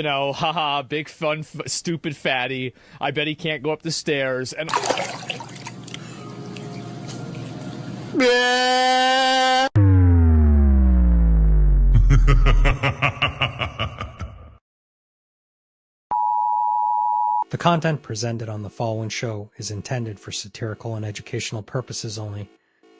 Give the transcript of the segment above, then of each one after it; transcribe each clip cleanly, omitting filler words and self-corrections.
Haha, big fun, stupid fatty. I bet he can't go up the stairs. And The content presented on the following show is intended for satirical and educational purposes only.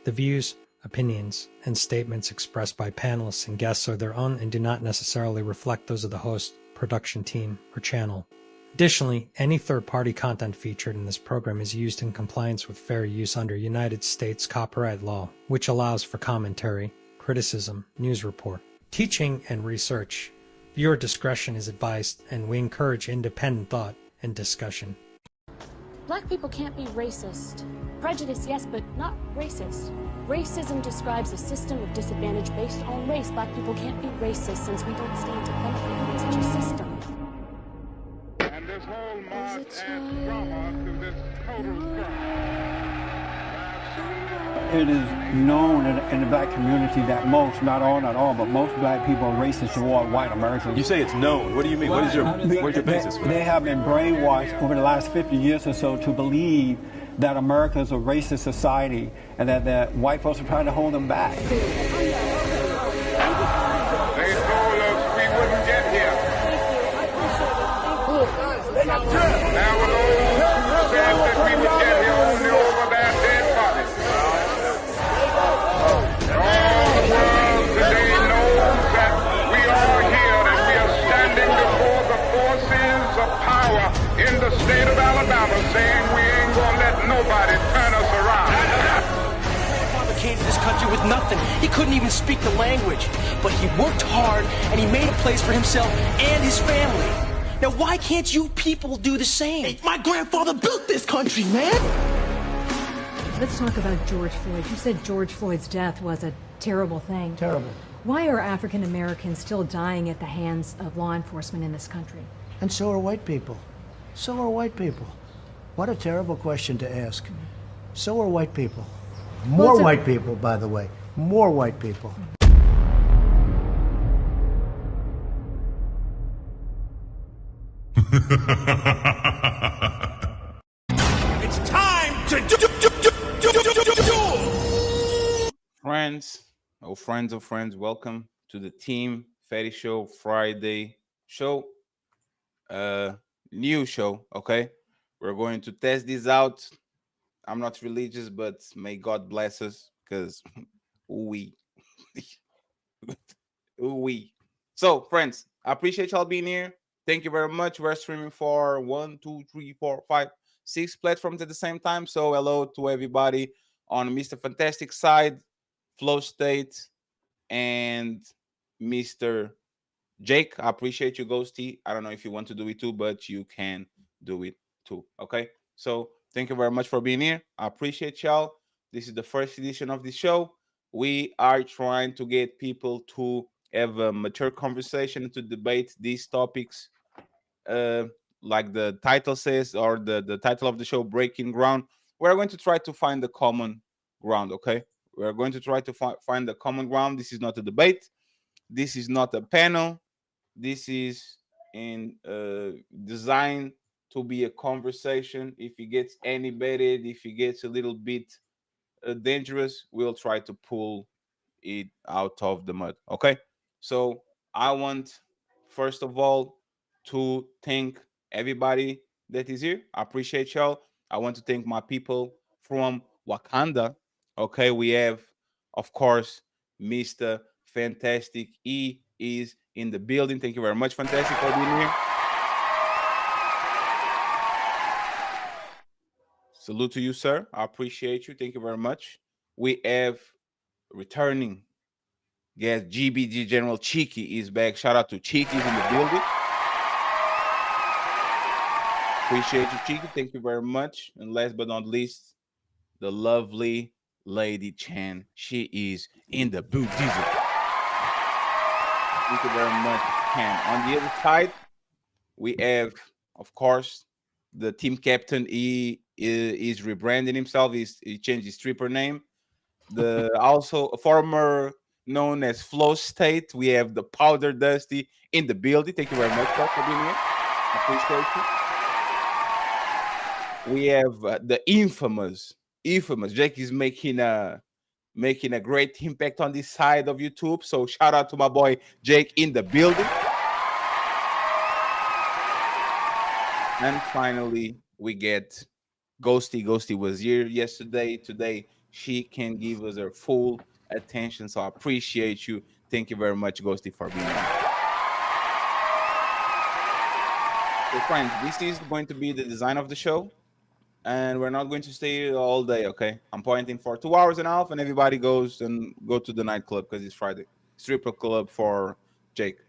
The views, opinions, and statements expressed by panelists and guests are their own and do not necessarily reflect those of the host, production team, or channel. Additionally, any third-party content featured in this program is used in compliance with fair use under United States copyright law, which allows for commentary, criticism, news report, teaching, and research. Viewer discretion is advised, and we encourage independent thought and discussion. Black people can't be racist. Prejudice, yes, but not racist. Racism describes a system of disadvantage based on race. Black people can't be racist since we don't stand to benefit from such a system. And this whole march adds drama to this total crime. It is known in the black community that most, not all, but most black people are racist toward white Americans. You say it's known. What do you mean? Where's your basis for that? They have been brainwashed over the last 50 years or so to believe that America is a racist society and that white folks are trying to hold them back. They told us we wouldn't get here. Now with those who said that we would get here only over their dead bodies. All the world today knows that we are here and we are standing before the forces of power in the state of Alabama saying we ain't gonna let nobody turn us around. My father came to this country with nothing. He couldn't even speak the language. But he worked hard and he made a place for himself and his family. Now why can't you people do the same? Hey, my grandfather built this country, man! Let's talk about George Floyd. You said George Floyd's death was a terrible thing. Terrible. Why are African Americans still dying at the hands of law enforcement in this country? And so are white people. So are white people. What a terrible question to ask. So are white people. More white people, by the way. More white people. It's time to do. Friends of friends, welcome to the Team Fatty Show Friday show. New show, okay? We're going to test this out. I'm not religious, but may God bless us, because we. So, friends, I appreciate y'all being here. Thank you very much. We're streaming for 1, 2, 3, 4, 5, 6 platforms at the same time. So, hello to everybody on Mr. Fantastic side, Flow State, and Mr. Jake. I appreciate you, Ghosty. I don't know if you want to do it too, but you can do it too. Okay. So thank you very much for being here. I appreciate y'all. This is the first edition of the show. We are trying to get people to have a mature conversation, to debate these topics, like the title says, or the title of the show, Breaking Ground. We're going to try to find the common ground. Okay. We're going to try to find the common ground. This is not a debate. This is not a panel. This is designed to be a conversation. If it gets animated, if it gets a little bit dangerous, we'll try to pull it out of the mud. Okay? So I want, first of all, to thank everybody that is here. I appreciate y'all. I want to thank my people from Wakanda. Okay, we have, of course, Mr. Fantastic. He is in the building. Thank you very much, Fantastic, for being here. Salute to you, sir. I appreciate you. Thank you very much. We have returning guest, GBG General Cheeky is back. Shout out to Cheeky in the building. Appreciate you, Cheeky. Thank you very much. And last but not least, the lovely Lady Chan. She is in the boot. Thank you very much, Chan. On the other side, we have, of course, the team captain. He is rebranding himself. He changed his stripper name. The also a former known as Flow State. We have the Powder Dusty in the building. Thank you very much for being here. Appreciate you. We have the infamous Jake is making a great impact on this side of YouTube. So shout out to my boy Jake in the building. And finally, we get Ghosty. Ghosty was here yesterday. Today, she can give us her full attention. So I appreciate you. Thank you very much, Ghosty, for being here. So friends, this is going to be the design of the show. And we're not going to stay all day, okay? I'm pointing for 2 hours and a half, and everybody goes and go to the nightclub because it's Friday. Stripper club for Jake.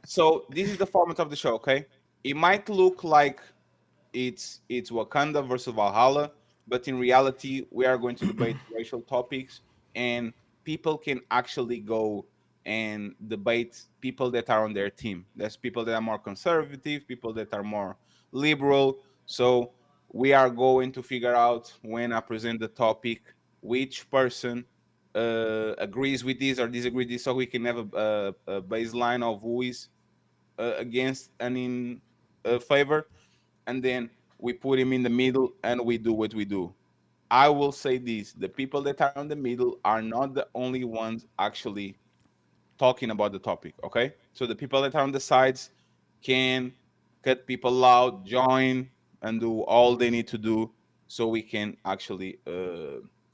So this is the format of the show, okay? It might look like it's Wakanda versus Valhalla, but in reality, we are going to debate racial topics, and people can actually go and debate people that are on their team. There's people that are more conservative, people that are more liberal. So we are going to figure out, when I present the topic, which person agrees with this or disagrees with this, so we can have a baseline of who is against and in favor, and then we put him in the middle and we do what we do. I will say this: the people that are in the middle are not the only ones actually talking about the topic, okay? So the people that are on the sides can cut people out, join, and do all they need to do so we can actually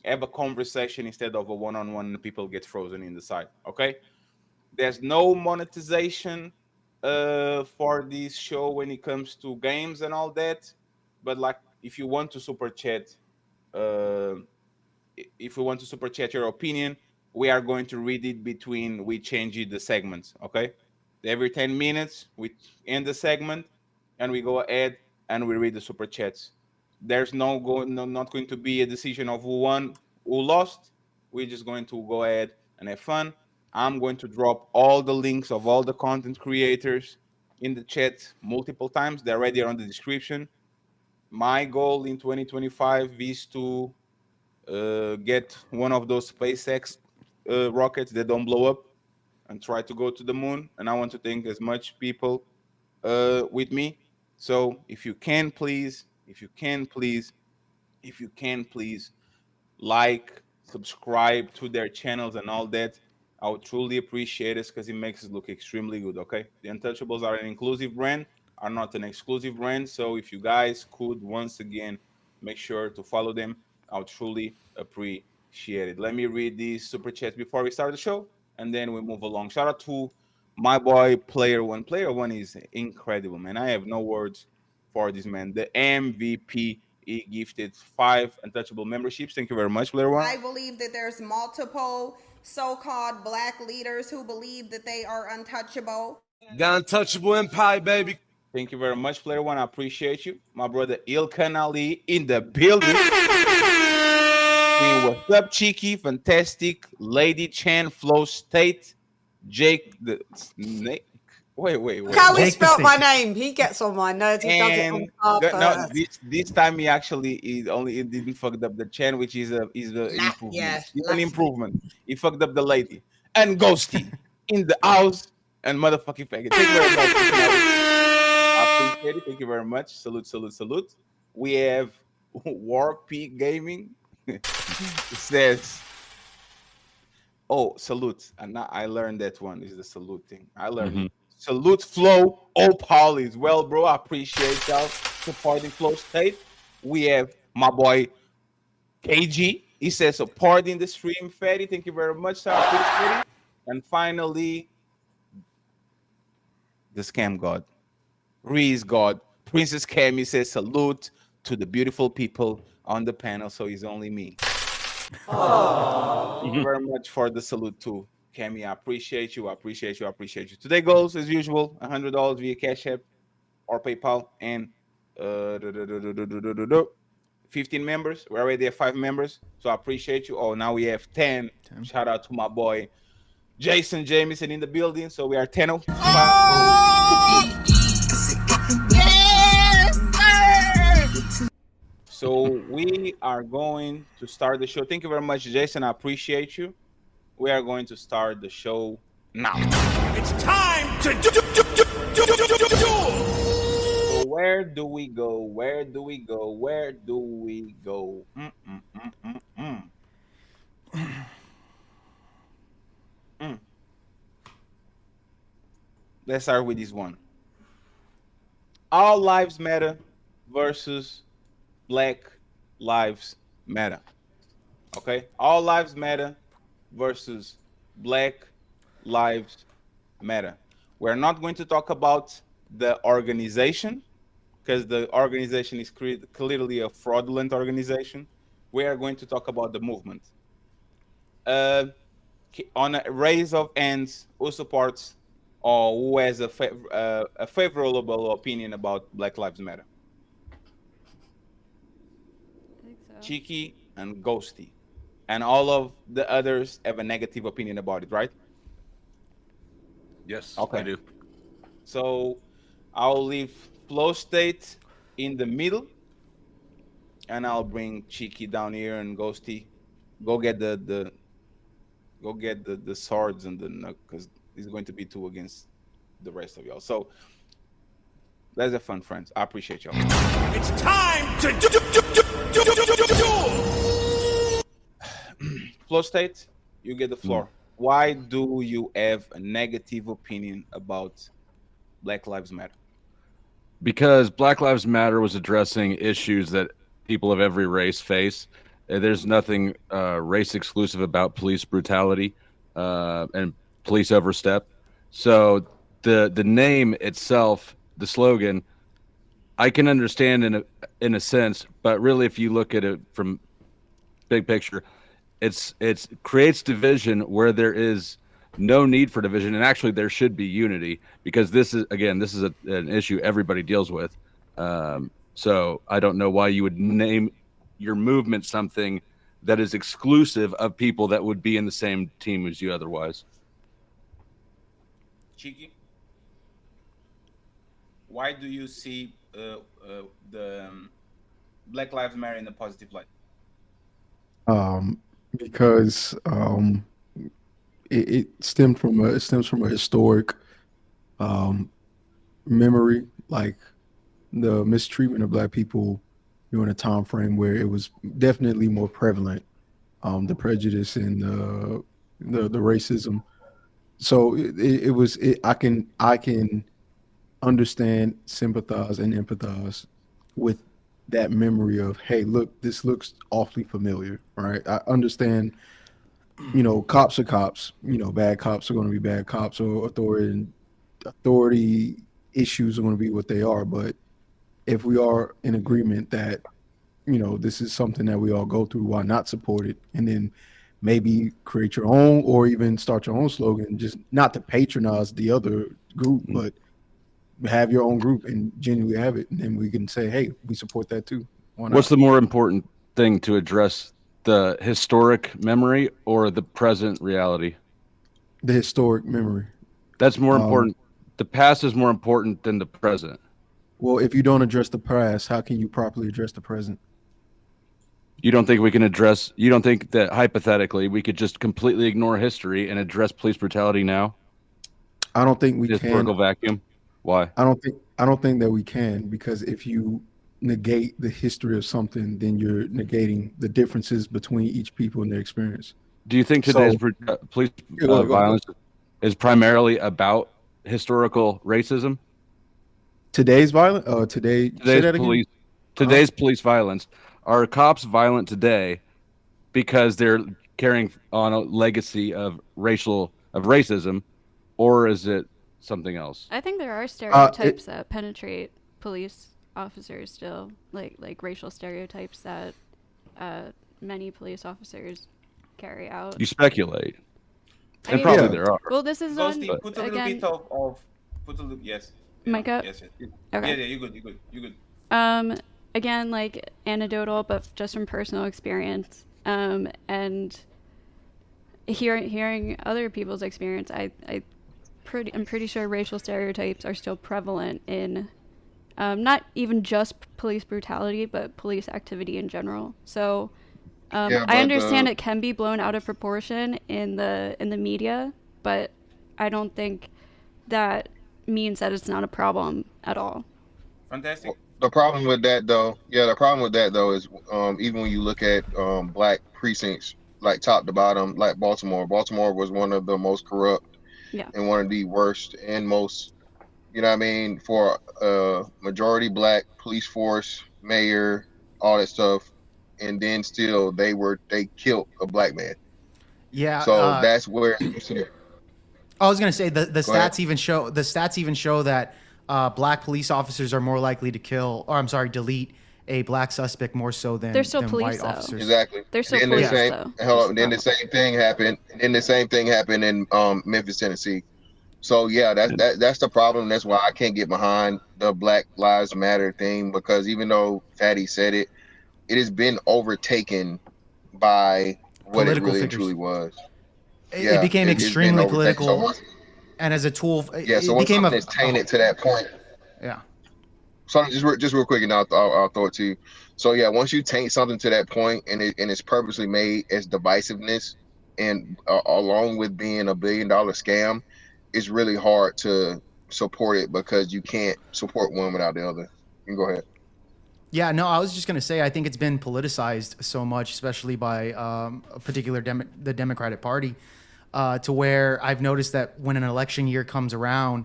have a conversation instead of a one-on-one and people get frozen in the side, okay? There's no monetization for this show when it comes to games and all that, but like if you want to super chat your opinion, we are going to read it between we change the segments, okay? Every 10 minutes we end the segment and we go ahead and we read the super chats. There's not going to be a decision of who won, who lost. We're just going to go ahead and have fun. I'm going to drop all the links of all the content creators in the chat multiple times. They're right there on the description. My goal in 2025 is to get one of those SpaceX rockets that don't blow up and try to go to the moon. And I want to thank as much people with me. So if you can please like, subscribe to their channels and all that, I would truly appreciate it because it makes us look extremely good, okay? The Untouchables are an inclusive brand, are not an exclusive brand. So if you guys could once again make sure to follow them, I would truly appreciate it. Let me read these super chats before we start the show, and then we move along. Shout out to my boy Player One. Player One is incredible, man. I have no words for this man. The MVP, he gifted 5 Untouchable memberships. Thank you very much, Player One. I believe that there's multiple so-called black leaders who believe that they are untouchable. The Untouchable Empire, baby. Thank you very much, Player One. I appreciate you. My brother Ilkan Ali in the building. What's up, Cheeky? Fantastic. Lady Chan, Flow State. Jake the Snake. Wait. Look how he spelled my name. He gets on my nerves. He does it on purpose. No, this time he didn't fuck up the Chan, which is an improvement. Yeah, an improvement. He fucked up the lady and Ghosty in the house and motherfucking faggot. Thank you very much. I appreciate it. Thank you very much. Salute. We have Warp Gaming. It says, oh, salute. And now I learned that one is the salute thing. I learned salute Flow. Oh, Polly's. Well, bro, I appreciate y'all supporting Flow State. We have my boy KG. He says supporting the stream, Fatty. Thank you very much, sir. I appreciate it. And finally, the scam god, Reese God, Princess Cammy says salute to the beautiful people on the panel. So it's only me. Thank you very much for the salute too, Cammy. I appreciate you. Today goes as usual, $100 via Cash App or PayPal, and 15 members. We already have 5 members, so I appreciate you. Oh, now we have 10. Shout out to my boy Jason Jamison in the building. So we are 10. So we are going to start the show. Thank you very much, Jason. I appreciate you. we are going to start the show now. It's time to do. So where do we go? Where do we go? Where do we go? Let's start with this one. All Lives Matter versus Black Lives Matter. Okay? All Lives Matter versus Black Lives Matter. We're not going to talk about the organization because the organization is clearly a fraudulent organization. We are going to talk about the movement. On a raise of hands, who supports or who has a favorable opinion about Black Lives Matter? I think so. Cheeky and Ghosty. And all of the others have a negative opinion about it, right? Yes, okay. I do. So I'll leave Flow State in the middle, and I'll bring Cheeky down here and Ghosty. Go get the swords and the because it's going to be 2 against the rest of y'all. So let's have fun, friends. I appreciate y'all. It's time to do. Flow State, you get the floor. Why do you have a negative opinion about Black Lives Matter? Because Black Lives Matter was addressing issues that people of every race face. There's nothing race exclusive about police brutality and police overstep. So the name itself, the slogan, I can understand in a sense, but really if you look at it from big picture, it creates division where there is no need for division, and actually there should be unity, because this is an issue everybody deals with. So I don't know why you would name your movement something that is exclusive of people that would be in the same team as you otherwise. Cheeky, why do you see the Black Lives Matter in a positive light? Because it stems from a historic memory, like the mistreatment of Black people during a time frame where it was definitely more prevalent, the prejudice and the racism. So I can understand, sympathize, and empathize with that memory of, hey, look, this looks awfully familiar, right? I understand, cops are cops, bad cops are going to be bad cops, or authority issues are going to be what they are. But if we are in agreement that, this is something that we all go through, why not support it? And then maybe create your own, or even start your own slogan, just not to patronize the other group, but have your own group and genuinely have it. And then we can say, hey, we support that too. Why not? What's the more important thing to address, the historic memory or the present reality? The historic memory. That's more important. The past is more important than the present. Well, if you don't address the past, how can you properly address the present? You don't think that hypothetically we could just completely ignore history and address police brutality now? I don't think we can. Historical vacuum. Why? I don't think that we can, because if you negate the history of something, then you're negating the differences between each people and their experience. Do you think today's police violence is primarily about historical racism? Today's violence? Today's police violence. Are cops violent today because they're carrying on a legacy of racism, or is it something else? I think there are stereotypes that penetrate police officers still, like racial stereotypes that many police officers carry out. You speculate, and probably there are. Well, this is Ghosty, on put a little again. bit of put a little, yes. Mic up? Yes. Okay. Yeah, you're good. Again, like anecdotal, but just from personal experience, and hearing other people's experience, I'm pretty sure racial stereotypes are still prevalent in not even just police brutality, but police activity in general. So I understand it can be blown out of proportion in the media, but I don't think that means that it's not a problem at all. Fantastic. The problem with that though, is even when you look at black precincts, like top to bottom, like Baltimore was one of the most corrupt and one of the worst and most, you know what I mean, for a majority black police force, mayor, all that stuff, and then still they killed a black man. Yeah. So that's where I was gonna say the stats even show that black police officers are more likely to delete a black suspect more so than white officers. Exactly. They're still police, though. Then the same thing happened. In Memphis, Tennessee. So yeah, that's the problem. That's why I can't get behind the Black Lives Matter thing, because even though Fatty said it, it has been overtaken by what Political it really figures. truly was. It became extremely political, and as a tool, yeah. So once something is tainted to that point, yeah. So just real quick, and I'll throw it to you. So yeah, once you taint something to that point, and it's purposely made as divisiveness, and along with being $1 billion scam, it's really hard to support it, because you can't support one without the other. You can go ahead. Yeah, no, I was just going to say, I think it's been politicized so much, especially by a particular the Democratic Party, to where I've noticed that when an election year comes around,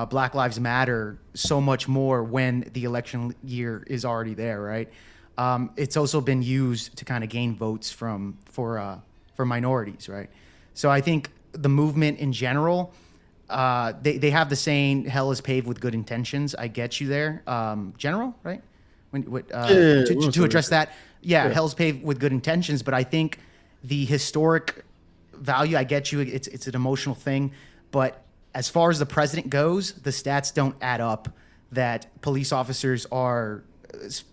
Black Lives Matter so much more when the election year is already there, right? It's also been used to kind of gain votes for minorities, right? So I think the movement in general, they have the saying, hell is paved with good intentions. I get you there. General, right? To address that, hell's paved with good intentions, but I think the historic value, I get you, it's an emotional thing, but as far as the president goes, the stats don't add up that police officers are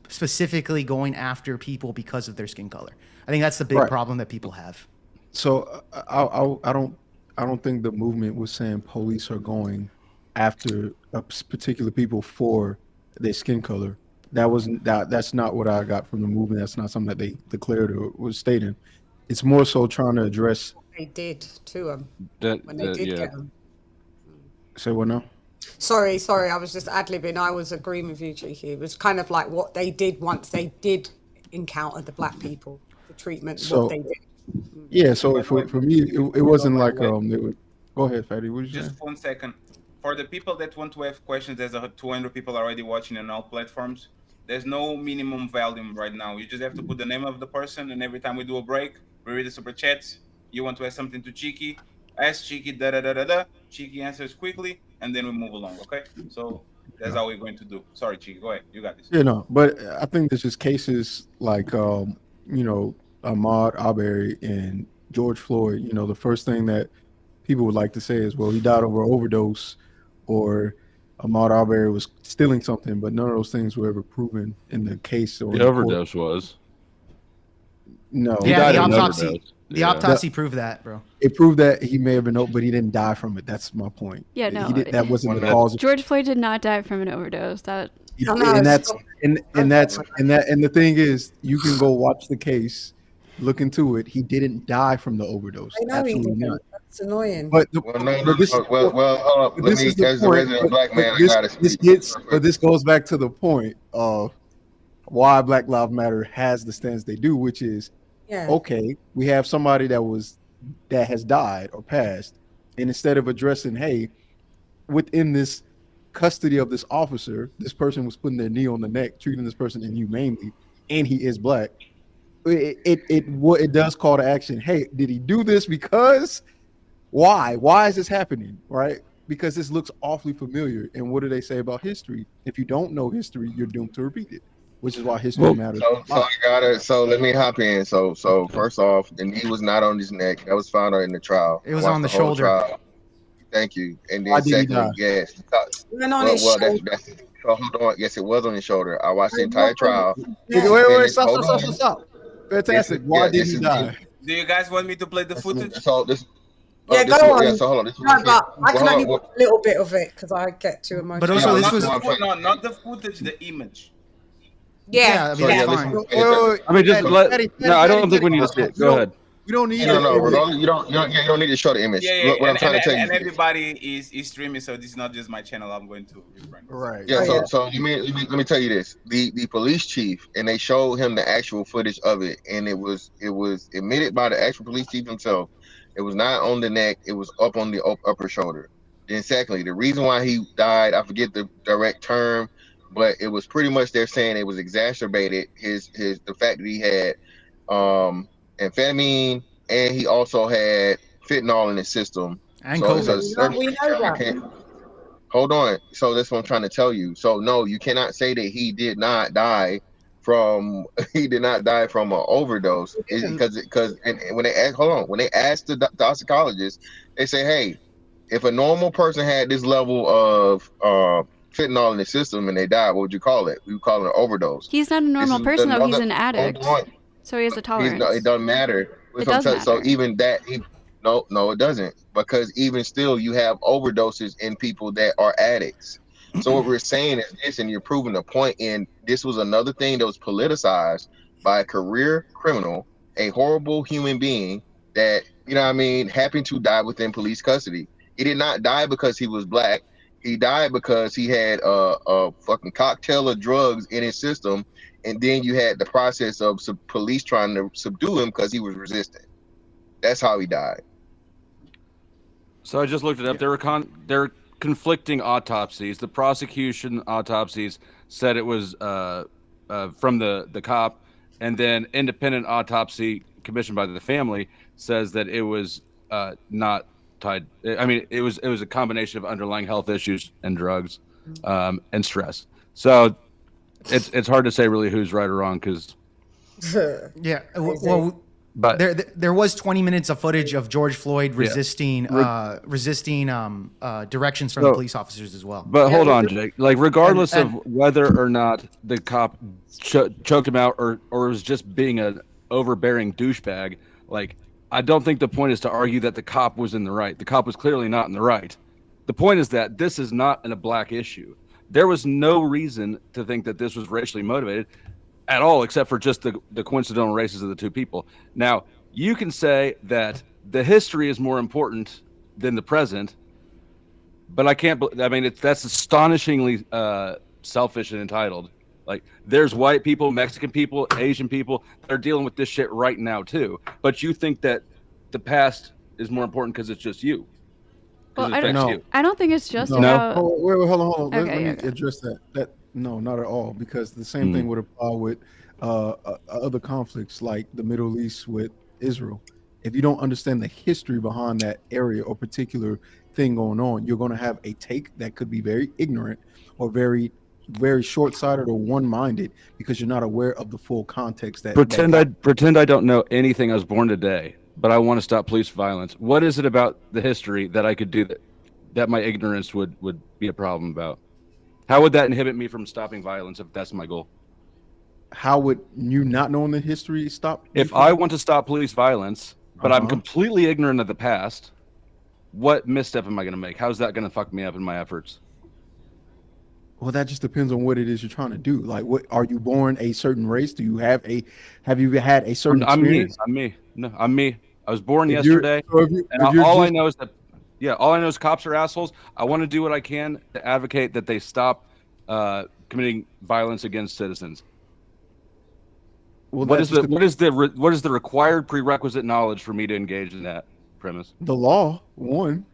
specifically going after people because of their skin color. I think that's the big problem that people have. So I don't think the movement was saying police are going after particular people for their skin color. That's not what I got from the movement. That's not something that they declared or was stating. It's more so trying to address. They did to them when they did get them. Say what now? Sorry, I was just ad-libbing. I was agreeing with you, Cheeky. It was kind of like what they did once they did encounter the black people, the treatment, what they did. Yeah, so for me, it wasn't like they would. Go ahead, Fatty. What did you say? Just 1 second. For the people that want to have questions, there's 200 people already watching on all platforms. There's no minimum volume right now. You just have to put the name of the person, and every time we do a break, we read the super chats. You want to ask something to Cheeky, ask Cheeky, da-da-da-da-da. Cheeky answers quickly, and then we move along, okay? So that's how we're going to do. Sorry, Cheeky, go ahead. You got this. Yeah, no, but I think there's just cases like, Ahmaud Arbery and George Floyd. The first thing that people would like to say is, well, he died over an overdose, or Ahmaud Arbery was stealing something, but none of those things were ever proven in the case. Or the overdose was. No. Yeah, the autopsy proved that, bro. It proved that he may have been, but he didn't die from it. That's my point. Yeah, no. That wasn't the cause. George Floyd did not die from an overdose. And the thing is, you can go watch the case, look into it. He didn't die from the overdose. I know he didn't. That's annoying. But this goes back to the point of why Black Lives Matter has the stance they do, which is, okay, we have somebody that has died or passed, and instead of addressing, hey, within this custody of this officer, this person was putting their knee on the neck, treating this person inhumanely, and he is black. It does call to action. Hey, did he do this because? Why is this happening? Right? Because this looks awfully familiar. And what do they say about history? If you don't know history, you're doomed to repeat it. Which is why history matters. So let me hop in. So first off, the knee was not on his neck. That was found out in the trial. It was on the shoulder. Trial. Thank you. And then secondly, yes. So hold on. Yes, it was on his shoulder. I watched the entire trial. Wait, stop. Fantastic. Why did he die? Do you guys want me to play the footage? So this. Go on. Yeah, so hold on. I can only watch a little bit of it because I get too emotional. But also, not the footage, the image. Yeah, I mean, that's fine. I mean, just I don't think we need to see it. Go ahead. We don't need no. Regardless, you don't need to show the image. Yeah, What I'm trying to tell you. And everybody is streaming, so this is not just my channel. I'm going to. Right. Yeah. So let me tell you this. The police chief, and they showed him the actual footage of it, and it was admitted by the actual police chief himself. It was not on the neck. It was up on the upper shoulder. Then secondly, the reason why he died, I forget the direct term, but it was pretty much they're saying it was exacerbated the fact that he had amphetamine, and he also had fentanyl in his system. And COVID. We know that. Hold on. So that's what I'm trying to tell you. So no, you cannot say that he did not die from an overdose, because when they ask the toxicologist, they say, hey, if a normal person had this level of fentanyl in the system and they died, what would you call it? We would call it an overdose. He's not a normal person, though. He's an addict. So he has a tolerance. It doesn't matter. It does matter. So even that, no, it doesn't. Because even still, you have overdoses in people that are addicts. So what we're saying is this, and you're proving the point, and this was another thing that was politicized by a career criminal, a horrible human being that, happened to die within police custody. He did not die because he was black. He died because he had a fucking cocktail of drugs in his system, and then you had the process of police trying to subdue him because he was resistant. That's how he died. So I just looked it up. There were conflicting autopsies. The prosecution autopsies said it was from the cop, and then independent autopsy commissioned by the family says that it was not tied. I mean, it was a combination of underlying health issues and drugs and stress. So it's hard to say really who's right or wrong because but there was 20 minutes of footage of George Floyd resisting directions from the police officers as well. But hold on, Jake. Like, regardless of whether or not the cop choked him out or was just being an overbearing douchebag, like, I don't think the point is to argue that the cop was in the right. The cop was clearly not in the right. The point is that this is not a black issue. There was no reason to think that this was racially motivated at all, except for just the coincidental races of the two people. Now, you can say that the history is more important than the present, but I can't. I mean, that's astonishingly selfish and entitled. Like, there's white people, Mexican people, Asian people that are dealing with this shit right now too. But you think that the past is more important because it's just you. Well, I don't think it's just no. about. Hold on. Okay, let me address that. No, not at all. Because the same thing would apply with other conflicts like the Middle East with Israel. If you don't understand the history behind that area or particular thing going on, you're going to have a take that could be very ignorant or very, very short-sighted or one-minded because you're not aware of the full context. Pretend I don't know anything. I was born today, but I want to stop police violence. What is it about the history that I could do that my ignorance would be a problem about? How would that inhibit me from stopping violence if that's my goal? How would you not knowing the history stop? If I want to stop police violence, but I'm completely ignorant of the past, what misstep am I going to make? How's that going to fuck me up in my efforts? Well, that just depends on what it is you're trying to do. Like, what are you born a certain race? Have you had a certain experience? I'm me. No, I'm me. I was born yesterday, all I know is that. Yeah, all I know is cops are assholes. I want to do what I can to advocate that they stop committing violence against citizens. Well, what is the required prerequisite knowledge for me to engage in that premise? The law, one.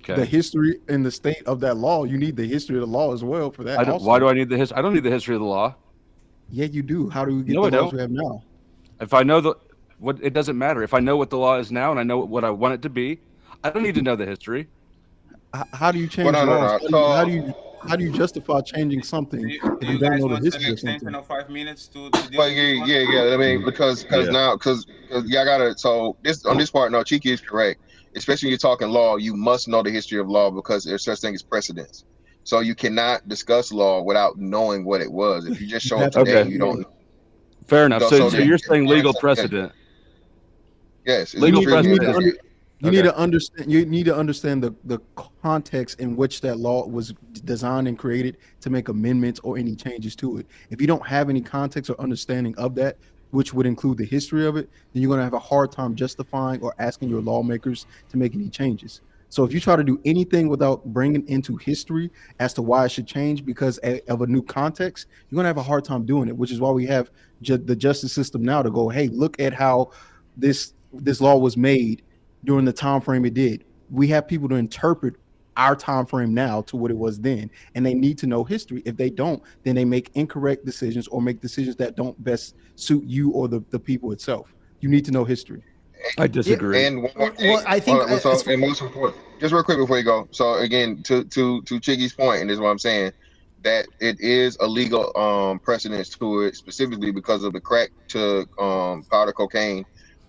Okay. The history and the state of that law. You need the history of the law as well for that. Why do I need the history? I don't need the history of the law. Yeah, you do. How do we get the laws we have now? If I know it doesn't matter. If I know what the law is now and I know what I want it to be, I don't need to know the history. How do you change laws? How do you justify changing something if you don't know the history of something? 5 minutes to yeah. I mean, because y'all gotta. So on this part, no, Cheeky is correct. Especially when you're talking law, you must know the history of law because there's such thing as precedents. So you cannot discuss law without knowing what it was. If you just show up today, you don't. Fair enough. So you're saying legal precedent? Yes. Legal precedent. You need to understand. You need to understand the context in which that law was designed and created to make amendments or any changes to it. If you don't have any context or understanding of that, which would include the history of it, then you're going to have a hard time justifying or asking your lawmakers to make any changes. So if you try to do anything without bringing into history as to why it should change because of a new context, you're going to have a hard time doing it, which is why we have the justice system now to go, hey, look at how this law was made during the time frame it did. We have people to interpret our time frame now to what it was then, and they need to know history. If they don't, then they make incorrect decisions or make decisions that don't best suit you or the people itself. You need to know history. I disagree. And one more thing. Well, I think and most important, just real quick before you go. So again, to Chiggy's point, and this is what I'm saying, that it is a legal precedence to it, specifically because of the crack to powder cocaine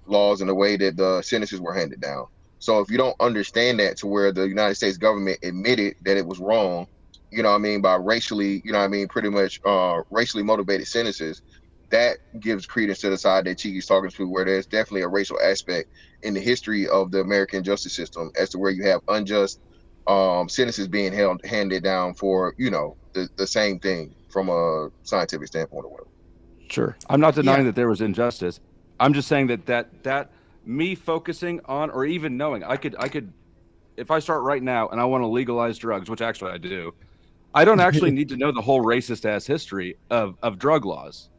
laws and the way that the sentences were handed down. So if you don't understand that, to where the United States government admitted that it was wrong, you know what I mean, by racially, you know what I mean, pretty much racially motivated sentences, that gives credence to the side that Chiggy's talking to, where there's definitely a racial aspect in the history of the American justice system as to where you have unjust sentences being handed down for, you know, the same thing from a scientific standpoint or whatever. Sure. I'm not denying that there was injustice. I'm just saying that me focusing on, or even knowing, I could, if I start right now and I want to legalize drugs, which actually I do, I don't actually need to know the whole racist ass history of drug laws.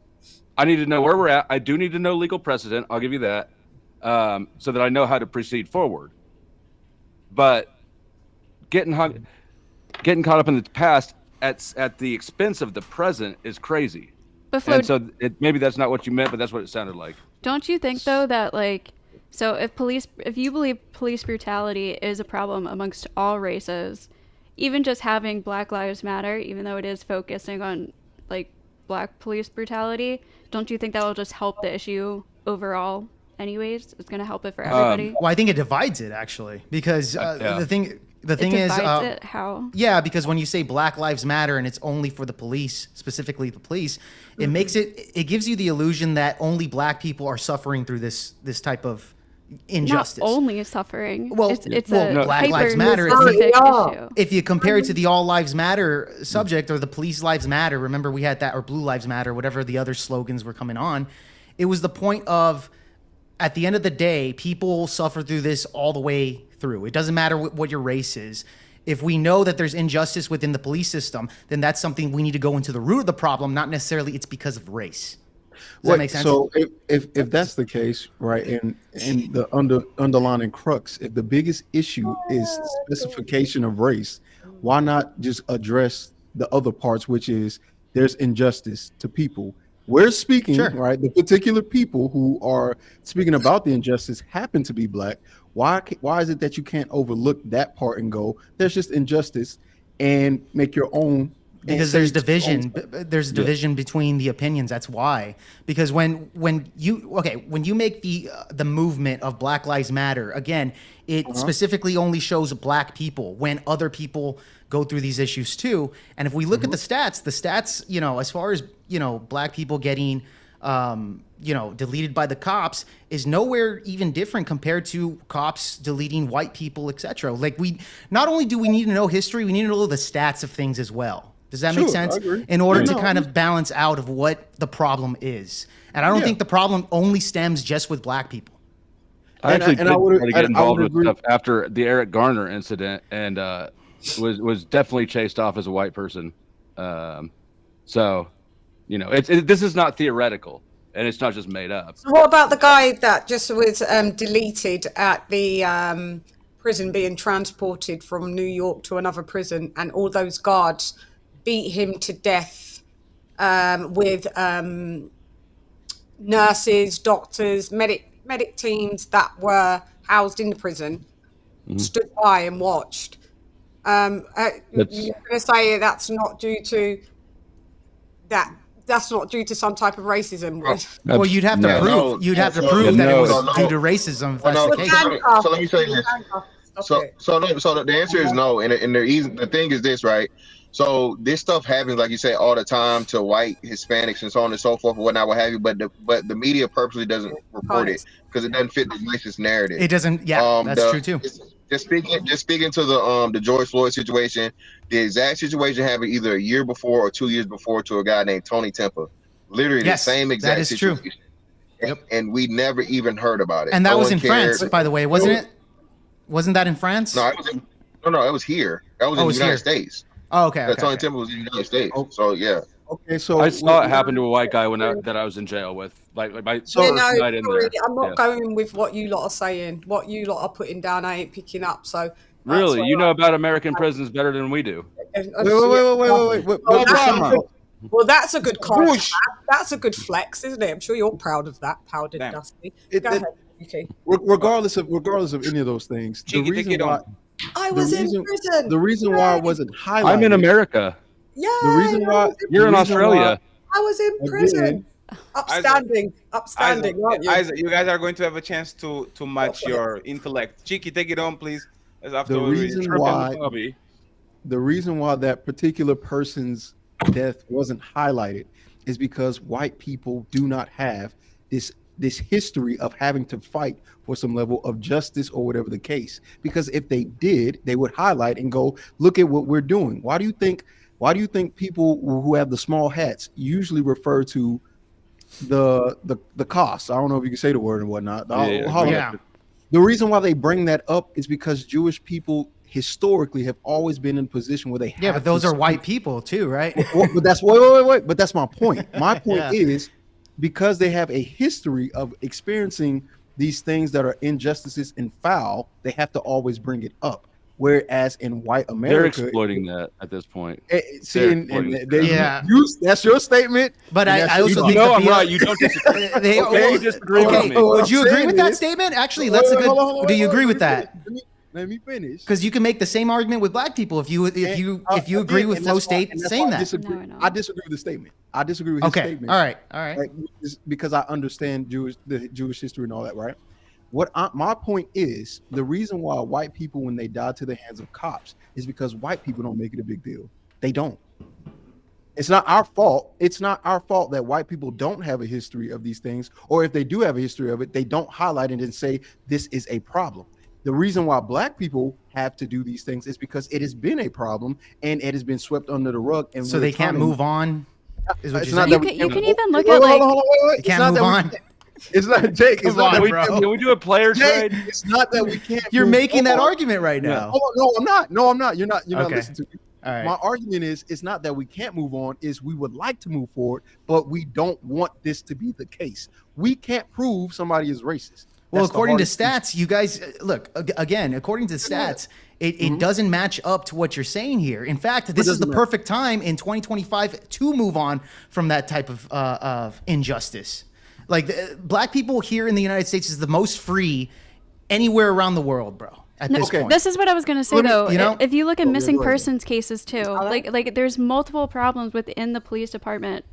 I need to know where we're at. I do need to know legal precedent. I'll give you that, so that I know how to proceed forward. But getting caught up in the past at the expense of the present is crazy. And so maybe that's not what you meant, but that's what it sounded like. Don't you think though that like, so if you believe police brutality is a problem amongst all races, even just having Black Lives Matter, even though it is focusing on like Black police brutality, don't you think that will just help the issue overall? Anyways, it's going to help it for everybody. Well, I think it divides it actually, because the thing is, how? Yeah, because when you say Black Lives Matter and it's only for the police, specifically the police, it makes it gives you the illusion that only Black people are suffering through this type of injustice. Not only suffering. Well, it's Black Lives Matter. issue. If you compare it to the All Lives Matter subject or the Police Lives Matter, remember we had that, or Blue Lives Matter, whatever the other slogans were coming on. It was the point of, at the end of the day, people suffer through this all the way through. It doesn't matter what your race is. If we know that there's injustice within the police system, then that's something we need to go into the root of the problem, not necessarily it's because of race. Does that make sense? So if that's the case, right, and the underlying crux, if the biggest issue is specification of race, why not just address the other parts, which is there's injustice to people. We're speaking, right? The particular people who are speaking about the injustice happen to be Black. Why is it that you can't overlook that part and go, there's just injustice, and make your own? Because there's division. There's division between the opinions. That's why. Because when you make the movement of Black Lives Matter, again, it specifically only shows Black people when other people go through these issues too. And if we look at the stats, you know, as far as, you know, Black people getting, you know, deleted by the cops is nowhere even different compared to cops deleting white people, etc. Like, not only do we need to know history, we need to know the stats of things as well. Does that make sense? In order to kind of balance out of what the problem is. And I don't think the problem only stems just with Black people. I actually did try to get involved with stuff after the Eric Garner incident, and was definitely chased off as a white person. So, you know, this is not theoretical, and it's not just made up. So what about the guy that just was deleted at the prison, being transported from New York to another prison, and all those guards beat him to death with nurses, doctors, medic teams that were housed in the prison, stood by and watched. You're going to say that's not due to that's not due to some type of racism? Well, you'd have to prove that it was due to racism. If that's the case. So let me tell you this. So the answer is no, and the thing is this, right? So this stuff happens, like you say, all the time to white, Hispanics, and so on and so forth, and whatnot, what have you. But the media purposely doesn't report it because it doesn't fit the racist narrative. It doesn't. Yeah, that's true too. Just speaking to the George Floyd situation, the exact situation happened either a year before or 2 years before to a guy named Tony Tempa. Literally the same exact that is situation. True. And we never even heard about it. And that No was one in cared. France, by the way, wasn't it? Wasn't that in France? No, it was here. That was in the United States. Oh, okay. Tony Temple was in the United States. So yeah. Okay, so I saw it happen to a white guy that I was in jail with. Like my first night in there. I'm not going with what you lot are saying. What you lot are putting down, I ain't picking up. So Really, you know about American prisons better than we do. Wait. Well, that's a good contrast. That's a good flex, isn't it? I'm sure you're proud of that, Powdered Dusty. Go ahead, UK. Regardless of any of those things, the reason why I was in prison. The reason why I wasn't highlighted. I'm in America. Yeah. The reason why you're in Australia. I was in prison. Upstanding, aren't you? Isaac, you guys are going to have a chance to match your intellect. Cheeky, take it on, please. The reason why that particular person's death wasn't highlighted is because white people do not have this history of having to fight for some level of justice or whatever the case. Because if they did, they would highlight and go, look at what we're doing. Why do you think people who have the small hats usually refer to the costs? I don't know if you can say the word and whatnot. The reason why they bring that up is because Jewish people historically have always been in a position where they have but those are white people too, right? But that's wait. But that's my point. My point is because they have a history of experiencing these things that are injustices and foul, they have to always bring it up. Whereas in white America, they're exploiting that at this point. That's your statement. But I also think I'm right. You don't disagree. You disagree with me. Would you agree with that statement? Actually, that's a good. Do you agree with that? Let me finish. Because you can make the same argument with black people if you agree with Flow State saying that. I disagree with the statement. I disagree with his statement. All right. Because I understand the Jewish history and all that, right? My point is the reason why white people, when they die to the hands of cops, is because white people don't make it a big deal. They don't. It's not our fault. It's not our fault that white people don't have a history of these things, or if they do have a history of it, they don't highlight it and say this is a problem. The reason why black people have to do these things is because it has been a problem and it has been swept under the rug. And so they can't move on. You can even look at you can't move on. It's not Jake. It's not that can we do a player trade? It's not that we can't. You're making that argument right now. No, I'm not. No, I'm not. You're not listening to me. All right. My argument is it's not that we can't move on, is we would like to move forward, but we don't want this to be the case. We can't prove somebody is racist. Well, according to stats, you guys look again. According to stats, it doesn't match up to what you're saying here. In fact, this is the perfect time in 2025 to move on from that type of injustice. Like black people here in the United States is the most free anywhere around the world, bro. At this point. This is what I was going to say, though. If you look at missing persons cases too, like there's multiple problems within the police department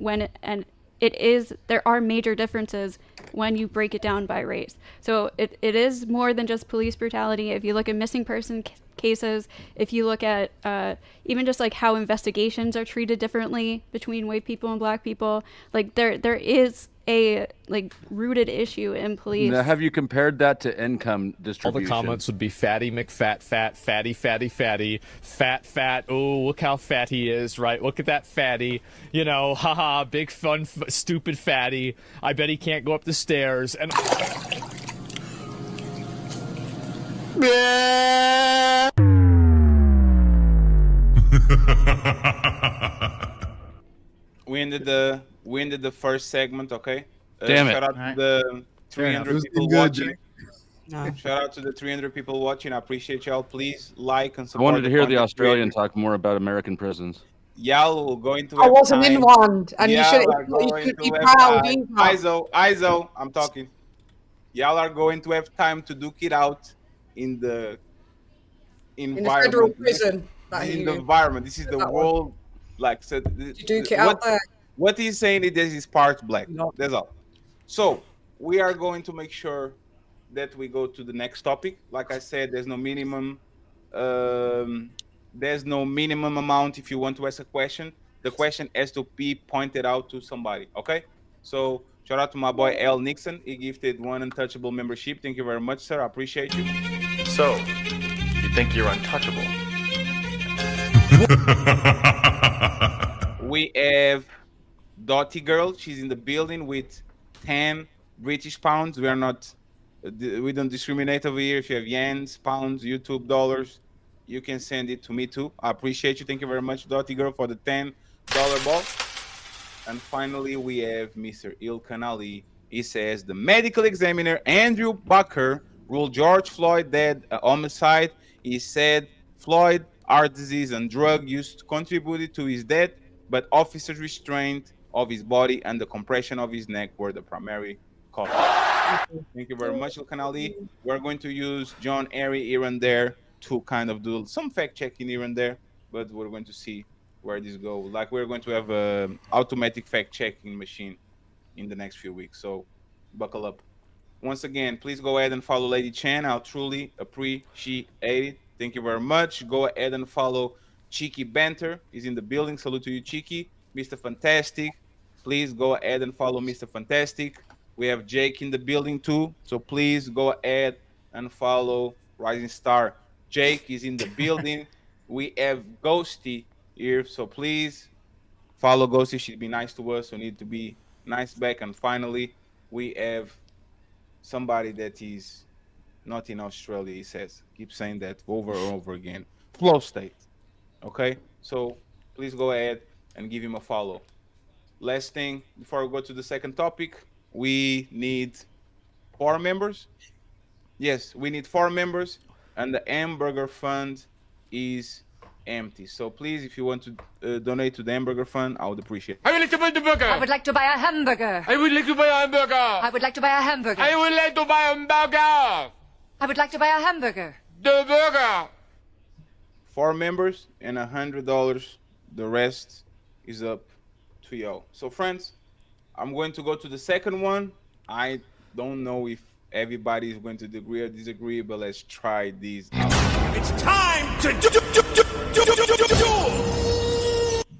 there are major differences when you break it down by race. So it is more than just police brutality. If you look at missing person cases, if you look at even just like how investigations are treated differently between white people and black people, like there is a rooted issue in police. Now, have you compared that to income distribution? All the comments would be fatty McFat, fat, fatty, fatty, fatty, fat, fat. Oh, look how fat he is, right? Look at that fatty. Haha, big fun, stupid fatty. I bet he can't go up the stairs. And we ended the first segment, okay? Damn it. Shout out to the 300 people watching. Shout out to the 300 people watching. I appreciate y'all. Please like and support. I wanted to hear the Australian talk more about American prisons. Y'all will go into I wasn't in one, and you should be proud. ISO, I'm talking. Y'all are going to have time to duke it out in the environment. In the federal prison. In the environment. This is the world. What he's saying is this is part black. That's all. So we are going to make sure that we go to the next topic. Like I said, there's no minimum there's no minimum amount if you want to ask a question. The question has to be pointed out to somebody. Okay. So shout out to my boy L Nixon. He gifted 1 untouchable membership. Thank you very much, sir. I appreciate you. So, you think you're untouchable? We have Dottie Girl. She's in the building with 10 British pounds. We don't discriminate over here. If you have yens, pounds, YouTube dollars, you can send it to me too. I appreciate you. Thank you very much, Dottie Girl, for the $10 ball. And finally, we have Mr. Ilkan Ali. He says the medical examiner Andrew Bucker ruled George Floyd dead, a homicide. He said Floyd, heart disease and drug use contributed to his death, but officers' restraint of his body and the compression of his neck were the primary cause. Thank you very much, Ilkan Ali. We're going to use John Airy here and there to kind of do some fact checking here and there, but we're going to see where this goes. Like, we're going to have an automatic fact checking machine in the next few weeks, so buckle up. Once again, please go ahead and follow Lady Chan. I'll truly appreciate it. Thank you very much. Go ahead and follow Cheeky Banter. He's in the building. Salute to you, Cheeky. Mr. Fantastic, please go ahead and follow Mr. Fantastic. We have Jake in the building too, so please go ahead and follow Rising Star. Jake is in the building. We have Ghosty here, so please follow Ghosty. She'd be nice to us, so need to be nice back. And finally, we have somebody that is not in Australia. He says, keep saying that over and over again. Flow State. Okay, so please go ahead and give him a follow. Last thing before we go to the second topic, we need 4 members. Yes, we need 4 members, and the Hamburger Fund is empty. So please, if you want to donate to the Hamburger Fund, I would appreciate it. I would like to buy the burger. I would like to buy a hamburger. I would like to buy a hamburger. I would like to buy a hamburger. I would like to buy a hamburger. I would like to buy a hamburger. The burger. 4 members and $100. The rest is up to y'all. So friends, I'm going to go to the second one. I don't know if everybody is going to agree or disagree, but let's try these out. It's time to do.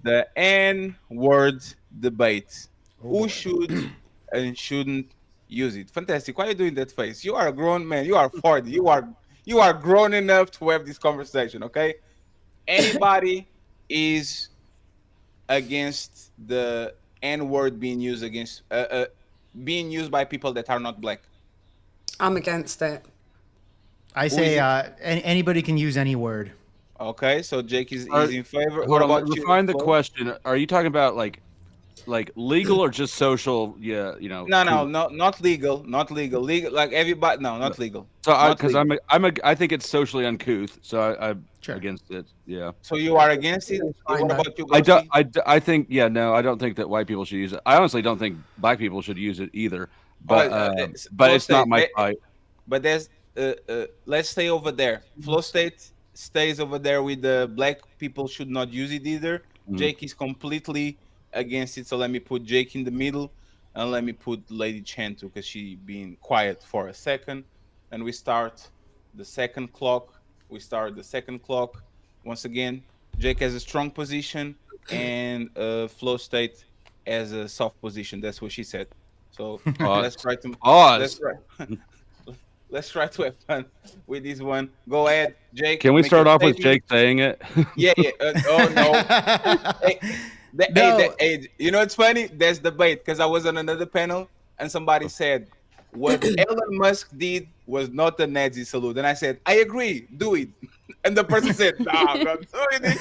The N-word debate. Who should and shouldn't use it? Fantastic. Why are you doing that face? You are a grown man. You are 40. You are grown enough to have this conversation, okay? Anybody is against the N-word being used against being used by people that are not black? I'm against it. I say anybody can use any word. Okay, so Jake is in favor. Hold on, refine the question. Are you talking about like legal or just social? Yeah, you know. No, not legal, Legal, like everybody. No, not legal. So I think it's socially uncouth. So I'm against it. Yeah. So you are against it? What about you? I think no, I don't think that white people should use it. I honestly don't think black people should use it either. But it's not my fight. But there's let's stay over there. Flow State stays over there with the black people should not use it either. Jake is completely against it, so let me put Jake in the middle, and let me put Lady Chen too, because she been quiet for a second. And we start the second clock. Once again, Jake has a strong position, and Flow State has a soft position. That's what she said. So let's try to let's try to have fun with this one. Go ahead, Jake. Can we start off with Jake saying it? Yeah. Oh no. Hey, you know what's funny? There's debate because I was on another panel and somebody said what Elon Musk did was not a Nazi salute, and I said I agree, do it. And the person said, "Nah, I'm not doing it."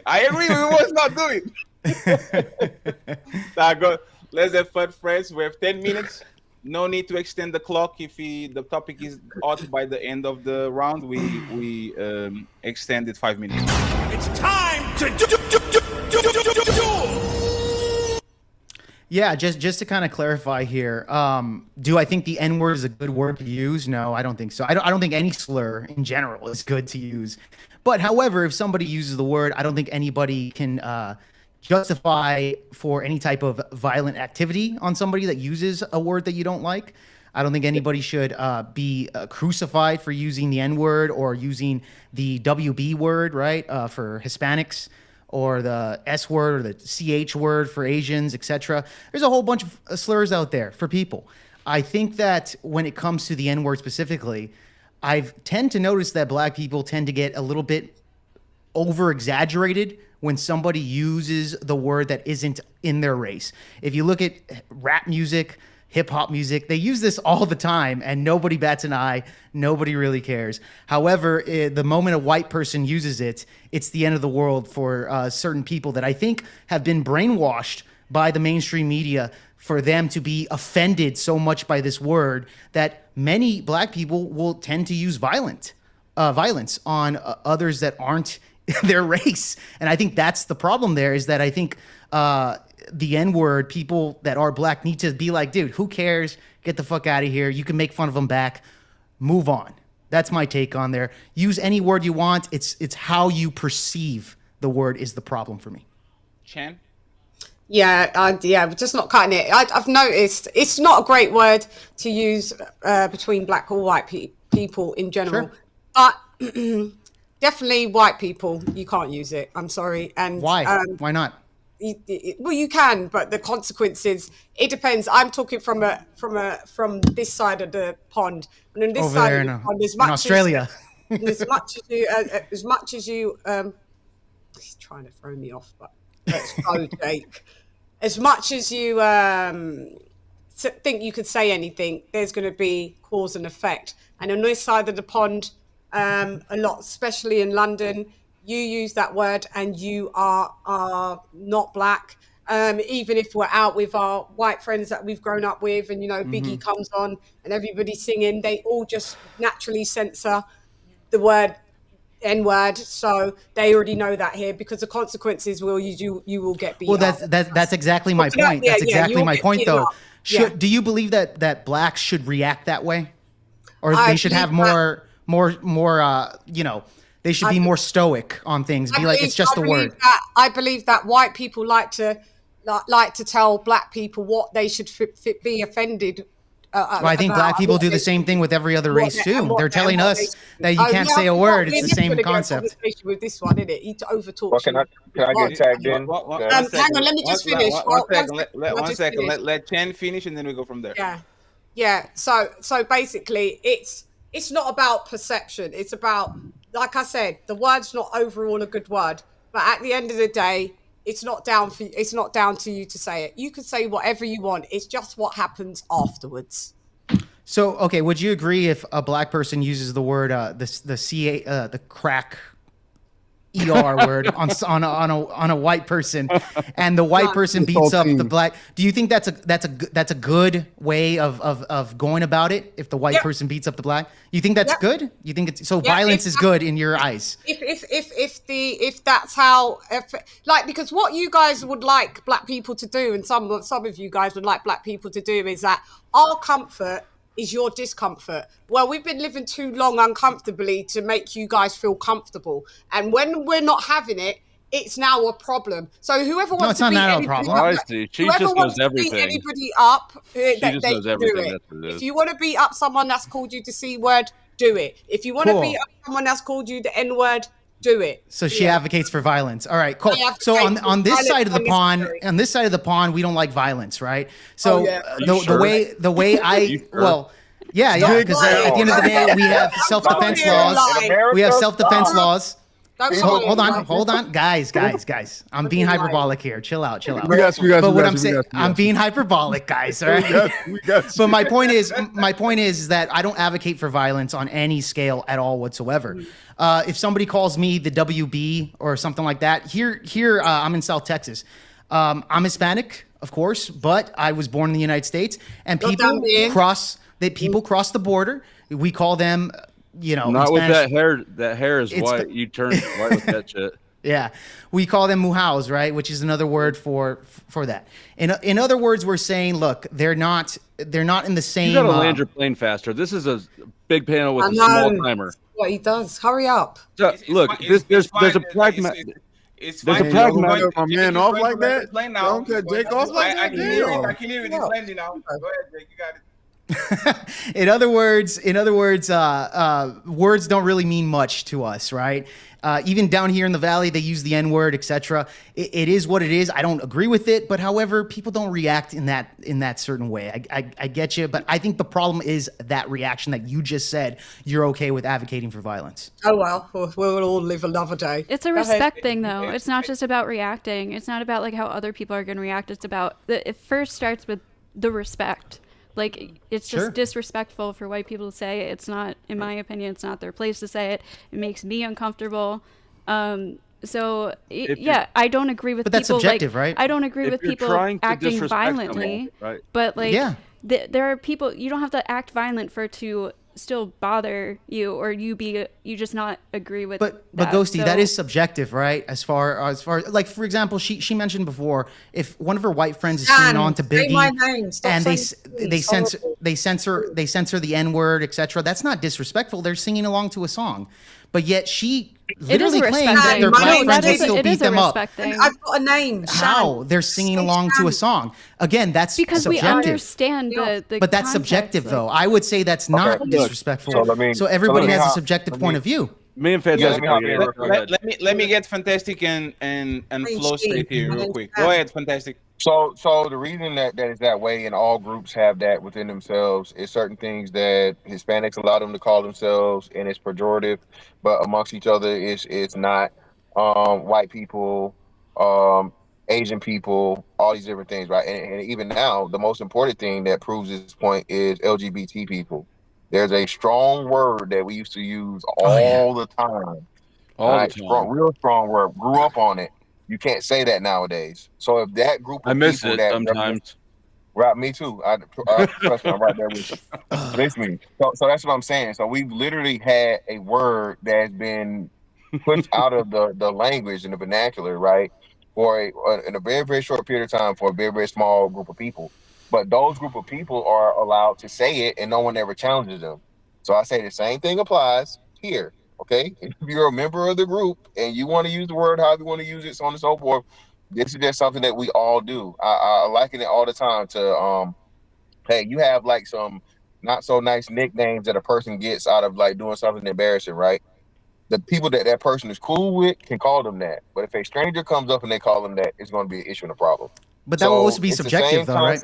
I agree, we was not doing it. Now go. Let's have fun, friends. We have 10 minutes. No need to extend the clock. If the topic is out by the end of the round, we extend it 5 minutes. It's time to do. Yeah, just to kind of clarify here, do I think the N-word is a good word to use? No, I don't think so. I don't think any slur in general is good to use. But however, if somebody uses the word, I don't think anybody can justify for any type of violent activity on somebody that uses a word that you don't like. I don't think anybody should be crucified for using the N-word or using the WB word, right, for Hispanics, or the S word or the CH word for Asians, etc. There's a whole bunch of slurs out there for people. I think that when it comes to the N-word specifically, I tend to notice that black people tend to get a little bit over-exaggerated when somebody uses the word that isn't in their race. If you look at rap music, hip-hop music, they use this all the time and nobody bats an eye. Nobody really cares. However, the moment a white person uses it, it's the end of the world for certain people that I think have been brainwashed by the mainstream media for them to be offended so much by this word that many black people will tend to use violence on others that aren't their race. And I think that's the problem there, is that I think the N-word, people that are black need to be like, dude, who cares? Get the fuck out of here. You can make fun of them back. Move on. That's my take on there. Use any word you want. It's how you perceive the word is the problem for me. Chen? Yeah, we're just not cutting it. I've noticed it's not a great word to use between black or white people in general. Sure. But definitely white people, you can't use it. I'm sorry. And why? Why not? Well, you can, but the consequences, it depends. I'm talking from this side of the pond, and on this Over side there of the in pond, as much Australia. as much as you, he's trying to throw me off, but let's go, Jake. As much as you think you could say anything, there's going to be cause and effect. And on this side of the pond, a lot, especially in London, you use that word and you are not black. Even if we're out with our white friends that we've grown up with, and Biggie comes on and everybody's singing, they all just naturally censor the word N-word, so they already know that here, because the consequences will you will get beat. Well, that's exactly my point. That's exactly my point, though. Do you believe that blacks should react that way, or they should have more they should be more stoic on things? Be like, it's just a word. I believe that white people like to tell black people what they should be offended. Well, I think black people do the same thing with every other race too. They're telling us that you can't say a word. It's the same concept. With this one, isn't it? He overtalks. Well, can I get tagged in? Hang on, let me just finish. One second. Let Chen finish, and then we go from there. Yeah. So basically, it's not about perception. It's about, like I said, the word's not overall a good word, but at the end of the day, it's not down to you to say it. You can say whatever you want. It's just what happens afterwards. So, okay, would you agree if a black person uses the word the crack ER word on a white person, and the white person beats up the black? Do you think that's a good way of going about it? If the white person beats up the black, you think that's good? You think it's so? Violence is good in your eyes. If that's how, because what you guys would like black people to do, and some of you guys would like black people to do, is that our comfort is your discomfort. Well, we've been living too long uncomfortably to make you guys feel comfortable, and when we're not having it, it's now a problem. So whoever wants to beat anybody up, I see. She just knows everything. Anybody up, she just knows everything. That's what it is. If you want to beat up someone that's called you the C word, do it. If you want to beat up someone that's called you the N word, do it. So she advocates for violence. All right, cool. So on this side of the pond, we don't like violence, right? So the way I because at the end of the day, we have self-defense laws. So hold on, guys. I'm being hyperbolic here. Chill out. I'm being hyperbolic, guys. All right. But my point is that I don't advocate for violence on any scale at all whatsoever. If somebody calls me the WB or something like that, here I'm in South Texas. I'm Hispanic, of course, but I was born in the United States, and people cross the border. We call them. Not with that hair. That hair is white. You turn white with that shit. Yeah, we call them mujaos, right? Which is another word for that. In other words, we're saying, look, they're not in the same. You gotta land your plane faster. This is a big panel with a small timer. What he does? Hurry up. So, look, there's a pragmatic. It's there's fine. a pragmatic. My man off like that. Don't cut Jake off like that. I can hear it. He's landing now. Go ahead, Jake. You got it. In other words, words don't really mean much to us, right? Even down here in the valley, they use the N-word, etc. It is what it is. I don't agree with it, but however, people don't react in that certain way. I get you, but I think the problem is that reaction that you just said. You're okay with advocating for violence. Oh well, we'll all live another day. It's a respect thing, though. It's not just about reacting. It's not about like how other people are going to react. It's about it first starts with the respect. Like, it's just disrespectful for white people to say it. It's not, in my opinion, it's not their place to say it. It makes me uncomfortable. So, I don't agree with people. But that's subjective, right? I don't agree with people acting violently. Right. But, like, there are people, you don't have to act violent for it to still bother you, or you just not agree with but that. Ghosty, So- that is subjective, right? As far like, for example, she mentioned before, if one of her white friends is singing on to say my Biggie name. Stop and saying they censor the N-word, etc., that's not disrespectful. They're singing along to a song, but yet she literally claims that their black friends will still beat them up. I've got a name. How? They're singing along to a song. Again, that's because subjective. we understand the But that's context, subjective, like- though. I would say that's not look, disrespectful. so Everybody let me has a hop- subjective let point me- of view. Me and Fantastic. Let me get Fantastic and Flow straight here real quick. Go ahead, Fantastic. So the reason that is that way, and all groups have that within themselves, is certain things that Hispanics allow them to call themselves, and it's pejorative, but amongst each other, it's not. White people, Asian people, all these different things, right? And even now, the most important thing that proves this point is LGBT people. There's a strong word that we used to use all the time. All the time. Real strong word. Grew up on it. You can't say that nowadays. So if that group of I miss people it that sometimes. right, me too. I trust me, I'm right there with you. Listen, so that's what I'm saying. So we've literally had a word that has been pushed out of the language and the vernacular, right, in a very, very short period of time for a very, very small group of people. But those group of people are allowed to say it, and no one ever challenges them. So I say the same thing applies here. Okay, if you're a member of the group and you want to use the word however you want to use it, so on and so forth, this is just something that we all do. I liken it all the time to hey, you have like some not so nice nicknames that a person gets out of like doing something embarrassing, right? The people that person is cool with can call them that, but if a stranger comes up and they call them that, it's going to be an issue and a problem. But that will also be subjective, though, right?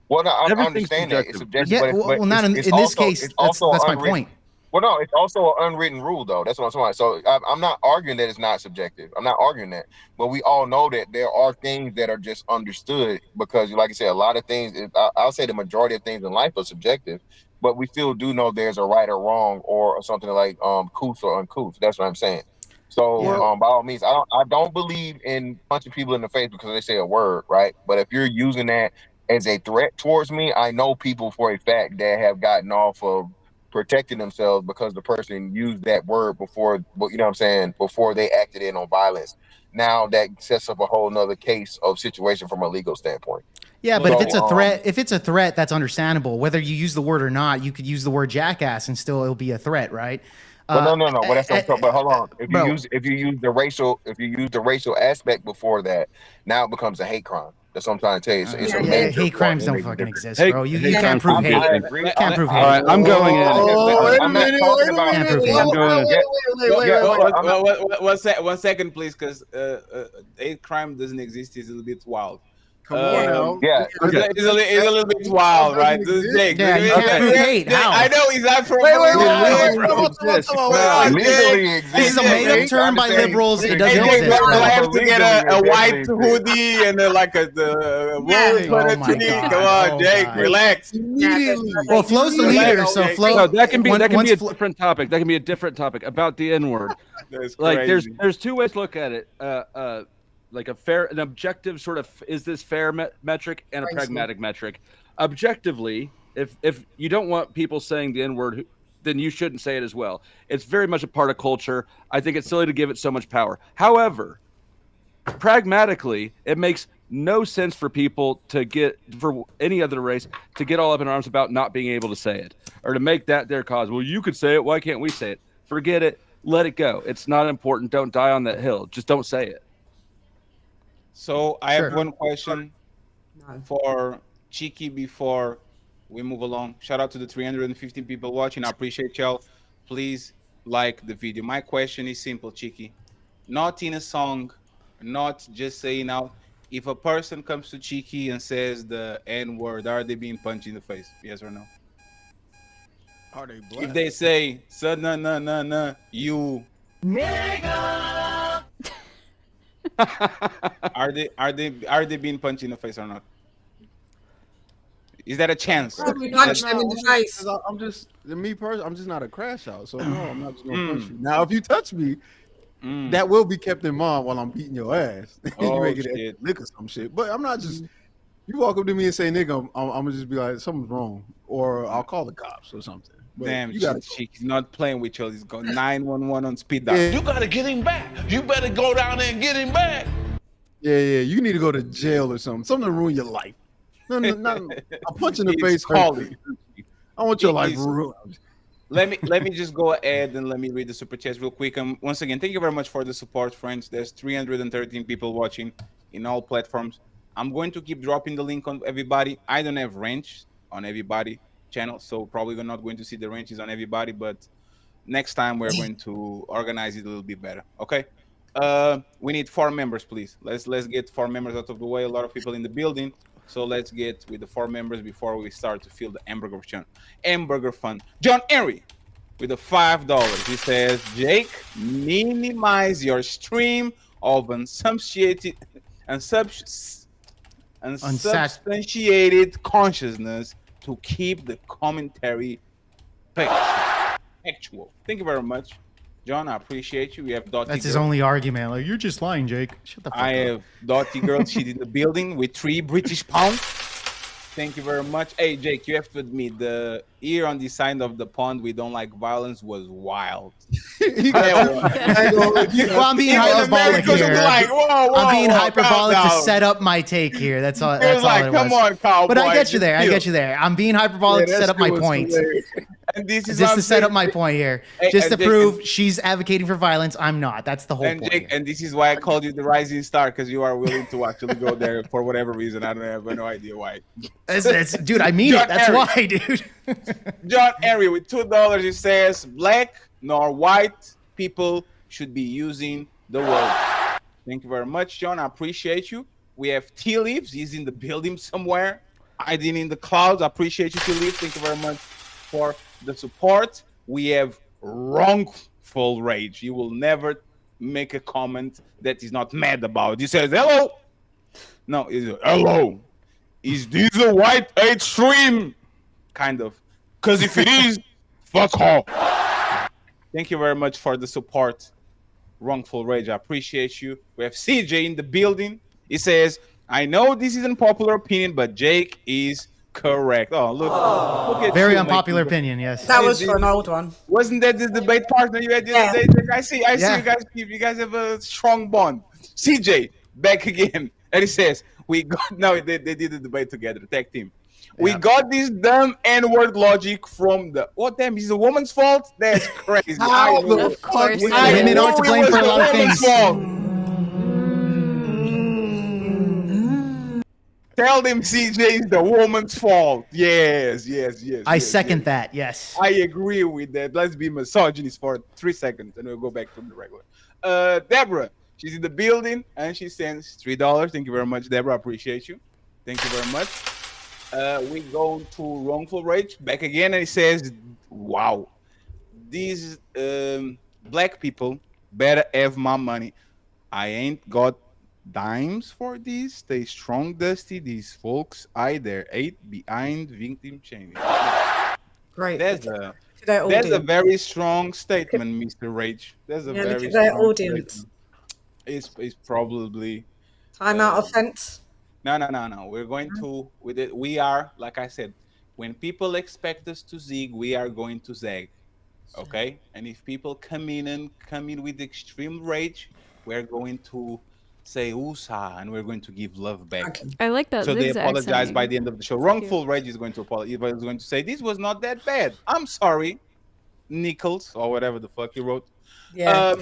Well, no, I Everything's understand that it's subjective. Yeah, but well, not in it's this also- case. it's That's also my unwritten. point. Well, no, it's also an unwritten rule, though. That's what I'm saying. So I'm not arguing that it's not subjective. I'm not arguing that. But we all know that there are things that are just understood because, like I said, a lot of things, I'll say the majority of things in life are subjective, but we still do know there's a right or wrong or something like couth or uncouth. That's what I'm saying. So by all means, I don't believe in punching people in the face because they say a word, right? But if you're using that as a threat towards me, I know people for a fact that have gotten off of protecting themselves because the person used that word before, you know what I'm saying, before they acted in on violence. Now that sets up a whole nother case of situation from a legal standpoint. Yeah, but So, if it's a threat, that's understandable. Whether you use the word or not, you could use the word jackass and still it'll be a threat, right? Well, no. Well, that's what but hold on. If bro. you use the racial aspect before that, now it becomes a hate crime. That's what I'm trying to tell you. It's a major hate crimes don't fucking exist, bro. You can't prove hate. I agree. You can't prove hate. All right, I'm going in. I'm not talking about. Can't prove hate. I'm going in. One second, please, because hate crime doesn't exist. It's a little bit wild. Come on now. Yeah, it's a little bit wild, right? This is Jake. Yeah, you can't prove hate. How? I know he's not from. legally exists. This is a made-up term by liberals. It doesn't Jake, exist. I have to get a Legally white exists. hoodie and like the Oh my God. Come on, Oh Jake, God. relax. Well, Flow's the leader, so Flo. No, that can be a once different topic. That can be a different topic about the N-word. That's Like crazy. there's two ways to look at it. Like an objective sort of, is this fair metric and a pragmatic metric. Objectively, if you don't want people saying the N-word, then you shouldn't say it as well. It's very much a part of culture. I think it's silly to give it so much power. However, pragmatically, it makes no sense for people for any other race to get all up in arms about not being able to say it or to make that their cause. Well, you could say it. Why can't we say it? Forget it. Let it go. It's not important. Don't die on that hill. Just don't say it. So I have one question for Cheeky before we move along. Shout out to the 350 people watching. I appreciate y'all. Please like the video. My question is simple, Cheeky. Not in a song, not just saying out. If a person comes to Cheeky and says the N-word, are they being punched in the face? Yes or no? Are they black? If they say, son, no, you Nigga! are they being punched in the face or not? Is that a chance? Punch them in the face. I'm just me personally. I'm just not a crash out, so no, I'm not just gonna punch you. Now, if you touch me, that will be kept in mind while I'm beating your ass. You may get a lick or some shit, but I'm not just. You walk up to me and say "nigga," I'm gonna just be like, something's wrong, or I'll call the cops or something. But damn, you gotta. She's not playing with you. He's got 911 on speed dial. You gotta get him back. You better go down there and get him back. Yeah. You need to go to jail or something. Something to ruin your life. No, not a punch in the face. I want your life ruined. Let me just go ahead and let me read the super chats real quick. Once again, thank you very much for the support, friends. There's 313 people watching in all platforms. I'm going to keep dropping the link on everybody. I don't have ranch on everybody channel, so probably we're not going to see the ranches on everybody, but next time we're going to organize it a little bit better. Okay. We need 4 members, please. Let's get 4 members out of the way. A lot of people in the building. So let's get with the 4 members before we start to feel the hamburger fun. John Henry with the $5. He says, Jake, minimize your stream of unsubstantiated consciousness to keep the commentary factual. Thank you very much, John. I appreciate you. We have Dottie. That's his only argument. Like, you're just lying, Jake. Shut the fuck up. I have Dottie girl. She's in the building with 3 British pounds. Thank you very much. Hey, Jake, you have to admit the ear on the side of the pond, we don't like violence, was wild. Well, I'm being hyperbolic here. I'm being hyperbolic to set up my take here. That's all. That's all it was. Come on, cowboy. But I get you there. I'm being hyperbolic to set up my point. And this is just to set up my point here, just to prove she's advocating for violence. I'm not. That's the whole point. Jake, and this is why I called you the rising star, because you are willing to actually go there for whatever reason. I don't have no idea why. Dude, I mean it. That's why, dude. John Henry with $2. He says, black nor white people should be using the word. Thank you very much, John. I appreciate you. We have Tea Leaves. He's in the building somewhere, hiding in the clouds. I appreciate you, Tea Leaves. Thank you very much for the support. We have Wrongful Rage. You will never make a comment that is not mad about. He says, hello. No, it's hello. Is this a white hate stream? Kind of. Because if it is, fuck off. Thank you very much for the support, Wrongful Rage. I appreciate you. We have CJ in the building. He says, I know this is an unpopular opinion, but Jake is correct. Oh, look at very you, unpopular opinion. Yes, that was for an old one. Wasn't that the debate partner you had the other day? I see you guys have a strong bond. CJ back again, and he says we got they did the debate together. Tag team. We got this dumb N-word logic from the damn, is a woman's fault? That's crazy. Of course. Women aren't to blame for a lot of things. Tell them CJ is the woman's fault. Yes. I second that. Yes. I agree with that. Let's be misogynist for 3 seconds and we'll go back to the regular. Deborah, she's in the building and she sends $3. Thank you very much, Deborah. I appreciate you. Thank you very much. We go to Wrongful Rage back again, and he says, wow, these black people better have my money. I ain't got dimes for this. Stay strong, Dusty. These folks either ate behind victim shaming. Right. That's a very strong statement, Mr. Rage. That's a very strong audience. It's probably time out offense. No. We're going to with it. We are, like I said, when people expect us to zig, we are going to zag. Okay? And if people come in with extreme rage, we're going to say USA and we're going to give love back. Okay. I like that. So they apologize by the end of the show. Wrongful Rage is going to apologize. He's going to say, this was not that bad. I'm sorry, Nichols, or whatever the fuck he wrote. Yeah.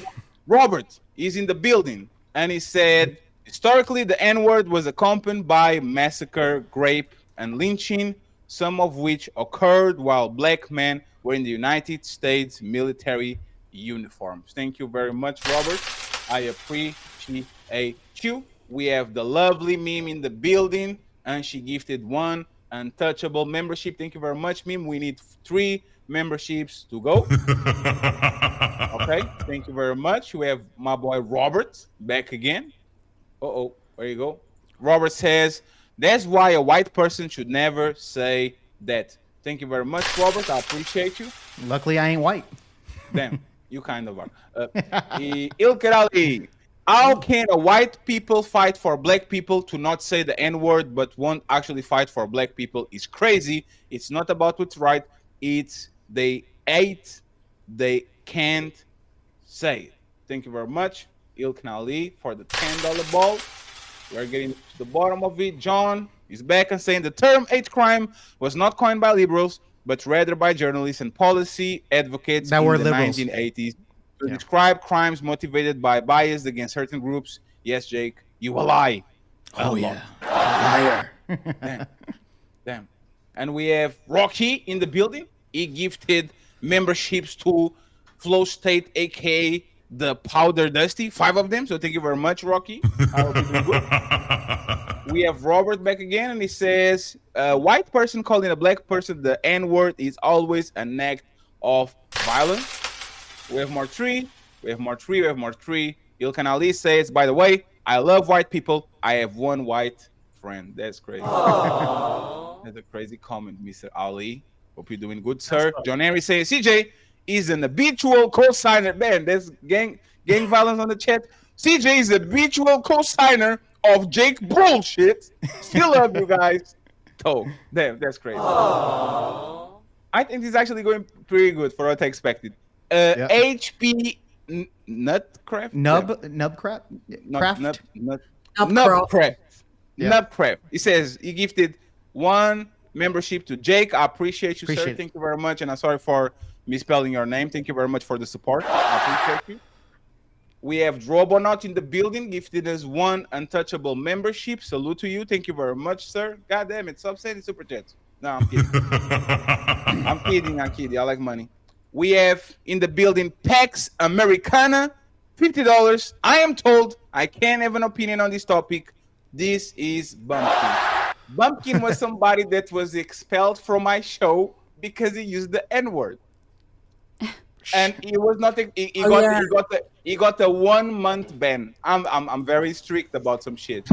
Robert is in the building and he said, historically, the N-word was accompanied by massacre, rape, and lynching. some of which occurred while black men were in the United States military uniforms. Thank you very much, Robert. I appreciate you. We have the lovely Meme in the building, and she gifted 1 untouchable membership. Thank you very much, Meme. We need 3 memberships to go. Okay, thank you very much. We have my boy Robert back again. There you go. Robert says, that's why a white person should never say that. Thank you very much, Robert. I appreciate you. Luckily, I ain't white. Damn, you kind of are. Ilker Ali, how can a white people fight for black people to not say the N-word but won't actually fight for black people is crazy. It's not about what's right. It's they can't say it. Thank you very much, Ilker Ali, for the $10 ball. We're getting to the bottom of it. John is back and saying the term hate crime was not coined by liberals, but rather by journalists and policy advocates in the liberals. 1980s to describe crimes motivated by bias against certain groups. Yes, Jake, you a lie. Oh, yeah. Liar. Damn. And we have Rocky in the building. He gifted memberships to Flow State, aka the Powder Dusty, 5 of them. So thank you very much, Rocky. I hope you're doing good. We have Robert back again, and he says, a white person calling a black person the N-word is always an act of violence. We have more 3. We have more 3. We have more 3. Ilkan Ali says, by the way, I love white people. I have 1 white friend. That's crazy. That's a crazy comment, Mr. Ali. Hope you're doing good, sir. John Henry says, CJ is an habitual co-signer. Man, there's gang violence on the chat. CJ is a habitual co-signer of Jake bullshit. Still love you guys. Oh, damn, that's crazy. I think this is actually going pretty good for what I expected. HP Nutcraft? Nubcraft? Nubcraft. Nubcraft. He says he gifted 1 membership to Jake. I appreciate you, sir. Thank you very much. And I'm sorry for misspelling your name. Thank you very much for the support. I appreciate you. We have Drobonaut in the building, gifted us 1 untouchable membership. Salute to you. Thank you very much, sir. God damn it. Stop sending super chats. No, I'm kidding. I'm kidding. I like money. We have in the building Pax Americana, $50. I am told I can't have an opinion on this topic. This is Bumpkin. Bumpkin was somebody that was expelled from my show because he used the N-word. And he was not. He got a 1 month ban. I'm very strict about some shit.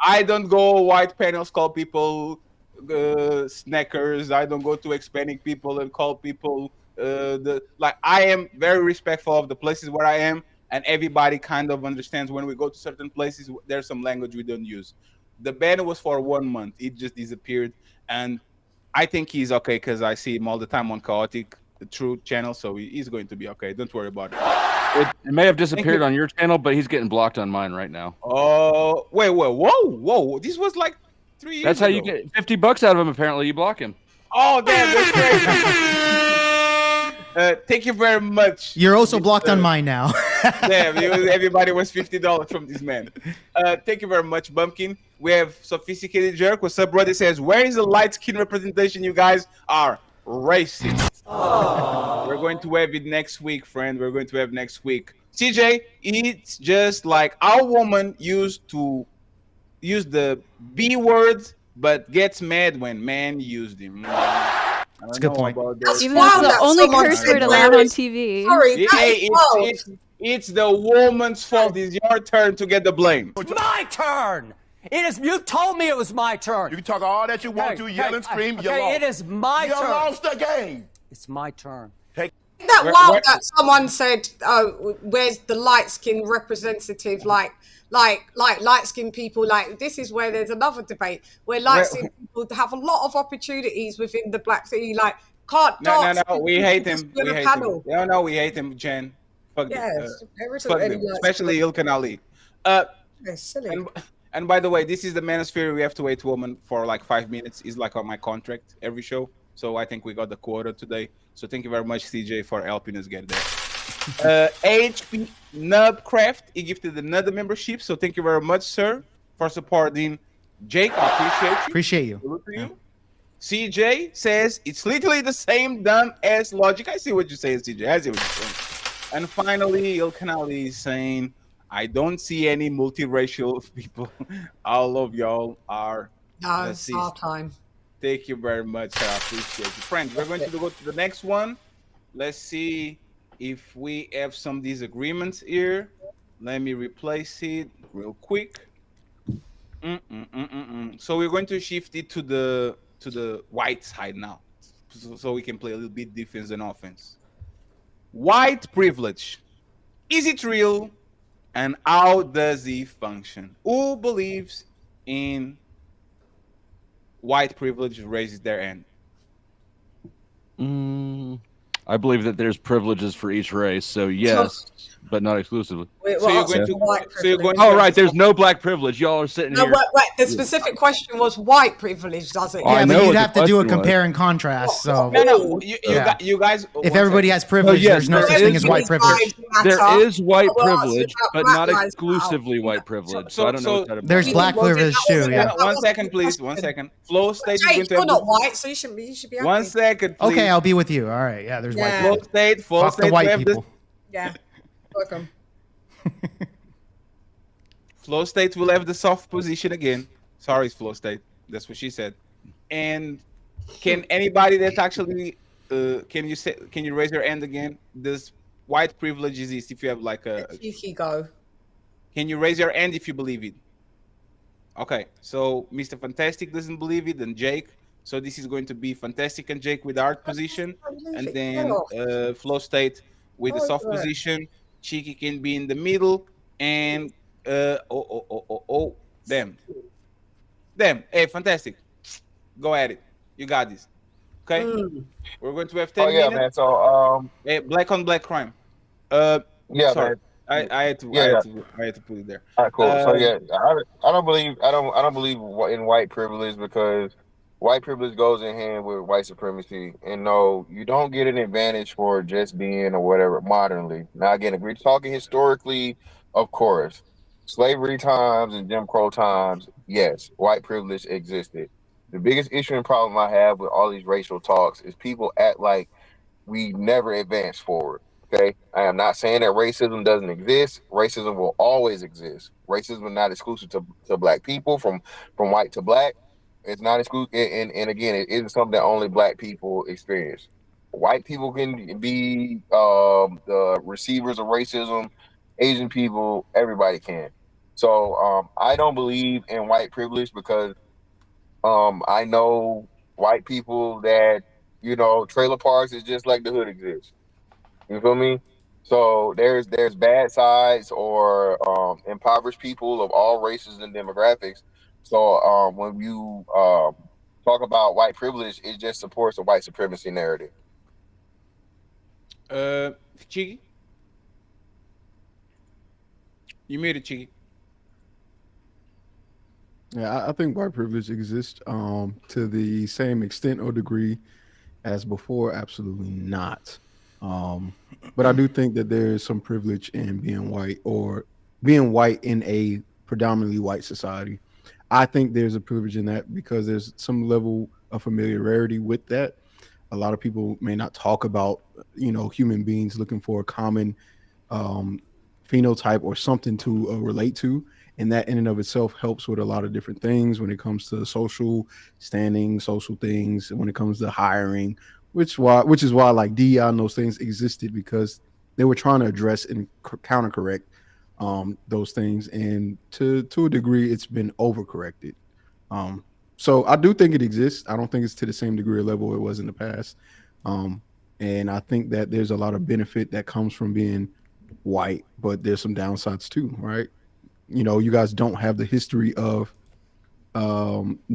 I don't go white panels call people snackers. I don't go to Hispanic people and call people I am very respectful of the places where I am, and everybody kind of understands when we go to certain places. There's some language we don't use. The ban was for 1 month. It just disappeared, and I think he's okay because I see him all the time on Chaotic, the True channel, so he's going to be okay. Don't worry about it. It may have disappeared on your channel, but he's getting blocked on mine right now. Oh, wait, whoa! This was like 3 years. That's how ago. you get $50 out of him. Apparently, you block him. Oh, damn! That's crazy. Thank you very much. You're also blocked on mine now. Damn, everybody was $50 from this man. Thank you very much, Bumpkin. We have Sophisticated Jerk. What's up, brother? Says, where is the light skin representation? You guys are racist. We're going to have it next week, friend. We're going to have next week. CJ, it's just like our woman used to use the B word, but gets mad when man used him. That's a good point. Even though it's the only curse word allowed on TV. Sorry, it's the woman's fault. It's your turn to get the blame. It's my turn. It is. You told me it was my turn. You can talk all that you want to, yell and scream. You lost. It is my turn. You lost the game. It's my turn. That wild that someone said, where's the light skin representative? Like light skin people, like this is where there's another debate where light skin people have a lot of opportunities within the black city, like can't dance. No, we hate him. We hate him. No, we hate him, Jen. Fuck fuck them. Especially Ilkan Ali. Silly. And by the way, this is the manosphere. We have to wait woman for like 5 minutes. Is like on my contract every show. So I think we got the quota today. So thank you very much, CJ, for helping us get there. HP Nubcraft, he gifted another membership. So thank you very much, sir, for supporting Jake. I appreciate you. Appreciate you. Salute to you. CJ says it's literally the same dumb ass logic. I see what you're saying, CJ. I see what you're saying. And finally, Il Canali is saying, I don't see any multiracial people. All of y'all are No, it's our time. Thank you very much. I appreciate you. Friends, we're going to go to the next one. Let's see if we have some disagreements here. Let me replace it real quick. So we're going to shift it to the white side now, so we can play a little bit defense and offense. White privilege, is it real, and how does it function? Who believes in white privilege raises their hand? I believe that there's privileges for each race, so yes, but not exclusively. Wait, so you're going to oh, right, there's no black privilege. Y'all are sitting here. Wait, the specific question was white privilege, does it? Yeah, but you'd have to do a compare and contrast. So No, you guys. If everybody has privilege, there's no such thing as white privilege. There is white privilege, but not exclusively white privilege. So I don't know. There's black privilege too. Yeah. 1 second, please. 1 second. Flow State is going to You're not white, so you should be. Happy. 1 second, please. Okay, I'll be with you. All right. Yeah, there's white Flow privilege. State. Flow Fuck State. the white people. Yeah. Welcome. Flow State will have the soft position again. Sorry, Flow State. That's what she said. And can anybody that actually can you raise your hand again? This white privilege is if you have like a cheeky go. Can you raise your hand if you believe it? Okay, so Mr. Fantastic doesn't believe it, and Jake. So this is going to be Fantastic and Jake with the hard position, and then Flow State with the soft position. Cheeky can be in the middle, and damn. Hey, Fantastic, go at it. You got this. Okay, we're going to have 10 minutes. Man. So hey, black on black crime. Yeah, sorry. man. I had to put it there. All right, cool. So yeah, I don't believe in white privilege, because white privilege goes in hand with white supremacy. And no, you don't get an advantage for just being or whatever modernly. Now again, if we're talking historically, of course, slavery times and Jim Crow times, yes, white privilege existed. The biggest issue and problem I have with all these racial talks is people act like we never advance forward. Okay, I am not saying that racism doesn't exist. Racism will always exist. Racism is not exclusive to black people, from white to black. It's not exclusive, and again, it isn't something that only black people experience. White people can be the receivers of racism. Asian people, everybody can. So I don't believe in white privilege, because I know white people that, trailer parks is just like the hood exists. You feel me? So there's bad sides or impoverished people of all races and demographics. So when you talk about white privilege, it just supports the white supremacy narrative. Cheeky? You muted, Cheeky. Yeah, I think white privilege exists to the same extent or degree as before. Absolutely not. But I do think that there is some privilege in being white, or being white in a predominantly white society. I think there's a privilege in that because there's some level of familiarity with that. A lot of people may not talk about, human beings looking for a common phenotype or something to relate to. And that in and of itself helps with a lot of different things when it comes to social standing, social things, when it comes to hiring, which is why like DEI and those things existed, because they were trying to address and counter correct those things. And to a degree, it's been overcorrected. So I do think it exists. I don't think it's to the same degree or level it was in the past. And I think that there's a lot of benefit that comes from being white, but there's some downsides too, right? You guys don't have the history of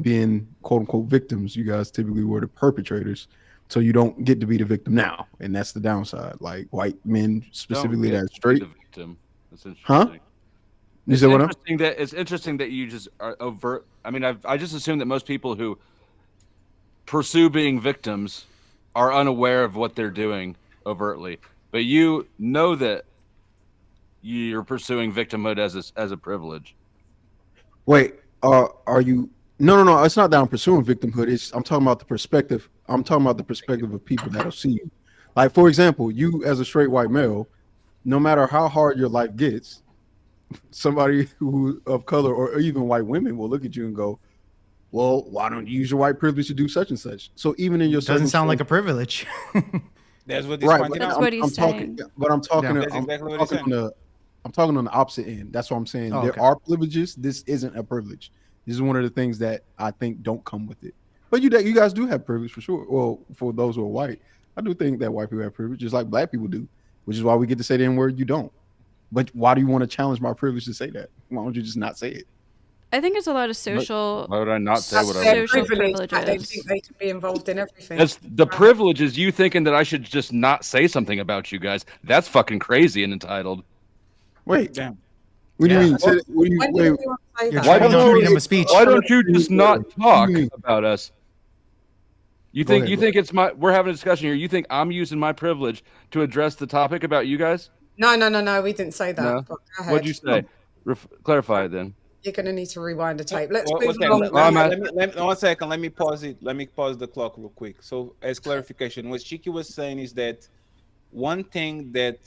being quote unquote victims. You guys typically were the perpetrators. So you don't get to be the victim now. And that's the downside. Like white men specifically that are straight. Victim. That's interesting. Huh? It's interesting that you just are overt. I mean, I just assume that most people who pursue being victims are unaware of what they're doing overtly. But you know that you're pursuing victimhood as a privilege. Wait, are you No. It's not that I'm pursuing victimhood. I'm talking about the perspective. I'm talking about the perspective of people that'll see you. Like, for example, you as a straight white male, no matter how hard your life gets, somebody who of color or even white women will look at you and go, well, why don't you use your white privilege to do such and such? So even in your Doesn't sound like a privilege. That's what he's right, pointing That's out. what he's I'm saying. talking, but I'm talking. That's exactly what he's saying. I'm talking on the opposite end. That's what I'm saying. Oh, There okay. are privileges. This isn't a privilege. This is one of the things that I think don't come with it. But you guys do have privilege for sure. Well, for those who are white, I do think that white people have privilege, just like black people do, which is why we get to say the N-word. You don't. But why do you want to challenge my privilege to say that? Why don't you just not say it? I think it's a lot of social. Why would I not say That's what I their want? Social privilege. They privileges. think they can be involved in everything. That's the privilege is you thinking that I should just not say something about you guys. That's fucking crazy and entitled. Wait. Damn. What do you Yeah. mean? Say- what do you, When wait, did anyone say You're that? treating don't- freedom of speech. Why don't you just not talk mean? about us? You Go think ahead, you go think it's my we're having a discussion here. You think I'm using my privilege to address the topic about you guys? No, we didn't say that. No. But go ahead. What'd you say? Clarify it then. You're going to need to rewind the tape. Let's One move second, along. let me 1 second. Let me pause it. Let me pause the clock real quick. So, as clarification, what Chiki was saying is that one thing that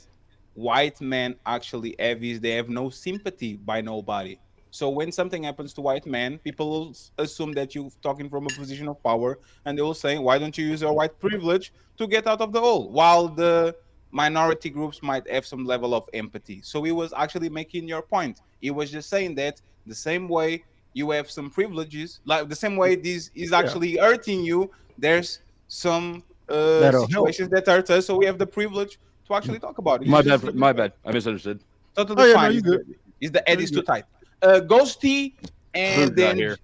white men actually have is they have no sympathy by nobody. So when something happens to white men, people will assume that you're talking from a position of power, and they will say, "Why don't you use your white privilege to get out of the hole?" While the minority groups might have some level of empathy. So he was actually making your point. He was just saying that the same way you have some privileges, like the same way this is actually hurting you, there's some That'll help. situations that hurt us, so we have the privilege to actually talk about it. My It's just- bad. My bad. I misunderstood. Totally Oh, yeah, no, fine. you good. Is the Ed No, is you too tight. Ghosty and Rude then out here.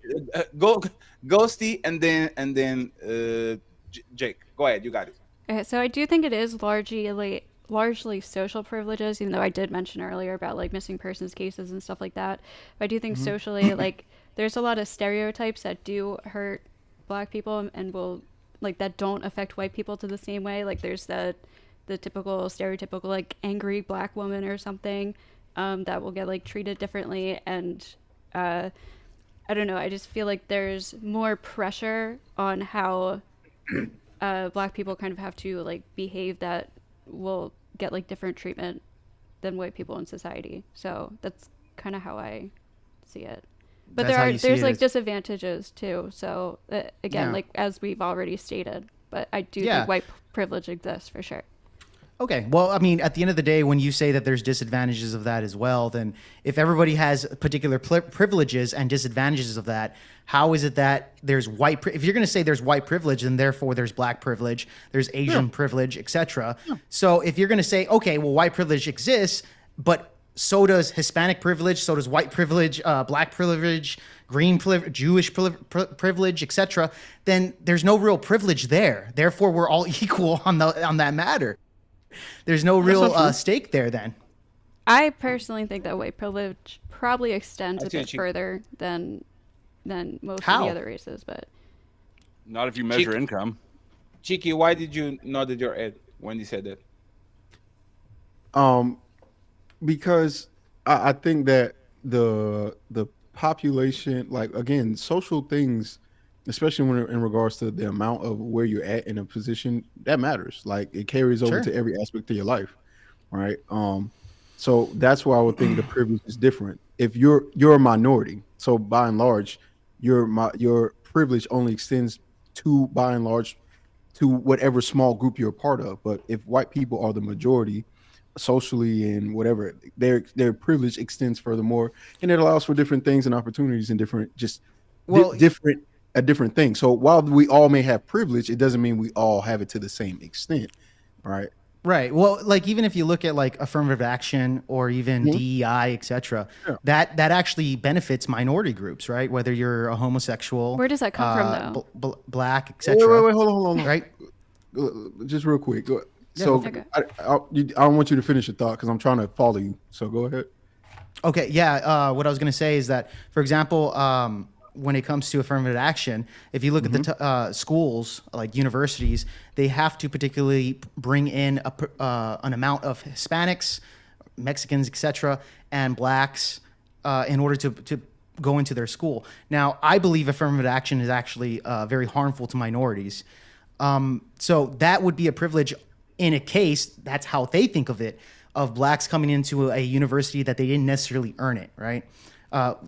Ghosty and then Jake. Go ahead, you got it. Okay, so I do think it is largely social privileges, even though I did mention earlier about like missing persons cases and stuff like that. But I do think socially, like there's a lot of stereotypes that do hurt black people and will like that don't affect white people to the same way. Like there's the typical stereotypical like angry black woman or something that will get like treated differently, and I don't know, I just feel like there's more pressure on how black people kind of have to like behave that will get like different treatment than white people in society. So that's kind of how I see it. But That's how you see there's it like as- disadvantages too. So again, Yeah. like as we've already stated, but I do Yeah. think white privilege exists for sure. Okay. Well, I mean, at the end of the day, when you say that there's disadvantages of that as well, then if everybody has particular privileges and disadvantages of that, how is it that there's if you're going to say there's white privilege, then therefore there's black privilege, there's Asian privilege, etc. So if you're going to say, okay, well, white privilege exists, but so does Hispanic privilege, so does white privilege, black privilege, green privilege, Jewish privilege, etc., then there's no real privilege there. Therefore, we're all equal on that matter. There's no real stake there then. I personally think that white privilege probably extends I a see bit what you- further than most of How? the other races, but Not if you measure Cheek. income. Chiki, why did you nod your head when he said that? Because I think that the population, like again, social things, especially when in regards to the amount of where you're at in a position, that matters. Like it carries over Sure. to every aspect of your life, right? So that's why I would think the privilege is different. If you're a minority, so by and large, your privilege only extends to by and large to whatever small group you're a part of. But if white people are the majority socially and whatever, their privilege extends furthermore, and it allows for different things and opportunities and different different things. So while we all may have privilege, it doesn't mean we all have it to the same extent, right? Right. Well, like even if you look at like affirmative action or even DEI, etc., that actually benefits minority groups, right? Whether you're a homosexual, where does that come from though? Black, etc. Wait, hold on. Right. Just real quick. Yeah, So okay. I don't want you to finish your thought because I'm trying to follow you. So go ahead. Okay. Yeah. What I was going to say is that, for example, when it comes to affirmative action, if you look at the schools, like universities, they have to particularly bring in an amount of Hispanics, Mexicans, etc., and blacks in order to go into their school. Now, I believe affirmative action is actually very harmful to minorities. So that would be a privilege in a case, that's how they think of it, of blacks coming into a university that they didn't necessarily earn it, right?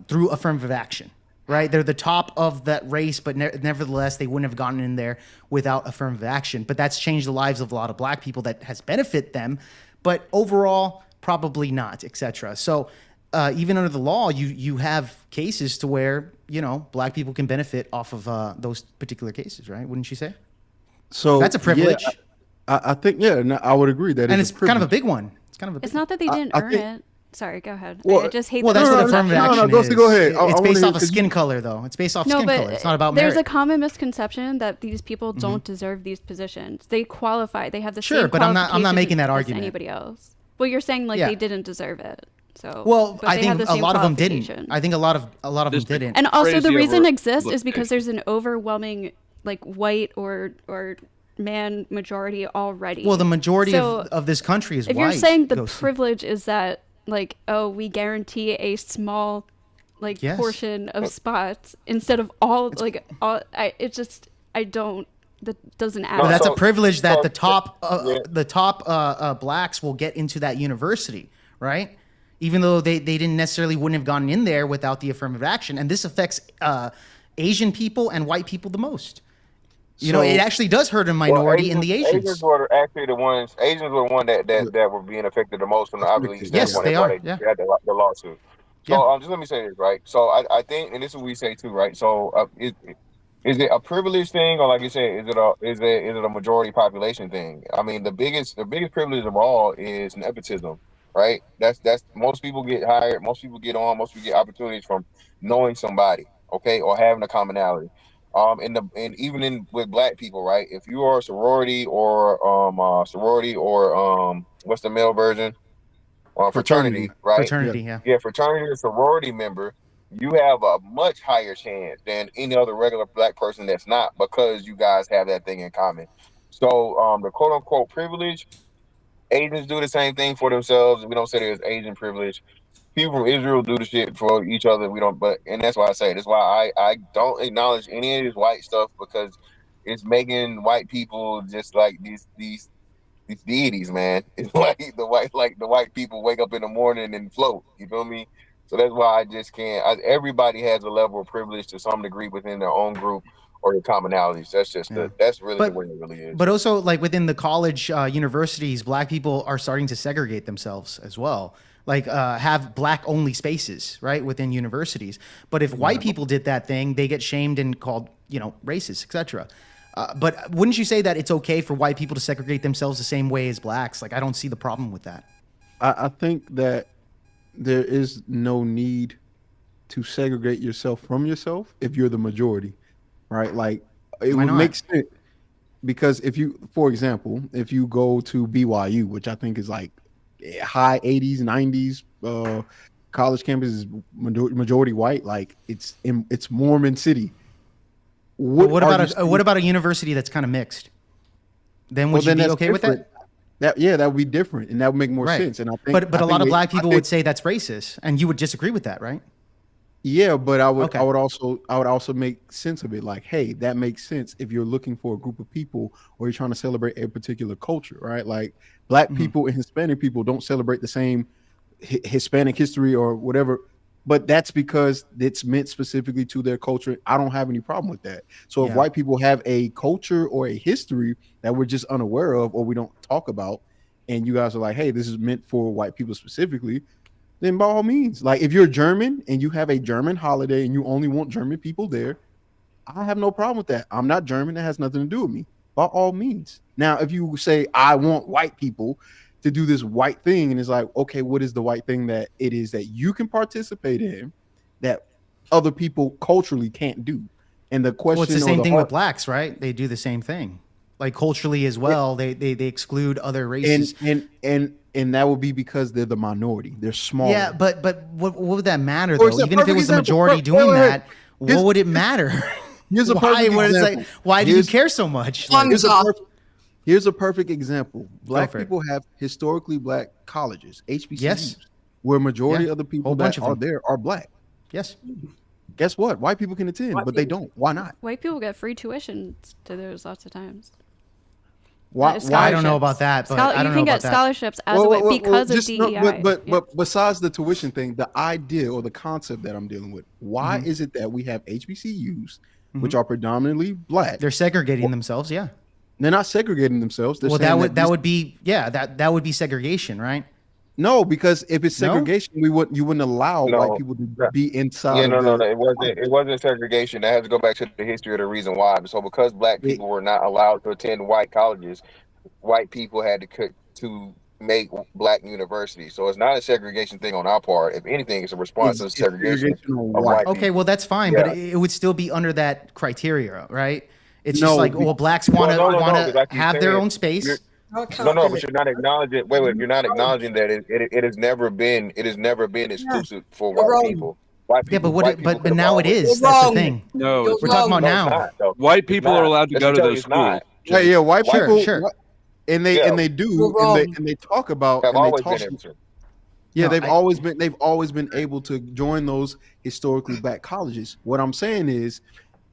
Through affirmative action, right? They're the top of that race, but nevertheless, they wouldn't have gotten in there without affirmative action. But that's changed the lives of a lot of black people that has benefit them, but overall, probably not, etc. So even under the law, you have cases to where, black people can benefit off of those particular cases, right? Wouldn't you say? So that's a privilege. Yeah, I think, I would agree that and it's kind of a big one. It's kind of a big It's not that they didn't earn it. Sorry, go ahead. Well, I just hate well, that. that's what affirmative action is. Go ahead. It's based off of skin color, though. It's based off skin color. It's not about merit. There's a common misconception that these people don't deserve these positions. They qualify. They have the same but I'm not making that as argument. Anybody else? Well, you're saying they didn't deserve it. So well, but I they have think the a same lot of them didn't. qualification. I think a lot of them didn't. And also, the reason it exists is because there's an overwhelming white or man majority already. Well, the majority of this country is white. If you're saying the privilege is that we guarantee a small portion of spots instead of all that doesn't add up. That's up. a privilege that the top blacks will get into that university, right? Even though they wouldn't have gotten in there without the affirmative action. And this affects Asian people and white people the most. It actually does hurt a minority in the Asians. Asians were actually the ones that were being affected the most from the Ivy League. Yes, they are. They had the lawsuit. So just let me say this, right? So I think, and this is what we say too, right? So is it a privilege thing, or like you said, is it a majority population thing? I mean, the biggest privilege of all is nepotism, right? That's most people get hired, most people get on, most people get opportunities from knowing somebody, okay, or having a commonality. And even with black people, right? If you are a sorority or what's the male version? Fraternity, right? Fraternity, yeah. Fraternity or sorority member, you have a much higher chance than any other regular black person that's not, because you guys have that thing in common. So the quote unquote privilege, Asians do the same thing for themselves. We don't say there's Asian privilege. People from Israel do the shit for each other. We don't, and that's why I say that's why I don't acknowledge any of this white stuff, because it's making white people just like these deities, man. It's like the white people wake up in the morning and float. You feel me? So that's why I just can't. Everybody has a level of privilege to some degree within their own group or the commonalities. That's just that's really the way it really is. But also, within the college universities, black people are starting to segregate themselves as well. Have black only spaces, right, within universities. But if white people did that thing, they get shamed and called, racist, etc. But wouldn't you say that it's okay for white people to segregate themselves the same way as blacks? I don't see the problem with that. I think that there is no need to segregate yourself from yourself if you're the majority, right? It would make sense, because for example, if you go to BYU, which I think is high 80s, 90s, college campus is majority white. It's Mormon city. What about a university that's kind of mixed? Then would you be okay with that? That would be different, and that would make more sense. And I think, but a lot of black people would say that's racist, and you would disagree with that, right? Yeah, but I would also make sense of it. Hey, that makes sense if you're looking for a group of people or you're trying to celebrate a particular culture, right? Black people and Hispanic people don't celebrate the same Hispanic history or whatever, but that's because it's meant specifically to their culture. I don't have any problem with that. So if white people have a culture or a history that we're just unaware of or we don't talk about, and you guys are like, hey, this is meant for white people specifically, then by all means, if you're German and you have a German holiday and you only want German people there, I have no problem with that. I'm not German. That has nothing to do with me. By all means. Now, if you say, I want white people to do this white thing, and it's okay, what is the white thing that it is that you can participate in that other people culturally can't do? And the question, it's the same thing with blacks, right? They do the same thing, culturally as well. They exclude other races, and that would be because they're the minority. They're small. Yeah, but what would that matter though? Even if it was the majority doing that, what would it matter? Here's a perfect example. Why do you care so much? Here's a perfect example. Black people have historically black colleges, HBCUs, where majority of the people that are there are black. Yes. guess what? White people can attend, but they don't. Why not? White people get free tuition to those lots of times. Why? I don't know about that. But I don't you know can about get that. scholarships as a white because of DEI. But besides the tuition thing, the idea or the concept that I'm dealing with, why Mhm. is it that we have HBCUs, which are predominantly black? They're segregating themselves. Yeah. They're not segregating themselves. They're Well, saying that would be that would be segregation, right? No, because if it's No? segregation, you wouldn't allow white people to be inside. Yeah, of no, the, it wasn't segregation. That has to go back to the history of the reason why. So because black people were not allowed to attend white colleges, white people had to make black universities. So it's not a segregation thing on our part. If anything, it's a response to segregation of white Okay, people. well that's fine, Yeah. but it would still be under that criteria, right? It's No, just like, well, blacks want to because like you have their said, own space. No, but you're not acknowledging. Wait, you're not acknowledging that it has never been exclusive for white people. White Yeah, people, but white people but now it always- is. That's the thing. No, we're talking about now. White people are allowed to go to those schools. Yeah, white Sure, people. sure. And they and they do and they talk about Have and they always talk. been able to. Yeah, No, they've always been able to join those historically black colleges. What I'm saying is,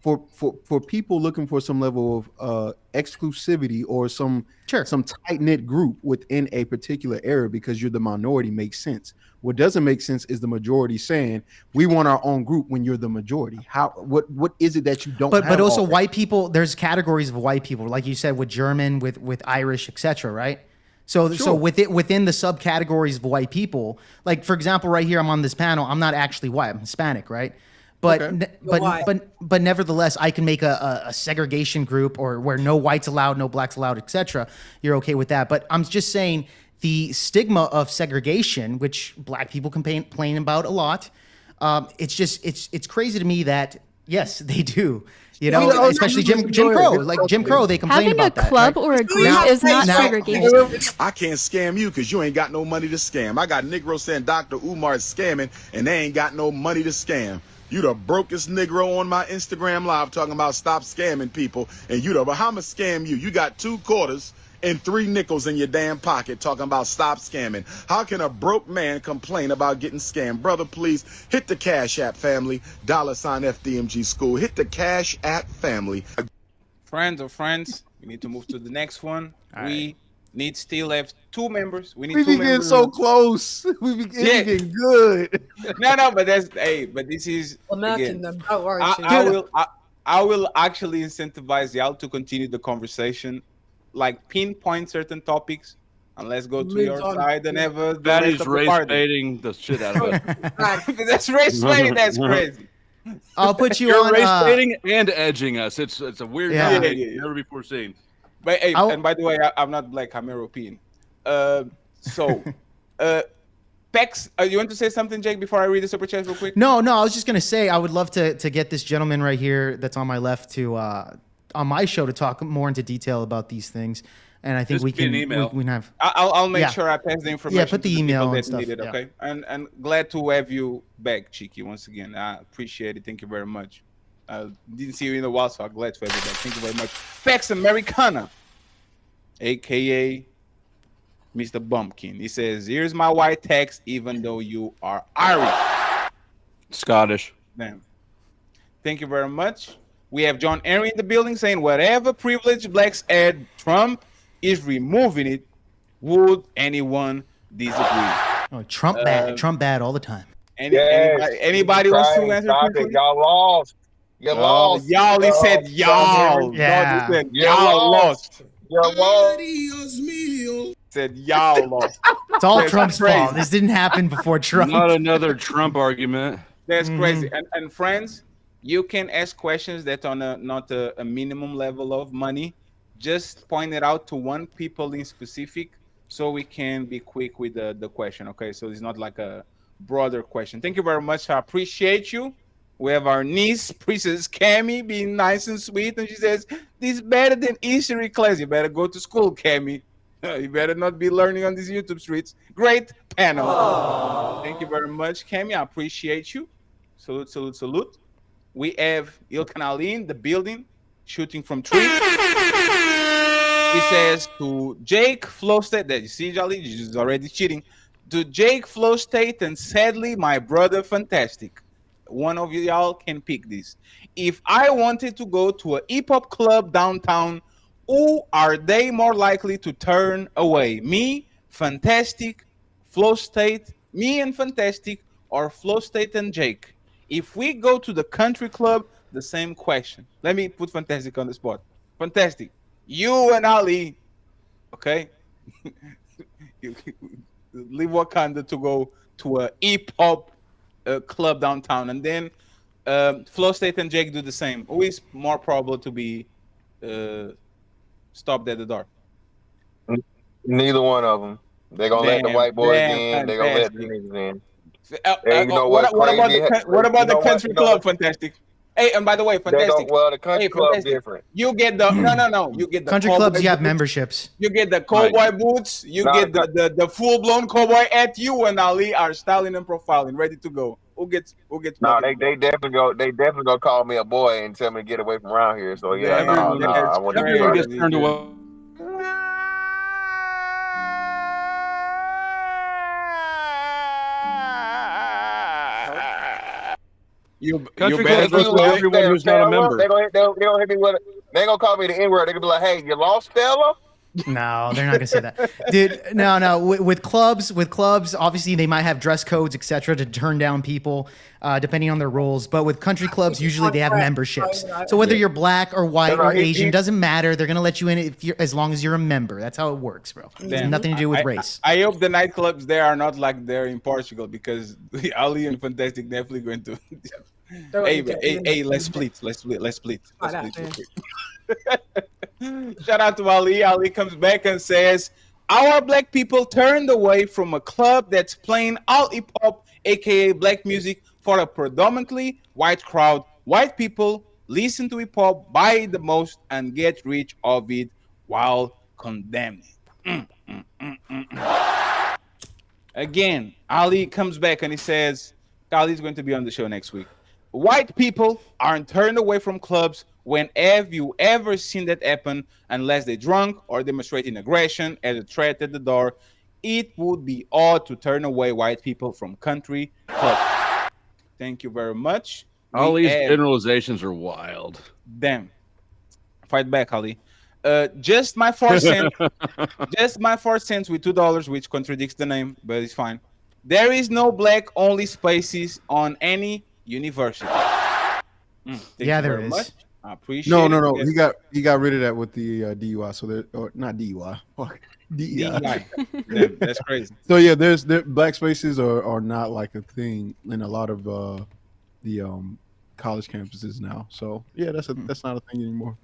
for people looking for some level of exclusivity or some tight knit group within a particular area because you're the minority makes sense. What doesn't make sense is the majority saying we want our own group when you're the majority. What is it that you don't? But have also already? white people. There's categories of white people, like you said, with German, with Irish, etc. Right? So Sure. within the subcategories of white people, like for example, right here, I'm on this panel. I'm not actually white. I'm Hispanic, right? But Okay. but nevertheless, I can make a segregation group or where no whites allowed, no blacks allowed, etc. You're okay with that. But I'm just saying the stigma of segregation, which black people complain about a lot. It's crazy to me that yes, they do. You know, especially Jim Crow. Like Jim Crow, they complain Having about a club that. or a group is not segregation. I can't scam you because you ain't got no money to scam. I got Negro saying Dr. Umar is scamming and they ain't got no money to scam. You the brokest Negro on my Instagram live talking about stop scamming people. And you the Bahama scam you. You got 2 quarters and 3 nickels in your damn pocket talking about stop scamming. How can a broke man complain about getting scammed? Brother, please hit the Cash App family, $ FDMG school. Hit the Cash App family. Friends, we need to move to the next one. We need still have 2 members. We need We 2 be getting members. so close. We be getting good. No, but but this is I'm marking again, them. Don't worry. I will actually incentivize y'all to continue the conversation, like pinpoint certain topics, and let's go to Move your on. side and ever the That rest is of the race party. baiting the shit out of it. That's race baiting. That's crazy. I'll put you You're on. race baiting and edging us. It's a weird Yeah. combination. Yeah. Never before seen. But hey, and by the way, I'm not black. I'm European. Pex, you want to say something, Jake, before I read the super chat real quick? No, I was just gonna say I would love to get this gentleman right here that's on my left to on my show to talk more into detail about these things, and I think Just we be an can email. we can have. I'll make Yeah. sure I pass the information. Yeah, put the to email people and that stuff, need it, yeah. okay? And glad to have you back, Cheeky, once again. I appreciate it. Thank you very much. Didn't see you in a while, so I'm glad to have you back. Thank you very much. Pex Americana, aka Mr. Bumpkin. He says, "Here's my white text, even though you are Irish." Scottish. Damn. Thank you very much. We have John Henry in the building saying, "Whatever privilege blacks had, Trump is removing it. Would anyone disagree?" Oh, Trump bad all the time. Anybody wants to answer? Stop it. quickly? Y'all lost. You lost. Y'all, he said y'all. Yeah. He said You y'all lost. You lost. Said y'all lost. It's all That's Trump's crazy. fault. This didn't happen before Trump. Not another Trump argument. That's Mm-hmm. crazy. And friends, you can ask questions that on not a minimum level of money. Just point it out to one people in specific, so we can be quick with the question. Okay, so it's not like a broader question. Thank you very much. I appreciate you. We have our niece, Princess Cammy, being nice and sweet, and she says, "This is better than history class. You better go to school, Cammy. You better not be learning on these YouTube streets." Great panel. Thank you very much, Cammy. I appreciate you. Salute, salute, salute. We have Ilkan Ali in the building, shooting from three. He says to Jake Flow State, that you see, Jolly, he's already cheating. To Jake Flow State and sadly, my brother Fantastic. one of y'all can pick this. If I wanted to go to a hip hop club downtown, who are they more likely to turn away? Me, Fantastic, Flow State, me and Fantastic, or Flow State and Jake? If we go to the country club, the same question. Let me put Fantastic on the spot. Fantastic, you and Ali, okay? You leave Wakanda to go to a hip hop club downtown, and then Flow State and Jake do the same. Who is more probable to be stopped at the door? Neither one of them. They're gonna let the white boys in. They're gonna let the niggas in. And you know what about the country club? Fantastic. Hey, and by the way, Fantastic. Well, the country club different. You get the no. You get the country clubs. You have memberships. You get the cowboy boots. You get the full blown cowboy at you, and Ali are styling and profiling, ready to go. Who gets? No, they definitely go. They definitely gonna call me a boy and tell me to get away from around here. So yeah, I want to get turned away. Country clubs are everyone who's not a member. They gonna hit me with it. They gonna call me the N-word. They gonna be like, "Hey, you lost Stella?" No, they're not gonna say that, dude. No. With clubs, obviously they might have dress codes, etc., to turn down people, depending on their roles. But with country clubs, usually they have memberships. So whether you're black or white or Asian, doesn't matter. They're gonna let you in as long as you're a member. That's how it works, bro. It has nothing to do with race. I hope the nightclubs there are not like they're in Portugal, because Ali and Fantastic definitely going to. Hey, let's split. Shout out to Ali. Ali comes back and says, our black people turned away from a club that's playing all hip hop, aka black music, for a predominantly white crowd. White people listen to hip hop, buy it the most, and get rich of it while condemning. Again, Ali comes back and he says, Ali's going to be on the show next week. White people aren't turned away from clubs. When have you ever seen that happen? Unless they're drunk or demonstrating aggression as a threat at the door, it would be odd to turn away white people from country clubs. Thank you very much. All these generalizations are wild. Damn. Fight back, Ali. Just my 4 cents. Just my 4 cents with $2, which contradicts the name, but it's fine. There is no black-only spaces on any university. Yeah, there is. Much. I appreciate No. He got rid of that with the DUI. So that, or not DUI. DEI. That's crazy. So yeah, there's black spaces are not like a thing in a lot of the college campuses now. So yeah, that's not a thing anymore.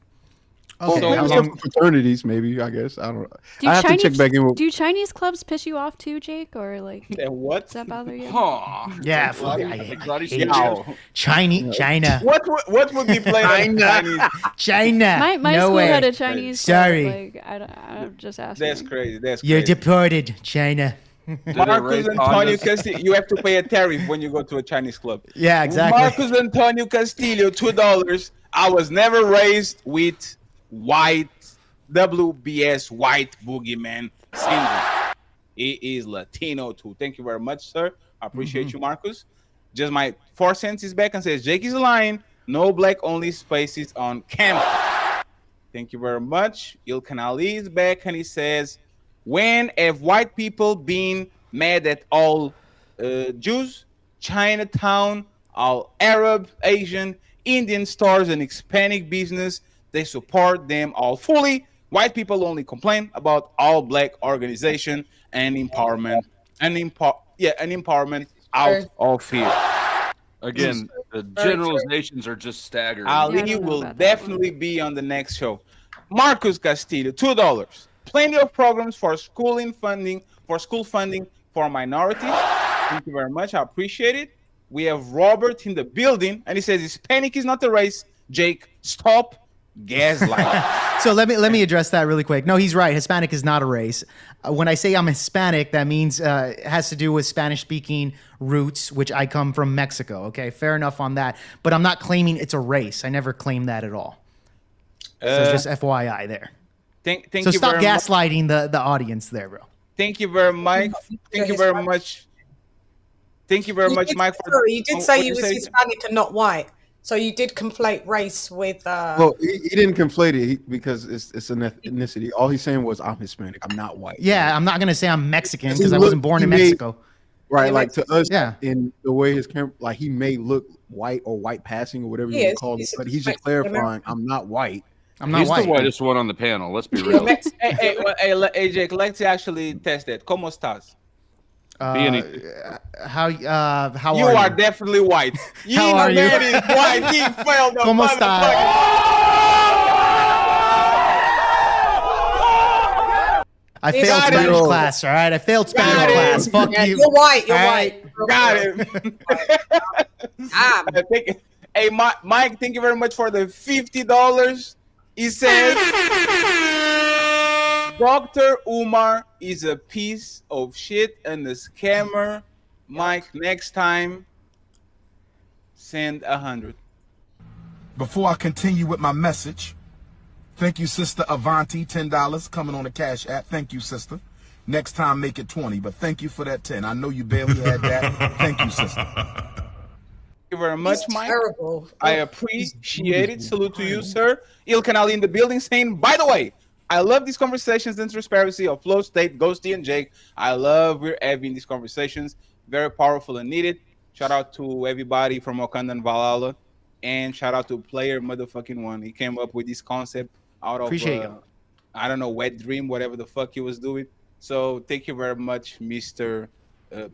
Okay. So fraternities, maybe, I guess. I don't know. I have to check back in. Do Chinese clubs piss you off too, Jake, or like? What? Does that bother you? Yeah, China. What would be played? China. My school had a Chinese. Sorry. Club, like, I'm just asking. That's crazy. That's crazy. You're deported, China. Marcus Antonio Castillo, you have to pay a tariff when you go to a Chinese club. Yeah, exactly. Marcus Antonio Castillo, $2. I was never raised with white WBS white boogeyman syndrome. He is Latino too. Thank you very much, sir. I appreciate you, Marcus. Just my 4 cents is back and says Jake is lying. No black only spaces on campus. Thank you very much. Ilkan Ali is back and he says, when have white people been mad at all Jews, Chinatown, all Arab, Asian, Indian stores, and Hispanic business? They support them all fully. White people only complain about all black organization and empowerment. Empowerment out of fear. Again, the generalizations are just staggering. Ali will definitely be on the next show. Marcus Castillo, $2. Plenty of programs for school funding for minorities. Thank you very much. I appreciate it. We have Robert in the building, and he says Hispanic is not a race. Jake, stop gaslighting. So let me address that really quick. No, he's right. Hispanic is not a race. When I say I'm Hispanic, that means it has to do with Spanish-speaking roots, which I come from Mexico. Okay, fair enough on that. But I'm not claiming it's a race. I never claimed that at all. So just FYI there. Thank so you stop very gaslighting the audience there, bro. Thank you very much. Thank you very much. Thank you very much, did, Mike. For sorry, you did say what he was Hispanic and not white. So you did conflate race with. Well, he didn't conflate it because it's an ethnicity. All he's saying was, I'm Hispanic. I'm not white. Yeah, I'm not gonna say I'm Mexican because I He wasn't born in made- Mexico. Right, like to us, Yeah. in the way his camera, like he may look white or white passing or whatever He you is. call it, He's but he's just Mexican clarifying, I'm not white. I'm not He's white. the whitest one on the panel. Let's be real. Hey, Jake, let's actually test that. ¿Cómo estás? How You are are you? definitely white. How are you? Man is white. He failed the ¿Cómo I failed Got it. Spanish class, all right? I failed Spanish Got it. class. Fuck Yeah, you. you're white. You're All white. Got it. Hey, Mike, thank you very much for the $50. He says, Dr. Umar is a piece of shit and a scammer. Mike, next time, send 100. Before I continue with my message, thank you, Sister Avanti, $10 coming on the Cash App. Thank you, sister. Next time, make it 20, but thank you for that 10. I know you barely had that. Thank you, sister. Thank you very much, Mike. Terrible. I appreciate it. Salute to you, sir. Il Canali in the building saying, by the way, I love these conversations and transparency of Flow State, Ghosty, and Jake. I love we're having these conversations. Very powerful and needed. Shout out to everybody from Wakanda and Valhalla. And shout out to Player Motherfucking One. He came up with this concept out of, Appreciate you. I don't know, wet dream, whatever the fuck he was doing. So thank you very much, Mr.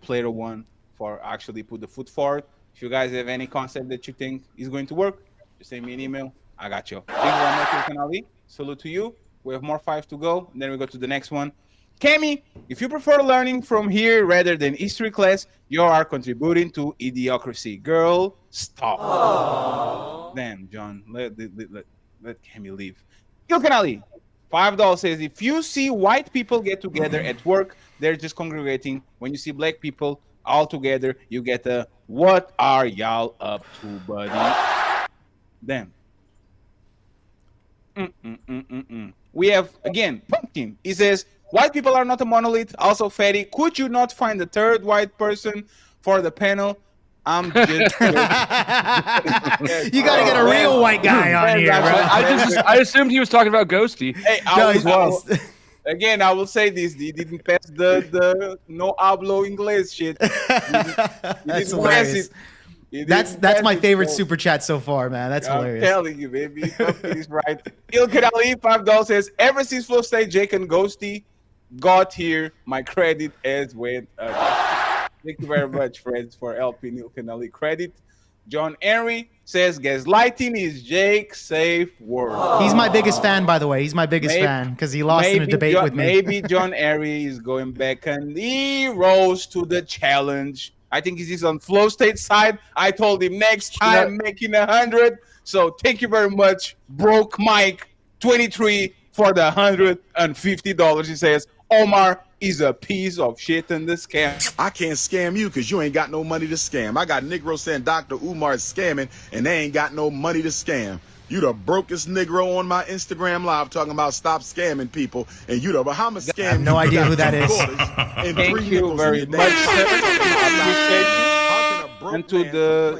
Player One, for actually put the foot forward. If you guys have any concept that you think is going to work, just send me an email. I got you. Thank you very much, Il Canali. Salute to you. We have more 5 to go. And then we go to the next one. Cami, if you prefer learning from here rather than history class, you are contributing to idiocracy. Girl, stop. Damn, John. Let Cami leave. Il Canali, $5 says, if you see white people get together at work, they're just congregating. When you see black people all together, you get a, what are y'all up to, buddy? Damn. We have, again, Pumpkin. He says, white people are not a monolith. Also, Fatty, could you not find a third white person for the panel? I'm just You gotta get a real white guy on here, bro. I assumed he was talking about Ghosty. Hey, again, I will say this. He didn't pass the no hablo inglés shit. That's hilarious. That's my favorite super chat so far, man. That's hilarious. I'm telling you, baby. He's right. Il Canali, $5 says, ever since Flow State, Jake and Ghosty got here, my credit has went up. Thank you very much, friends, for helping Il Canali credit. John Henry says, gaslighting is Jake's safe word. He's my biggest fan, by the way. He's my biggest fan because he lost in a debate with me. Maybe John Henry is going back and he rose to the challenge. I think he's on Flow State side. I told him next time making 100. So thank you very much, Broke Mike 23 for the $150. He says, Omar is a piece of shit in the scam. I can't scam you because you ain't got no money to scam. I got Negro saying Dr. Umar is scamming and they ain't got no money to scam. You the brokest Negro on my Instagram live talking about stop scamming people, and you the Bahamas scam. I have no idea who that is. Thank you very much, sir. I appreciate you. And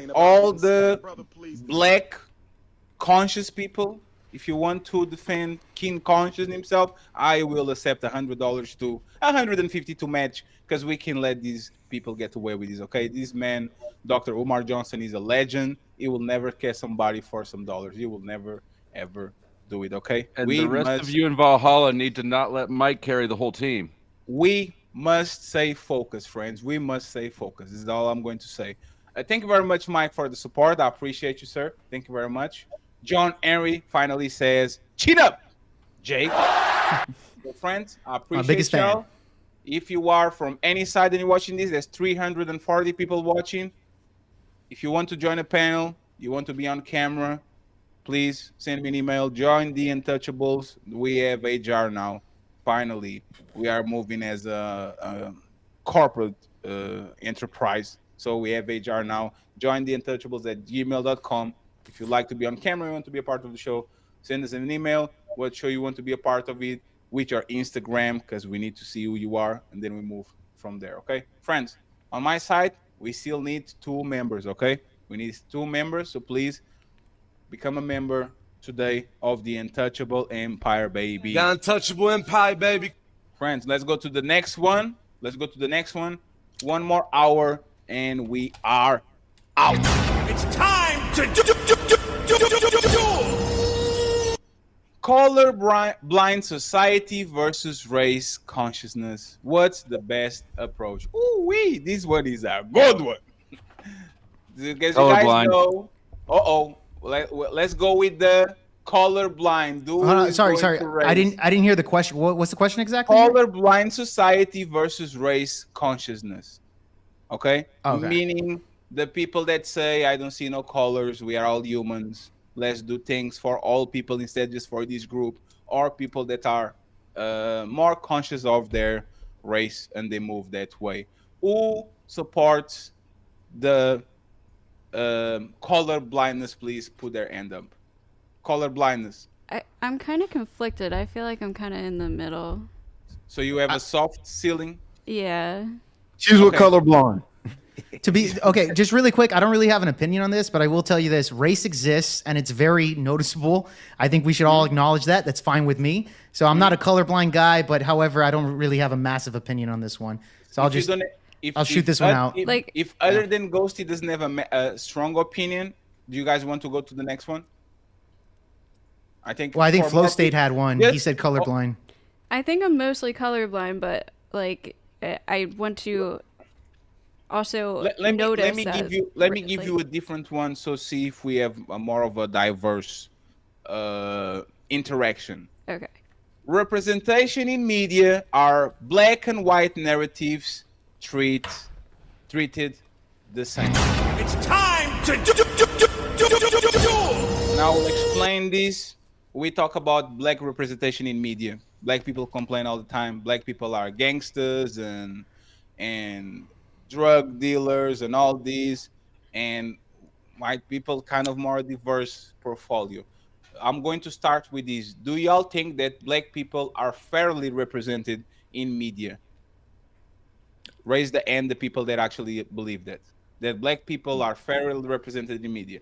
to all the black conscious people, if you want to defend King Conscious himself, I will accept $100 to $150 to match, because we can let these people get away with this, okay? This man, Dr. Umar Johnson, is a legend. He will never catch somebody for some dollars. He will never, ever do it, okay? And the rest of you in Valhalla need to not let Mike carry the whole team. We must stay focused, friends. We must stay focused. This is all I'm going to say. Thank you very much, Mike, for the support. I appreciate you, sir. Thank you very much. John Henry finally says, chin up, Jake. So friends, I appreciate y'all. If you are from any side and you're watching this, there's 340 people watching. If you want to join a panel, you want to be on camera, please send me an email. Join the Untouchables. We have HR now. Finally, we are moving as a corporate enterprise. So we have HR now. Join the Untouchables at gmail.com. If you'd like to be on camera, you want to be a part of the show, send us an email. What show you want to be a part of it, with your Instagram, because we need to see who you are, and then we move from there, okay? Friends, on my side, We still need 2 members, okay? We need 2 members, so please become a member today of the Untouchable Empire, baby. The Untouchable Empire, baby. Friends, let's go to the next one. Let's go to the next one. 1 more hour, and we are out. It's time to do. Colorblind society versus race consciousness. What's the best approach? Ooh wee, this one is a good one. Because you guys know. Let's go with the colorblind. Sorry. I didn't hear the question. What's the question exactly? Colorblind society versus race consciousness. Okay? Meaning the people that say, I don't see no colors, we are all humans. Let's do things for all people instead just for this group, or people that are more conscious of their race and they move that way. Who supports the color blindness? Please put their hand up. Color blindness. I'm kind of conflicted. I feel like I'm kind of in the middle. So you have a soft ceiling? Yeah. She's with colorblind. Just really quick, I don't really have an opinion on this, but I will tell you this: race exists and it's very noticeable. I think we should all acknowledge that. That's fine with me. So I'm not a colorblind guy, but however, I don't really have a massive opinion on this one. So I'll shoot this one out. If other than Ghosty doesn't have a strong opinion, do you guys want to go to the next one? I think Flow State had one. Yes. He said colorblind. I think I'm mostly colorblind, but like I want to also notice let me give you a different one, so see if we have more of a diverse interaction. Okay. Representation in media are black and white narratives treated the same. It's time to do. Now we'll explain this. We talk about black representation in media. Black people complain all the time. Black people are gangsters and drug dealers and all these, and white people kind of more diverse portfolio. I'm going to start with this. Do y'all think that black people are fairly represented in media? Raise the hand, the people that actually believe that black people are fairly represented in media.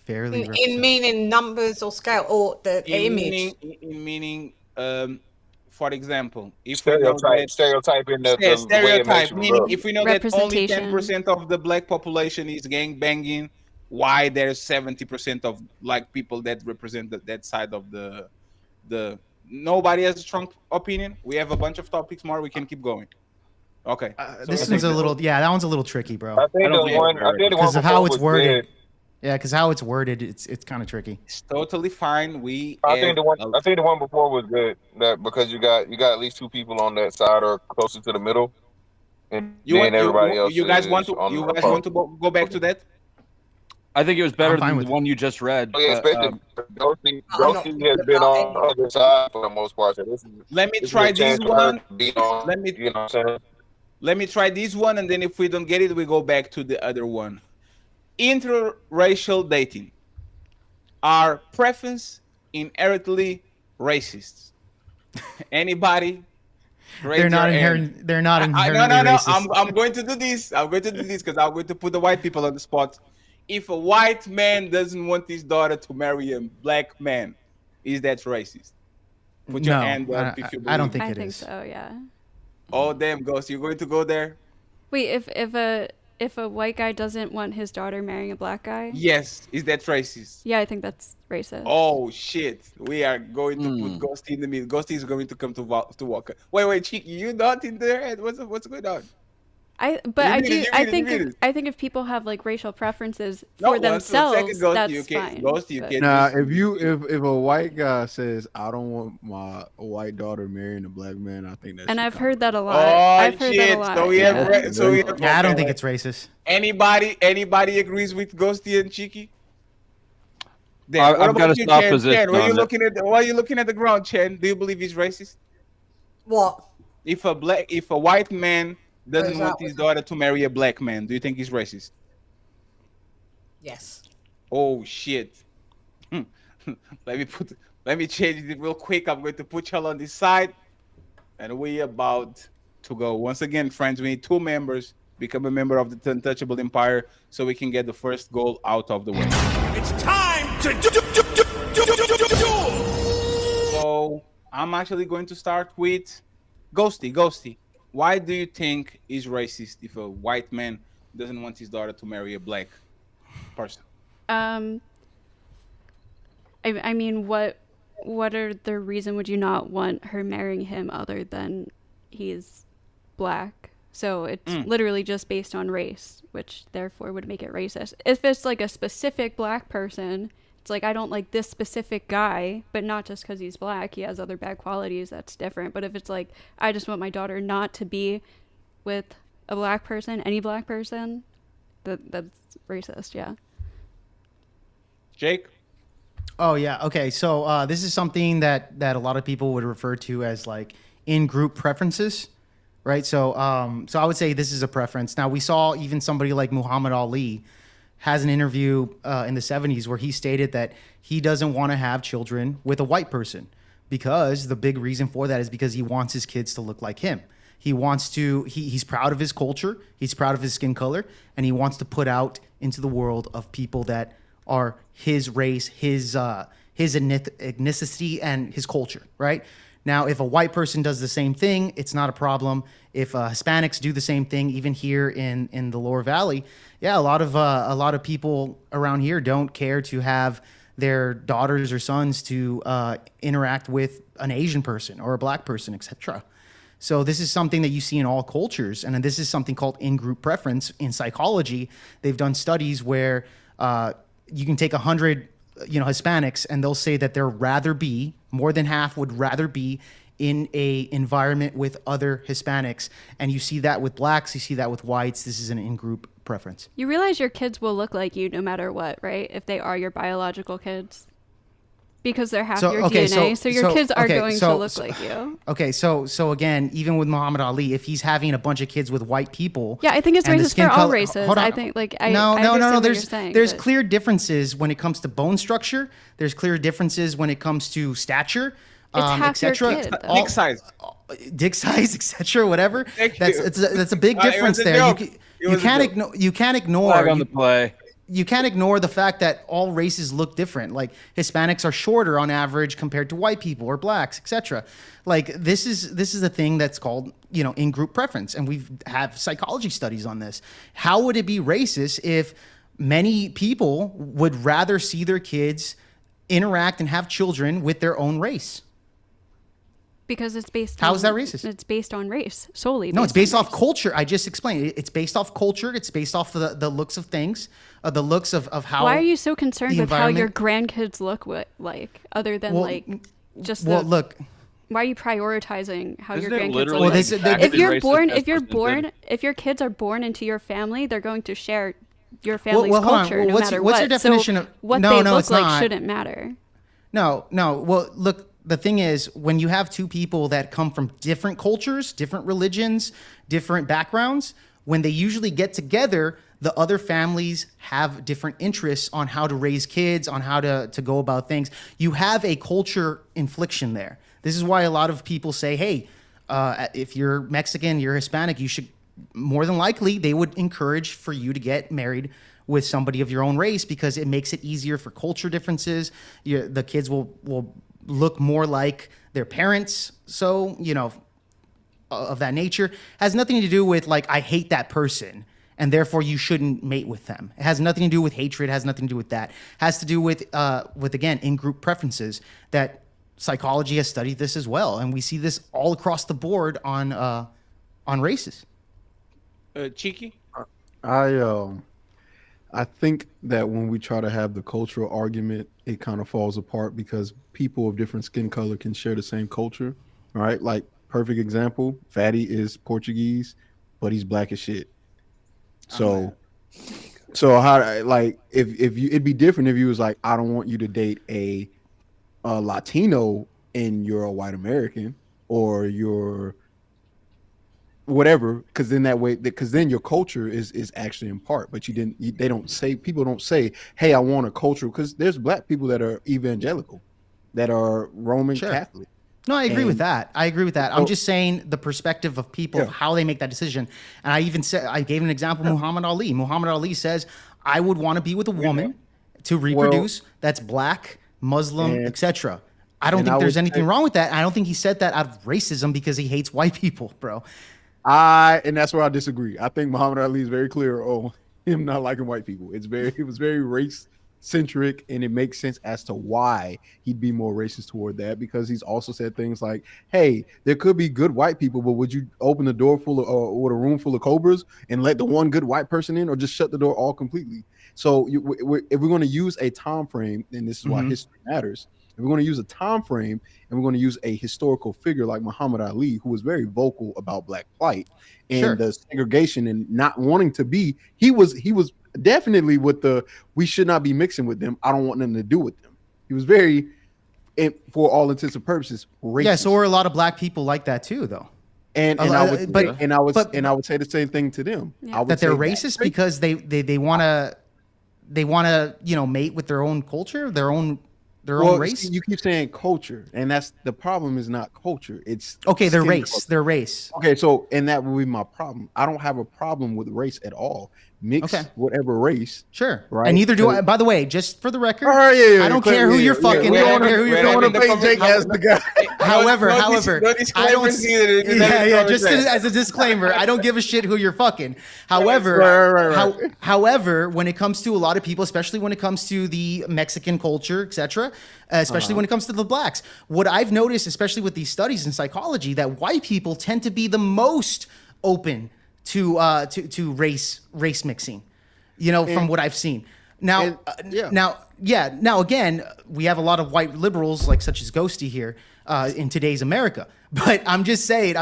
Fairly in meaning numbers or scale or the image. Meaning, for example, if stereotype meaning if we know that only 10% of the black population is gang banging, why there's 70% of black people that represent that side of the nobody has a strong opinion. We have a bunch of topics more. We can keep going. Okay. This one's that one's a little tricky, bro. I think the one because of how it's worded. Good. Yeah, because how it's worded, it's kind of tricky. It's totally fine. I think the one before was good. That because you got at least 2 people on that side or closer to the middle, and everybody else. You guys want to go back to that? I think it was better than the one you just read. Oh, yeah, especially Ghosty has been on the other side for the most part. So let me try this one. Let me try this one, and then if we don't get it, we go back to the other one. Interracial dating. Are preference inherently racist? Anybody? They're not inherently racist. I'm going to do this. Because I'm going to put the white people on the spot. If a white man doesn't want his daughter to marry a black man, is that racist? Put your hand up if you believe. I don't think it is. I think so, yeah. Oh, damn, Ghost. You're going to go there? Wait, if a white guy doesn't want his daughter marrying a black guy? Yes. Is that racist? Yeah, I think that's racist. Oh, shit. We are going to put Ghosty in the middle. Ghosty is going to come to Walker. Wait, Cheeky, you not in there? What's going on? I think if people have like racial preferences for themselves, that's fine. Now, if a white guy says I don't want my white daughter marrying a black man, I think that's. And I've heard that a lot. Oh shit! So we have. I don't think it's racist. Anybody agrees with Ghosty and Cheeky? I've got a soft position. Chen, why are you looking at the ground, Chen? Do you believe he's racist? What? If a white man doesn't want his daughter to marry a black man, do you think he's racist? Yes. Oh shit. Let me change it real quick. I'm going to put y'all on this side, and we about to go. Once again, friends, we need 2 members become a member of the Untouchable Empire so we can get the first goal out of the way. It's time to So I'm actually going to start with Ghosty. Ghosty, why do you think it's racist if a white man doesn't want his daughter to marry a black person? I mean, what are the reason would you not want her marrying him other than he's black? So it's literally just based on race, which therefore would make it racist. If it's like a specific black person, it's like I don't like this specific guy, but not just because he's black. He has other bad qualities. That's different. But if it's like I just want my daughter not to be with a black person, any black person, that's racist. Yeah. Jake? Oh yeah. Okay. So this is something that a lot of people would refer to as like in-group preferences, right? So so I would say this is a preference. Now we saw even somebody like Muhammad Ali has an interview in the 70s where he stated that he doesn't want to have children with a white person because the big reason for that is because he wants his kids to look like him. He wants to. He's proud of his culture. He's proud of his skin color, and he wants to put out into the world of people that are his race, his ethnicity, and his culture, right? Now, if a white person does the same thing, it's not a problem. If Hispanics do the same thing, even here in the Lower Valley, yeah, a lot of people around here don't care to have their daughters or sons to interact with an Asian person or a black person, etc. So this is something that you see in all cultures, and this is something called in-group preference in psychology. They've done studies where you can take 100, Hispanics, and they'll say that more than half would rather be in a environment with other Hispanics. And you see that with blacks, you see that with whites. This is an in-group preference. You realize your kids will look like you no matter what, right? If they are your biological kids. Because they're half your DNA, so your kids are going to look like you. Okay, so again, even with Muhammad Ali, if he's having a bunch of kids with white people, yeah, I think it's racist for all races. I think no. There's but clear differences when it comes to bone structure. There's clear differences when it comes to stature, etc. Dick size, etc. Whatever. That's a big difference there. You can't ignore. Flag on the play. You can't ignore the fact that all races look different. Like Hispanics are shorter on average compared to white people or blacks, etc. Like this is a thing that's called, in-group preference, and we have psychology studies on this. How would it be racist if many people would rather see their kids interact and have children with their own race? Because it's based How is that racist? It's based on race solely. No, it's based off culture. I just explained. It's based off culture. It's based off the looks of things, the looks of how. Why are you so concerned with how your grandkids look like, other than look. Why are you prioritizing how your grandkids literally look? If your kids are born into your family, they're going to share your family's culture no matter what's what. your definition of what no, they no, look it's like not. shouldn't matter. No. Well, look. The thing is, when you have two people that come from different cultures, different religions, different backgrounds, when they usually get together, the other families have different interests on how to raise kids, on how to go about things. You have a culture infliction there. This is why a lot of people say, hey, if you're Mexican, you're Hispanic, you should, more than likely, they would encourage for you to get married with somebody of your own race because it makes it easier for culture differences. The kids will look more like their parents. So, of that nature. Has nothing to do with like, I hate that person and therefore you shouldn't mate with them. It has nothing to do with hatred. It has nothing to do with that. It has to do with again, in-group preferences that psychology has studied this as well. And we see this all across the board on races. Cheeky? I think that when we try to have the cultural argument, it kind of falls apart because people of different skin color can share the same culture, right? Like, perfect example, Fatty is Portuguese, but he's black as shit. So how, like, if you, it'd be different if you was like, I don't want you to date a Latino and you're a white American, or you're whatever, because then that way, because then your culture is actually in part, but people don't say, hey, I want a culture, because there's black people that are evangelical, that are Roman Catholic. No, I agree with that. I'm Well- just saying the perspective of people of how they make that decision. And I even said, I gave an example, Muhammad Ali. Muhammad Ali says, I would want to be with a woman to reproduce that's black, Muslim, etc. I don't think there's anything wrong with that. I don't think he said that out of racism because he hates white people, bro. And that's where I disagree. I think Muhammad Ali is very clear on him not liking white people. It was very race centric, and it makes sense as to why he'd be more racist toward that, because he's also said things like, hey, there could be good white people, but would you open the door full of with a room full of cobras and let the one good white person in, or just shut the door all completely? So if we're going to use a time frame, and this is why history matters, if we're going to use a time frame and we're going to use a historical figure like Muhammad Ali, who was very vocal about black plight and the segregation and not wanting to be, he was definitely with the, we should not be mixing with them. I don't want nothing to do with them. He was very, for all intents and purposes, racist. Yeah, so are a lot of black people like that too, though. And I would say the same thing to them. I would That they're say racist because they want to mate with their own culture, their own race. See, you keep saying culture, and that's the problem. Is not culture. It's okay. Their skin race. culture. Their race. Okay, so and that would be my problem. I don't have a problem with race at all. Mix whatever race. Sure. Right. And neither do I. By the way, just for the record, yeah, I don't care who you're fucking. I don't care who you're fucking. However, just as a disclaimer, I don't give a shit who you're fucking. However, however, when it comes to a lot of people, especially when it comes to the Mexican culture, etc., especially when it comes to the blacks, what I've noticed, especially with these studies in psychology, that white people tend to be the most open to race mixing, from what I've seen. Now, now again, we have a lot of white liberals such as Ghosty here in today's America. But I'm just saying,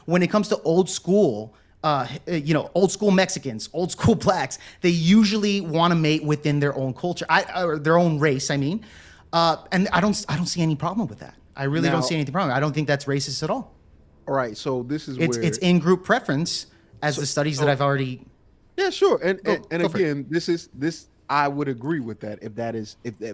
when it comes to old school Mexicans, old school blacks, they usually want to mate within their own culture, or their own race. I mean, and I don't see any problem with that. I really don't see anything wrong. I don't think that's racist at all. All right, so this is it's in group preference, as the studies that I've already. Yeah, sure, and again, this I would agree with that if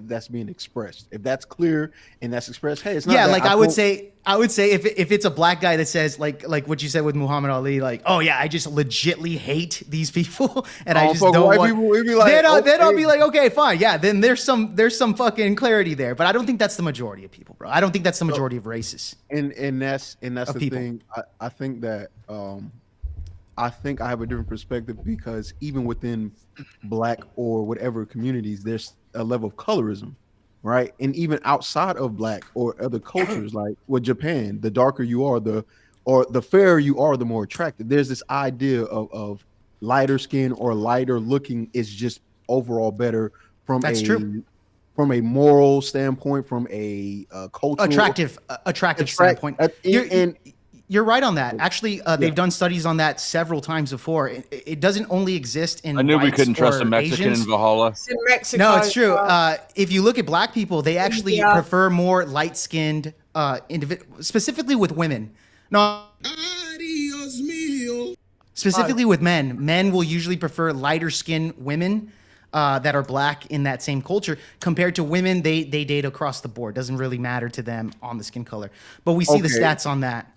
that's being expressed, if that's clear and that's expressed. Hey, it's not. Yeah, I would say if it's a black guy that says like what you said with Muhammad Ali, oh yeah, I just legitly hate these people and I just don't want. Then I'll be like, okay, fine, yeah. Then there's some fucking clarity there, but I don't think that's the majority of people, bro. I don't think that's the majority of racists. And that's the people. thing. I think that I think I have a different perspective because even within black or whatever communities, there's a level of colorism, right? And even outside of black or other cultures, like with Japan, the darker you are, the fairer you are, the more attractive. There's this idea of lighter skin or lighter looking is just overall better from from a moral standpoint, from a cultural attractive standpoint. You're right on that. Actually, they've done studies on that several times before. It doesn't only exist in. I knew we whites couldn't trust or a Mexican Asians. in Valhalla. It's in Mexico. No, it's true. as well. If you look at black people, they actually prefer more light-skinned individuals, specifically with women. No, specifically with men. Men will usually prefer lighter-skinned women that are black in that same culture compared to women. They date across the board. Doesn't really matter to them on the skin color. But we see the stats on that.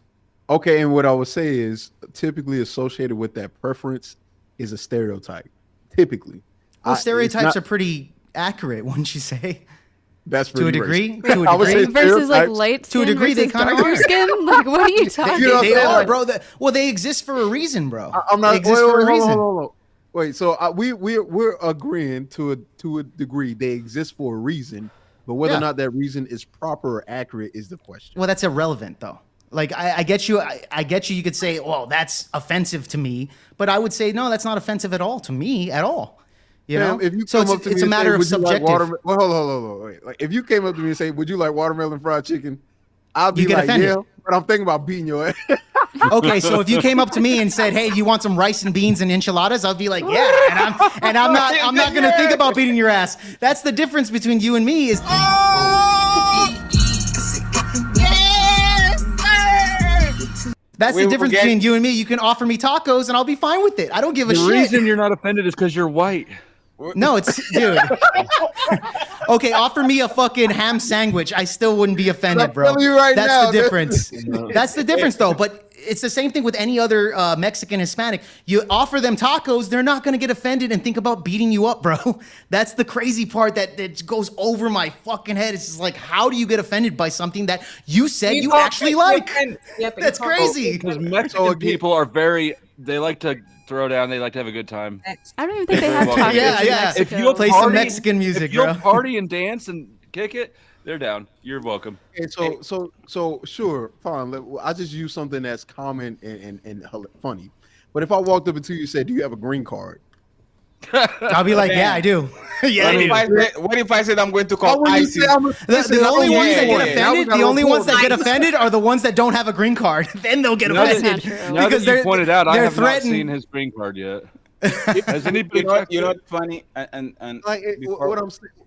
Okay, and what I would say is typically associated with that preference is a stereotype. Typically. Well, stereotypes are pretty accurate, wouldn't you say? That's to a degree. To a degree. Versus light skin. To a degree, they kind of are. Skin. What are you talking about? They are, bro. They exist for a reason, bro. I'm not. They exist for a reason. Hold on. Wait. So we're agreeing to a degree they exist for a reason, but whether or not that reason is proper or accurate is the question. Well, that's irrelevant, though. I get you. I get you. You could say, well, that's offensive to me. But I would say, no, that's not offensive at all to me at all. You know? If you so come up to me it's a and matter say, of subjective. Hold on. Wait. Like, if you came up to me and say, would you like watermelon fried chicken? I'll be like, offended. yeah, but I'm thinking about beating your ass. Okay, so if you came up to me and said, hey, you want some rice and beans and enchiladas? I'll be like, yeah. And I'm not going to think about beating your ass. That's the difference between you and me is... That's the difference between you and me. You can offer me tacos and I'll be fine with it. I don't give a shit. The reason you're not offended is because you're white. No, it's dude. Okay, offer me a fucking ham sandwich. I still wouldn't be offended, bro. telling you right That's now, the difference. That's the difference, though. But it's the same thing with any other Mexican, Hispanic. You offer them tacos, they're not gonna get offended and think about beating you up, bro. That's the crazy part that goes over my fucking head. It's just like, how do you get offended by something that you said you actually like? That's crazy. Because Mexican people are they like to throw down. They like to have a good time. I don't even think they have tacos. Yeah. If you'll play some Mexican music, if you'll bro. party and dance and kick it, they're down. You're welcome. And so sure, fine. I just use something that's common and funny. But if I walked up to you and said, "Do you have a green card?" I'll be like, "Yeah, I do." Yeah, what if I said I'm going to call ISIS? The only ones that get offended, the only ones that get offended are the ones that don't have a green card. Then they'll get offended because you pointed out, I have not threatened. seen his green card yet. Has anybody? You know what's funny? And like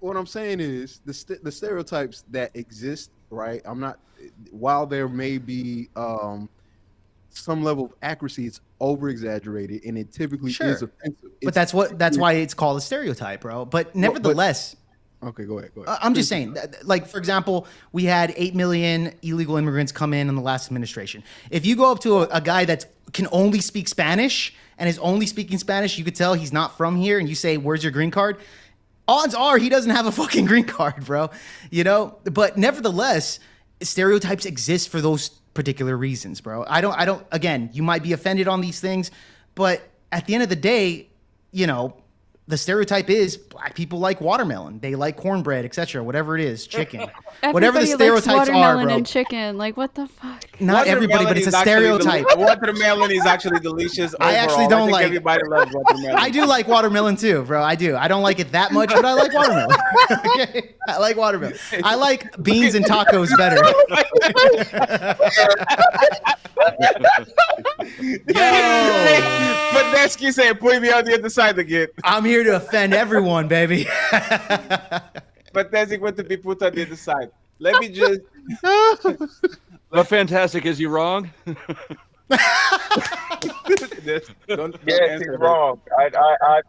what I'm saying is the stereotypes that exist, right? I'm not. While there may be some level of accuracy, it's over exaggerated, and it typically is offensive. But that's why it's called a stereotype, bro. But nevertheless. Okay, go ahead. I'm just saying, like, for example, we had 8 million illegal immigrants come in the last administration. If you go up to a guy that can only speak Spanish and is only speaking Spanish, you could tell he's not from here, and you say, "Where's your green card?" Odds are he doesn't have a fucking green card, bro. You know? But nevertheless, stereotypes exist for those particular reasons, bro. I don't, again, you might be offended on these things, but at the end of the day, you know, the stereotype is black people like watermelon. They like cornbread, etc. Whatever it is, chicken. Whatever the stereotypes likes watermelon are, bro. and chicken. Like, what the fuck? Not everybody, but it's a stereotype. Watermelon is actually delicious. I actually don't like. Everybody loves watermelon. I do like watermelon too, bro. I do. I don't like it that much, but I like watermelon. Okay? I like watermelon. I like beans and tacos better. But Nesky said, "Put me on the other side again." I'm here to offend everyone, baby. But Nesky want to be put on the other side. Let me just. But fantastic, is you wrong? Don't Yes, he's wrong.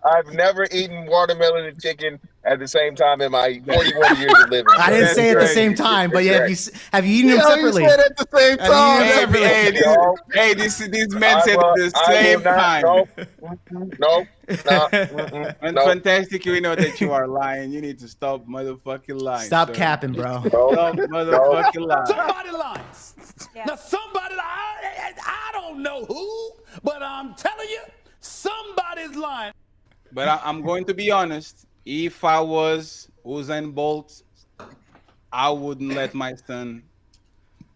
I've never eaten watermelon and chicken at the same time in my 41 years of living. I didn't say at the same time, but yeah, have you eaten them separately? You said at the same time. Hey, these men said at the same time. No. And Fantastic, we know that you are lying. You need to stop motherfucking lying. Stop capping, bro. Stop motherfucking lying. Somebody lies. Now somebody lies. I don't know who, but I'm telling you, somebody's lying. But I'm going to be honest. If I was Usain Bolt, I wouldn't let my son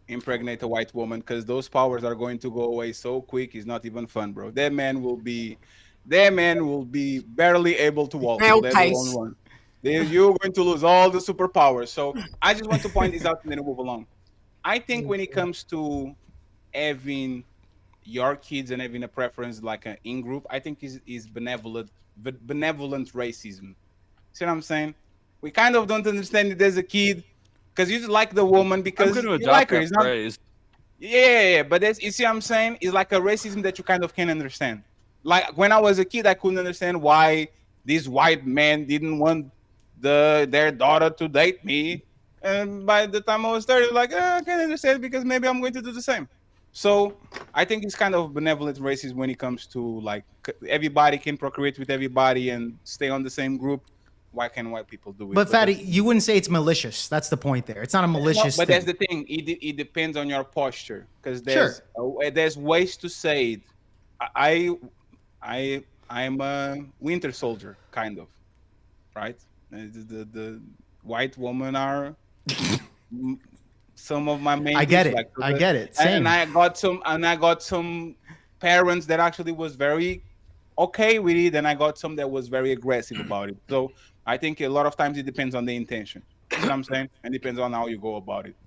impregnate a white woman because those powers are going to go away so quick. It's not even fun, bro. That man will be barely able to walk. You're going to lose all the superpowers. So I just want to point this out and then move along. I think when it comes to having your kids and having a preference like an in-group, I think is benevolent racism. See what I'm saying? We kind of don't understand it as a kid because you just like the woman because you like her. It's not, yeah. But you see what I'm saying? It's like a racism that you kind of can't understand. Like when I was a kid, I couldn't understand why this white man didn't want their daughter to date me. And by the time I was 30, like, I can't understand because maybe I'm going to do the same. So I think it's kind of benevolent racism when it comes to like everybody can procreate with everybody and stay on the same group. Why can't white people do it? But Fatty, you wouldn't say it's malicious. That's the point there. It's not a malicious thing. But thing. that's the thing. It depends on your posture because there's ways to say it. I'm a winter soldier, kind of, right? The white women are some of my main. I get it. Like, I get it. Same. And I got some parents that actually was very okay with it, and I got some that was very aggressive about it. So I think a lot of times it depends on the intention. You know what I'm saying? And depends on how you go about it.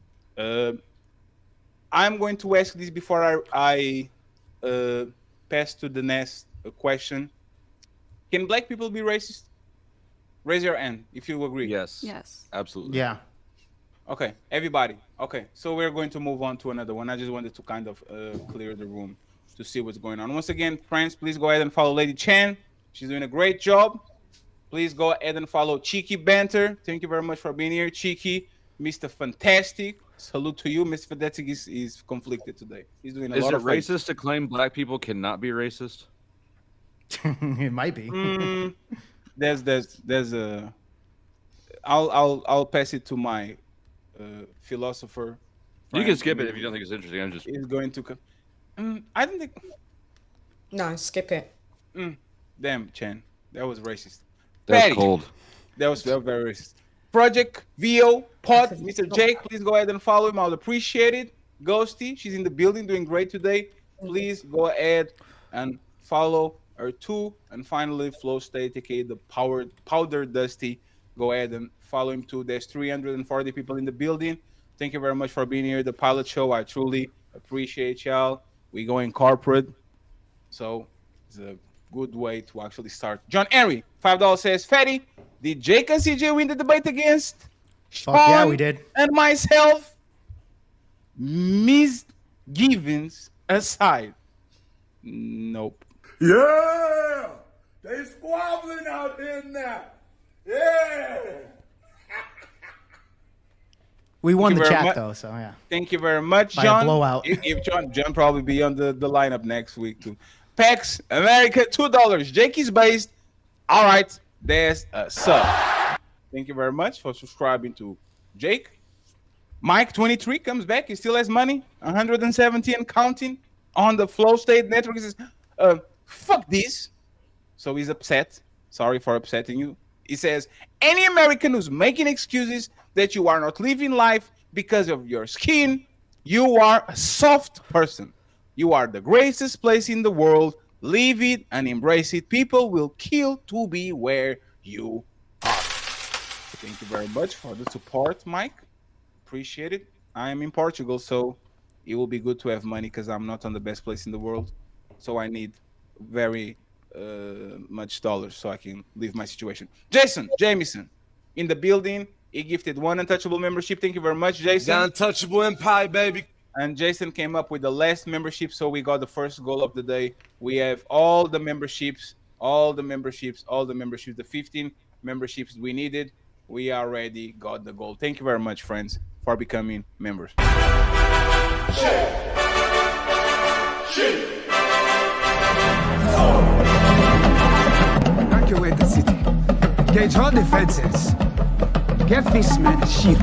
I'm going to ask this before I pass to the next question. Can black people be racist? Raise your hand if you agree. Yes. Yes. Absolutely. Yeah. Okay, everybody. Okay, so we're going to move on to another one. I just wanted to kind of clear the room to see what's going on. Once again, friends, please go ahead and follow Lady Chen. She's doing a great job. Please go ahead and follow Cheeky Banter. Thank you very much for being here, Cheeky. Mr. Fantastic. Salute to you. Mr. Fantastic is conflicted today. He's doing a Is lot it of racist to claim black people cannot be racist? It might be. There's a. I'll pass it to my philosopher. You can skip it if you don't think it's interesting. I'm just. Is going to. I don't think. No, skip it. Damn, Chen, that was racist. That's Patty, cold. That was very racist. Project VO Pod, Mr. Jake, please go ahead and follow him. I would appreciate it. Ghosty, she's in the building, doing great today. Please go ahead and follow her too. And finally, Flow State, aka the Powder Dusty. Go ahead and follow him too. There's 340 people in the building. Thank you very much for being here. The Pilot Show, I truly appreciate y'all. We going corporate, so it's a good way to actually start. John Henry, $5 says, Fatty, did Jake and CJ win the debate against Fuck yeah, we did. and myself? Misgivings aside. Nope. Yeah! They squabbling out there now. Yeah! We won Thank the you very chat much. though, so yeah. Thank you very much, By a John. blowout. If John probably be on the lineup next week too. Pax America, $2. Jake is based. All right, there's a sub. Thank you very much for subscribing to Jake. Mike 23 comes back. He still has money, 170 and counting on the Flow State Network. He says, "Fuck this." So he's upset. Sorry for upsetting you. He says, "Any American who's making excuses that you are not living life because of your skin, you are a soft person. You are the greatest place in the world. Live it and embrace it. People will kill to be where you are." Thank you very much for the support, Mike. Appreciate it. I am in Portugal, so it will be good to have money because I'm not on the best place in the world. So I need very much dollars so I can leave my situation. Jason Jameson in the building. He gifted 1 Untouchable membership. Thank you very much, Jason. The Untouchable Empire, baby. And Jason came up with the last membership, so we got the first goal of the day. We have all the memberships, the 15 memberships we needed. We already got the goal. Thank you very much, friends, for becoming members. Evacuate the city. Engage all defenses. Give this man a shield.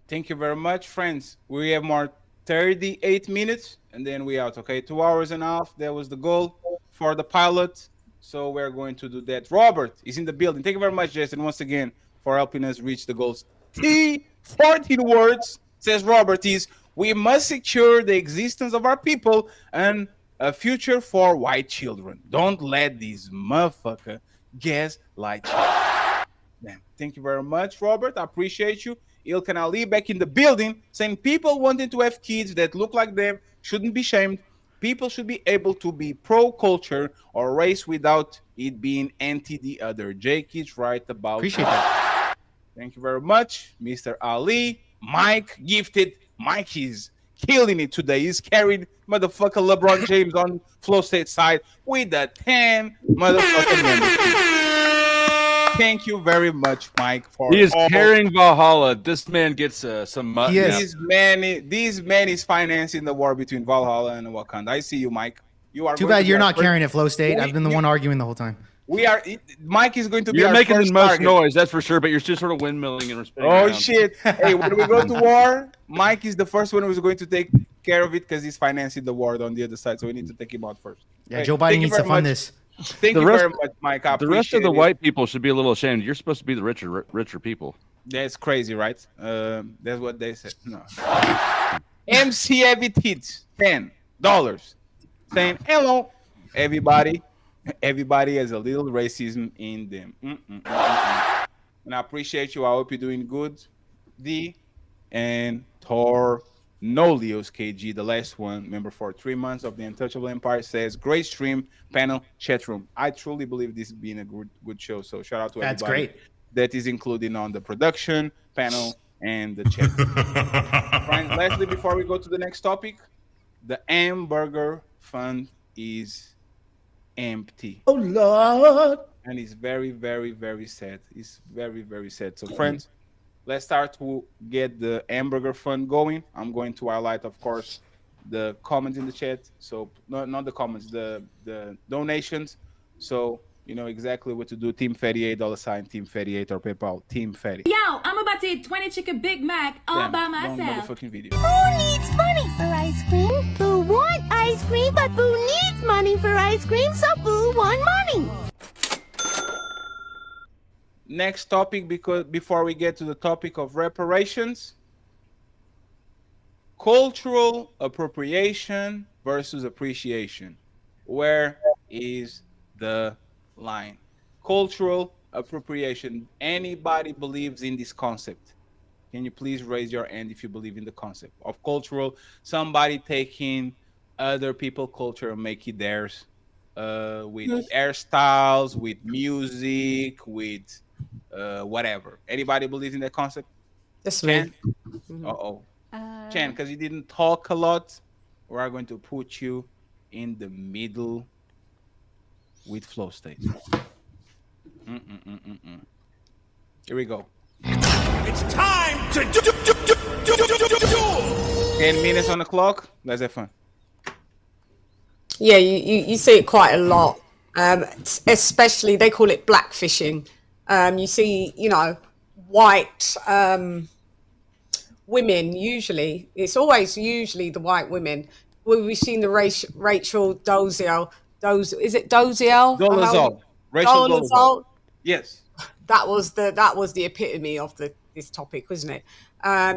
Thank you very much, friends. We have more 38 minutes, and then we out, okay? 2 hours and a half. That was the goal for the pilot. So we're going to do that. Robert is in the building. Thank you very much, Jason, once again, for helping us reach the goals. 14 words, says Robert, is we must secure the existence of our people and a future for white children. Don't let these motherfucker gaslight you. Damn. Thank you very much, Robert. I appreciate you. Ilkan Ali back in the building saying people wanting to have kids that look like them shouldn't be shamed. People should be able to be pro-culture or race without it being anti the other. Jake is right about Appreciate that. Thank you very much, Mr. Ali. Mike gifted. Mike is killing it today. He's carried motherfucker LeBron James on Flow State side with a 10 motherfucking membership. Thank you very much, Mike. For He is carrying Valhalla. This man gets some mutton. This man is financing the war between Valhalla and Wakanda. I see you, Mike. You are. Too going to bad be you're our not first- carrying it, Flow State. I've been the one arguing the whole time. We are. Mike is going to be. You're our making the first most target. noise, that's for sure, but you're just sort of windmilling and spinning Oh around. shit! Hey, when we go to war, Mike is the first one who's going to take care of it because he's financing the war on the other side. So we need to take him out first. Yeah, Hey, Joe thank Biden you needs to very fund much. this. Thank The you rest- very much, Mike. I The rest of the appreciate it. white people should be a little ashamed. You're supposed to be the richer people. That's crazy, right? That's what they said. No. MC Heavy Tits, $10. Saying hello, everybody. Everybody has a little racism in them. And I appreciate you. I hope you're doing good. The and Tornolios KG, the last one, member for 3 months of the Untouchable Empire, says, great stream, panel, chat room. I truly believe this has been a good show. So shout out to That's everybody great. that is included on the production, panel, and the chat. Right, lastly, before we go to the next topic, the hamburger fund is empty. Oh, Lord. And it's very, very, very sad. It's very, very sad. So, friends, let's start to get the hamburger fund going. I'm going to highlight, of course, the comments in the chat. So, not the comments, the donations. So, you know exactly what to do. Team Fatty, $8 Team Fatty 8 or PayPal. Team Fatty. Yo, I'm about to eat 20 chicken Big Mac all by Long myself. motherfucking video. Who needs money for ice cream? Boo want ice cream, but Boo needs money for ice cream, so Boo want money. Next topic, because before we get to the topic of reparations, cultural appropriation versus appreciation. Where is the line? Cultural appropriation. Anybody believes in this concept? Can you please raise your hand if you believe in the concept of cultural? Somebody taking other people's culture and make it theirs, with hairstyles, with music, with whatever. Anybody believes in that concept? That's Chan? me. Uh-oh. Chan, because you didn't talk a lot, we're going to put you in the middle with flow state. Here we go. It's time to do. 10 minutes on the clock. Let's have fun. Yeah, you see it quite a lot, especially they call it blackfishing. You see, you know, white women, usually, it's always usually the white women. We've seen the Rachel Dolezal. Is it Dolezal? Dolezal. Rachel Dolezal. Yes. That was the epitome of this topic, wasn't it?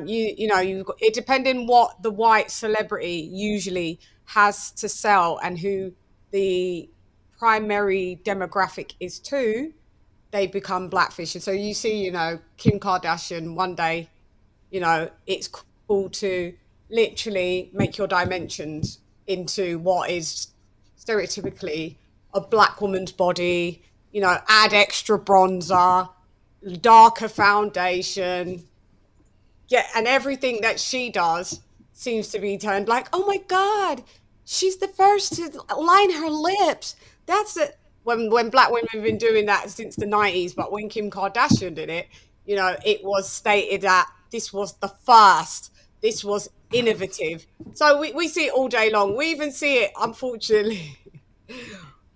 You've got it, depending what the white celebrity usually has to sell and who the primary demographic is to, they become blackfishing. So you see, you know, Kim Kardashian one day, you know, it's cool to literally make your dimensions into what is stereotypically a black woman's body, you know, add extra bronzer, darker foundation. Yeah, and everything that she does seems to be turned like, oh my God, she's the first to line her lips. That's it. When black women have been doing that since the 90s, but when Kim Kardashian did it, you know, it was stated that this was the first. This was innovative. So we see it all day long. We even see it, unfortunately,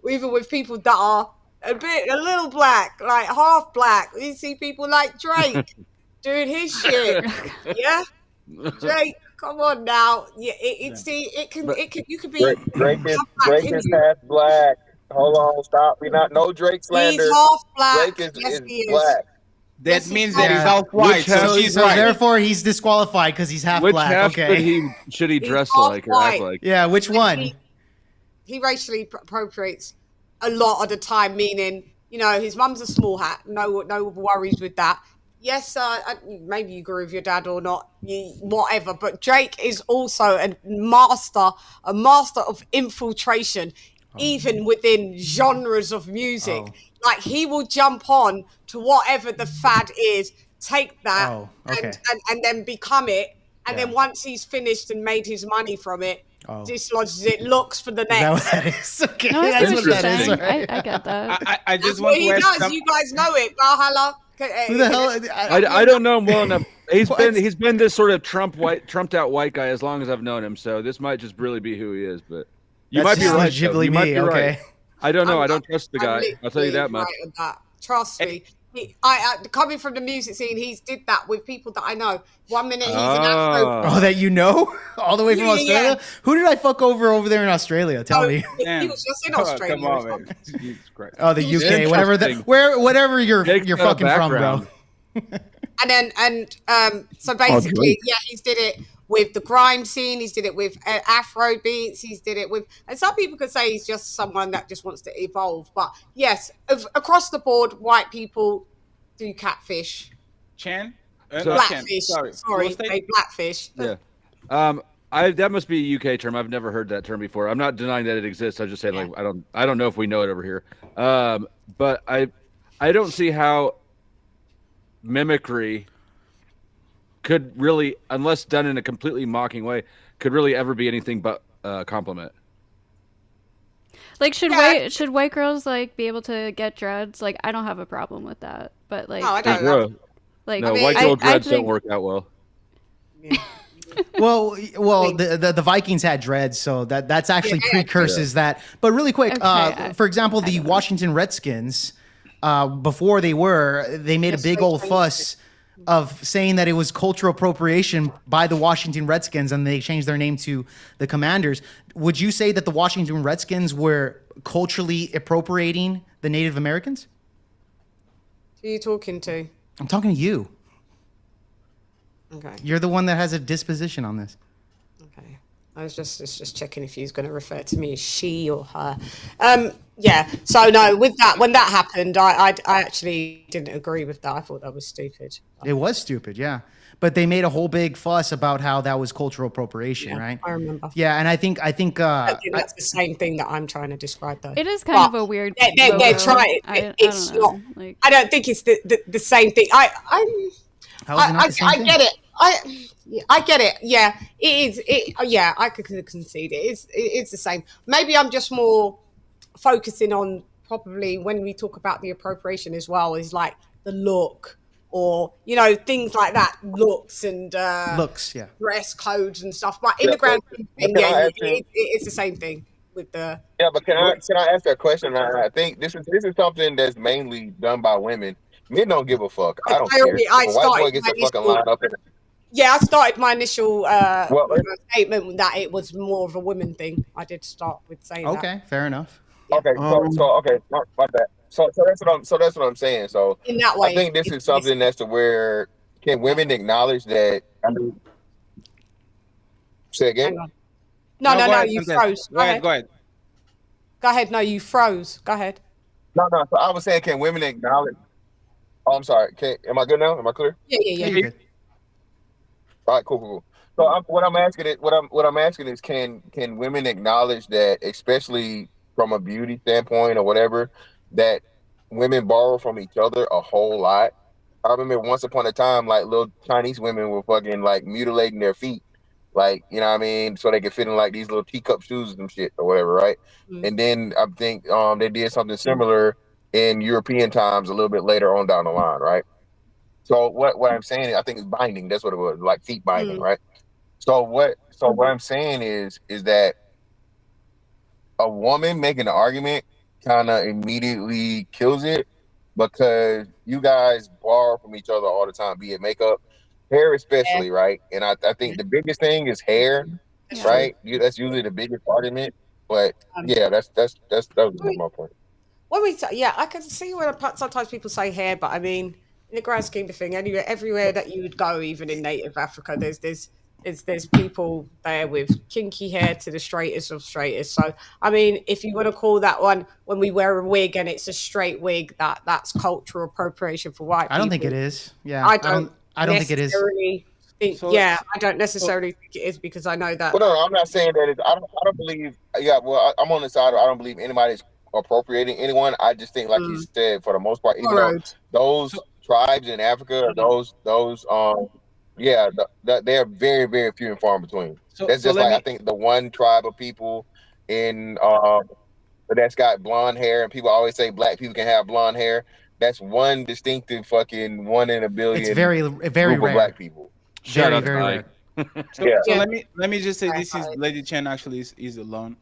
even with people that are a little black, like half black. You see people like Drake doing his shit. Yeah, Drake, come on now. Yeah, you could be. Drake is half black. Hold on, stop. We're not no Drake slander. He's half black. Drake Yes, he is. black. That means that he's half white. So he's so right. therefore he's disqualified because he's half Which black. half Okay. should he dress half like or act white. like? Yeah, which one? He racially appropriates a lot of the time, meaning, you know, his mum's a small hat. No worries with that. Yes, maybe you agree with your dad or not, whatever. But Drake is also a master of infiltration, even within genres of music. Like, he will jump on to whatever the fad is, take that and then become it. And then once he's finished and made his money from it, dislodges it, looks for the next. Is that what that is? Okay, No, that's what what you're that is. saying. Right? I get that. I just That's want what he to ask does. You guys know it. Valhalla. Who the hell? I don't know him well enough. He's been this sort of trumped out white guy as long as I've known him. So this might just really be who he is. But you That's might be right. legibly though. You might me, be right. okay. I don't know. I don't trust the guy. I'm I'll tell you that literally much. right on that. Trust me. I coming from the music scene, he's did that with people that I know. 1 minute he's an Afro. Oh, that you know? All the way from Yeah, Australia? yeah. Who did I fuck over there in Australia? Tell me. He was just in Australia. Come on, man. Jesus Christ. Oh, the UK, whatever whatever you're fucking from, bro. So basically, he's did it with the grime scene. He's did it with Afro beats. He's did it with, and some people could say he's just someone that just wants to evolve. But yes, across the board, white people do catfish. Chan, Blackfish. Sorry, blackfish. Yeah. That must be a UK term. I've never heard that term before. I'm not denying that it exists. I just say like I don't know if we know it over here. But I don't see how mimicry could really, unless done in a completely mocking way, could really ever be anything but a compliment. Like, should white girls like be able to get dreads? Like, I don't have a problem with that, but like, I don't know. Like, no, white girl dreads don't work out well. well, the Vikings had dreads, so that's actually precursors that. But really quick, for example, the Washington Redskins, before they made a big old fuss of saying that it was cultural appropriation by the Washington Redskins, and they changed their name to the Commanders. Would you say that the Washington Redskins were culturally appropriating the Native Americans? Who are you talking to? I'm talking to you. Okay. You're the one that has a disposition on this. Okay. I was just checking if he was going to refer to me as she or her. Yeah. So no, with that, when that happened, I actually didn't agree with that. I thought that was stupid. It was stupid, yeah. But they made a whole big fuss about how that was cultural appropriation, right? I remember. Yeah, and I think I think that's the same thing that I'm trying to describe, though. It is kind of a weird. They're trying. It's not. Like, I don't think it's the same thing. I get it. I get it. Yeah, it is. Yeah, I could concede it. It's the same. Maybe I'm just more focusing on probably when we talk about the appropriation as well is like the look or things like that, looks and dress codes and stuff. But in the grand thing, it's the same thing with the. Yeah, but can I ask that question? I think this is something that's mainly done by women. Men don't give a fuck. I don't care. I white boy gets a fucking line up in it. Yeah, I started my initial statement that it was more of a women thing. I did start with saying that. Okay, fair enough. Okay, okay, my bad. So that's what I'm saying. So in that way, I think this is something that's to where can women acknowledge that? Say again. No, you froze. Go ahead. Go ahead. No, you froze. Go ahead. No. So I was saying, can women acknowledge? Oh, I'm sorry. Am I good now? Am I clear? Yeah. All right, cool. So what I'm asking is, can women acknowledge that, especially from a beauty standpoint or whatever, that women borrow from each other a whole lot? I remember once upon a time, like little Chinese women were fucking like mutilating their feet, like what I mean, so they could fit in like these little teacup shoes and shit or whatever, right? Mm-hmm. And then I think they did something similar in European times a little bit later on down the line, right? So what I'm saying is, I think it's binding. That's what it was, like feet binding, right? So what I'm saying is that a woman making an argument kind of immediately kills it, because you guys borrow from each other all the time, be it makeup, hair especially, right? And I think the biggest thing is hair, right? That's usually the biggest argument. But yeah, that was my point. I can see when sometimes people say hair, but I mean, in the grand scheme of thing, everywhere that you would go, even in native Africa, there's people there with kinky hair to the straightest of straightest. So I mean, if you want to call that one when we wear a wig and it's a straight wig, that's cultural appropriation for white people. I don't think it is. Yeah, I don't think it is. I don't necessarily think it is, because I know that. Well, no, I'm not saying that. I don't believe. Yeah, well, I'm on the side. I don't believe anybody's appropriating anyone. I just think, like you said, for the most part, even though those tribes in Africa, they're very, very few and far in between. That's just I think the one tribe of people in that's got blonde hair, and people always say black people can have blonde hair. That's one distinctive fucking 1 in a billion. It's very rare. Black people. Very rare. So let me just say, this is Lady Chen actually is alone.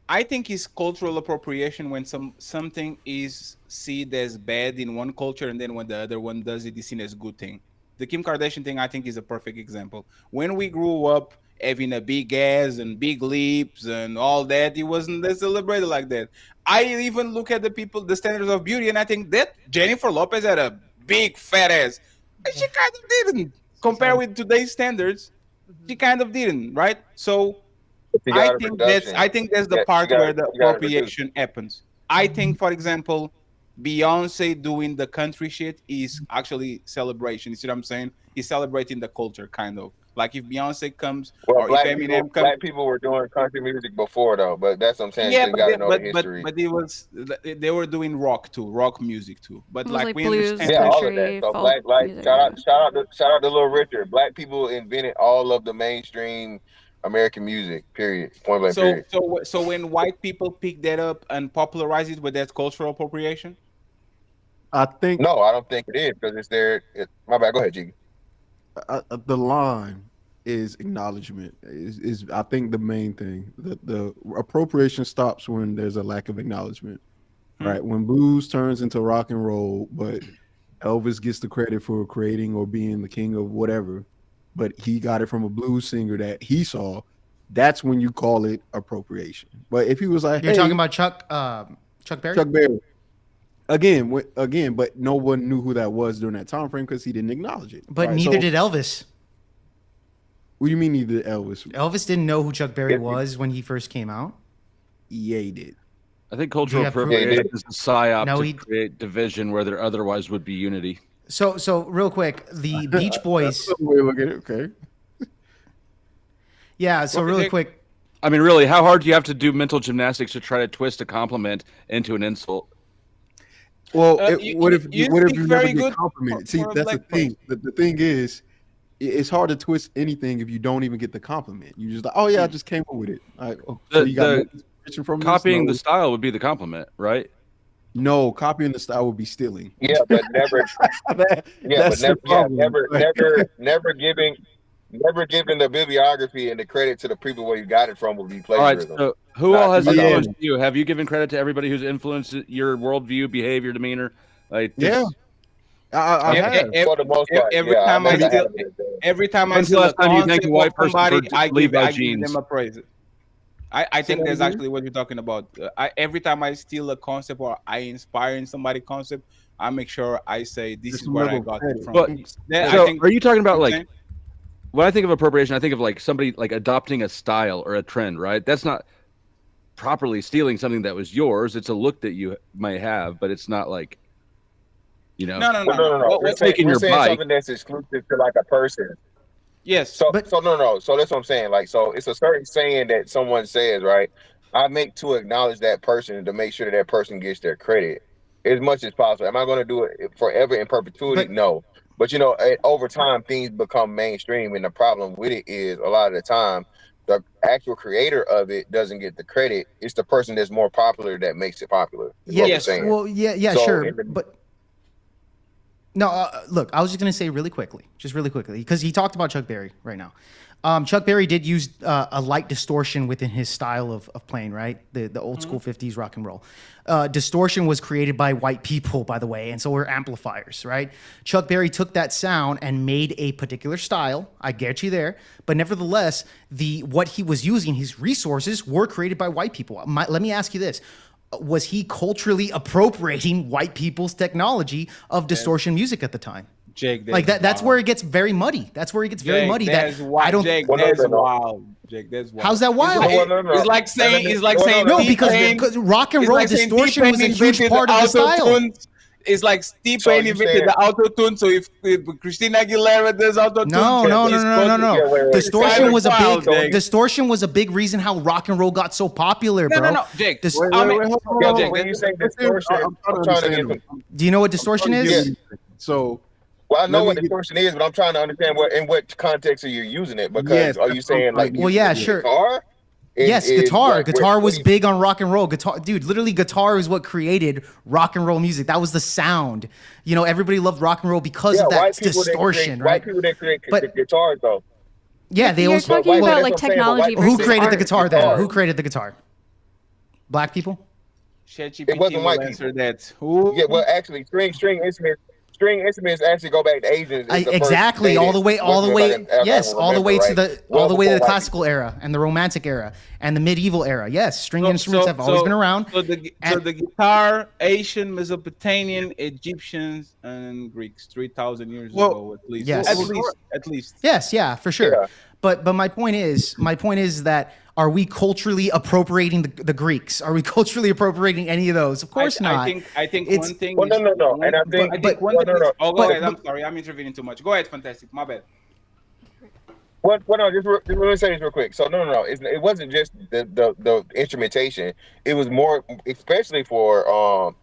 I think it's cultural appropriation when something is seen as bad in one culture, and then when the other one does it, it's seen as a good thing. The Kim Kardashian thing, I think, is a perfect example. When we grew up having a big ass and big lips and all that, it wasn't celebrated like that. I even look at the standards of beauty, and I think that Jennifer Lopez had a big fat ass. She kind of didn't. Compare with today's standards, she kind of didn't, right? So I think that's the part where the appropriation happens. I think, for example, Beyonce doing the country shit is actually celebration. You see what I'm saying? He's celebrating the culture, kind of. Like if Beyonce comes or if Eminem comes. Black people were doing country music before though, but that's what I'm saying. Yeah, so you gotta know the history. but they were doing rock music too. But like we blues, understand, yeah, all of that. So black music, shout out to Little Richard. Black people invented all of the mainstream American music. Period. Point blank. Period. So when white people pick that up and popularize it, with that cultural appropriation? I think no, I don't think it is because it's there. My bad. Go ahead, Jiggy. The line is acknowledgement is I think the main thing. The appropriation stops when there's a lack of acknowledgement, right? When blues turns into rock and roll, but Elvis gets the credit for creating or being the king of whatever, but he got it from a blues singer that he saw. That's when you call it appropriation. But if he was like, you're hey, talking about Chuck Berry. Chuck Berry. Again, but no one knew who that was during that time frame because he didn't acknowledge it. But right? neither did Elvis. What do you mean neither did Elvis? Elvis didn't know who Chuck Berry was when he first came out. Yeah, he did. I think cultural appropriation is a psyop to create division where there otherwise would be unity. So real quick, the Beach Boys. That's the way to look at it. Okay. Yeah. So really quick. I mean, really, how hard do you have to do mental gymnastics to try to twist a compliment into an insult? Well, what if you never good get complimented? See, that's the thing. The thing is, it's hard to twist anything if you don't even get the compliment. You just like, oh yeah, I just came up with it. Like, so you got inspiration from copying this? the style would be the compliment, right? No, copying the style would be stealing. Yeah, but never. Never giving the bibliography and the credit to the people where you got it from would be plagiarism. All right, so who all has influenced you? Have you given credit to everybody who's influenced your worldview, behavior, demeanor? Like this? I have. For the most part, every time I When's the last time you thank a white person somebody, for I give jeans? them a praise. I think that's actually what you're talking about. Every time I steal a concept or I inspire in somebody concept, I make sure I say this is where I got it from. Are you talking about like? When I think of appropriation, I think of like somebody like adopting a style or a trend, right? That's not properly stealing something that was yours. It's a look that you might have, but it's not like, you know. No. We're saying something that's exclusive to like a person. Yes. So that's what I'm saying. Like, so it's a certain saying that someone says, right? I make to acknowledge that person to make sure that person gets their credit as much as possible. Am I going to do it forever in perpetuity? No. But, you know, over time, things become mainstream. And the problem with it is a lot of the time, the actual creator of it doesn't get the credit. It's the person that's more popular that makes it popular. Yes. Well, yeah, so sure. But no, look, I was just going to say really quickly, because he talked about Chuck Berry right now. Chuck Berry did use a light distortion within his style of playing, right? The old school 50s rock and roll. Distortion was created by white people, by the way, and so were amplifiers, right? Chuck Berry took that sound and made a particular style. I get you there. But nevertheless, what he was using, his resources, were created by white people. Let me ask you this. Was he culturally appropriating white people's technology of distortion music at the time? Jake, like that. That's where it gets very muddy. That's where it gets very muddy. That's wild. Jake, that's wild. Jake, that's wild. How's that wild? It's like saying no, because rock and roll distortion was a huge part of the style. It's like T-Pain invented the auto tune. So if Christina Aguilera does auto tune, no. Distortion was a big reason how rock and roll got so popular, bro. No, Jake. Do you know what distortion is? So. Well, I know what distortion is, but I'm trying to understand in what context are you using it? Because are you saying like, well, yeah, sure. Guitar? Guitar. Guitar was big on rock and roll. Guitar, dude, literally guitar is what created rock and roll music. That was the sound. You know, everybody loved rock and roll because of that distortion, right? White people that create guitars, though. Yeah, they always talking about like technology. Who created the guitar then? Who created the guitar? Black people? It wasn't white people. Yeah, well, actually, string instruments actually go back to Asians. Exactly, all the way to the classical era and the romantic era and the medieval era. Yes, string instruments have always been around. So the guitar, Asian, Mesopotamian, Egyptians, and Greeks, 3,000 years ago at least. Yes. At least. Yes, yeah, for sure. Yeah. But my point is that are we culturally appropriating the Greeks? Are we culturally appropriating any of those? Of course not. I think It's- one thing. Well, no. And I think, one thing. no. Oh, go ahead. I'm sorry. I'm intervening too much. Go ahead, Fantastic. My bad. No, just let me say this real quick. So no, it wasn't just the instrumentation. It was more, especially for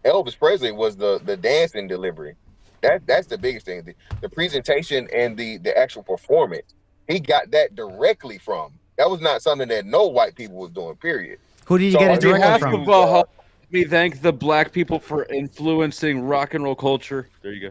Elvis Presley, was the dancing delivery. That's the biggest thing. The presentation and the actual performance. He got that directly from. That was not something that no white people was doing. Period. Who did you get it directly from? Let me thank the black people for influencing rock and roll culture. There you go.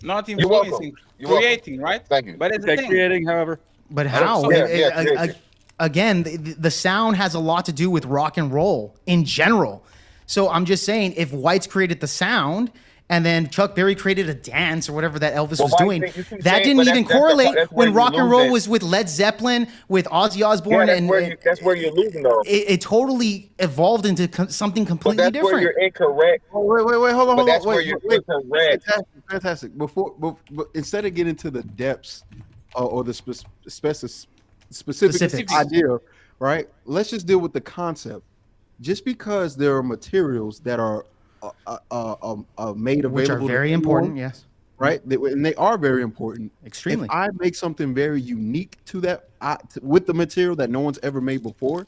Not You're welcome. influencing, You're creating, right? Thank you. But it's the thing. Creating, however. But how? So, yeah. Again, the sound has a lot to do with rock and roll in general. So I'm just saying, if whites created the sound and then Chuck Berry created a dance or whatever that Elvis was doing, that didn't even correlate when rock and roll was with Led Zeppelin, with Ozzy Osbourne, that's where you're losing though. It totally evolved into something completely But that's different. where you're incorrect. Wait, hold on. But that's where you're incorrect. Fantastic. But instead of getting to the depths or the specific Specifics. idea, right? Let's just deal with the concept. Just because there are materials that are made available, Which are very important, yes. right? And they are very important. Extremely. If I make something very unique to that, with the material that no one's ever made before,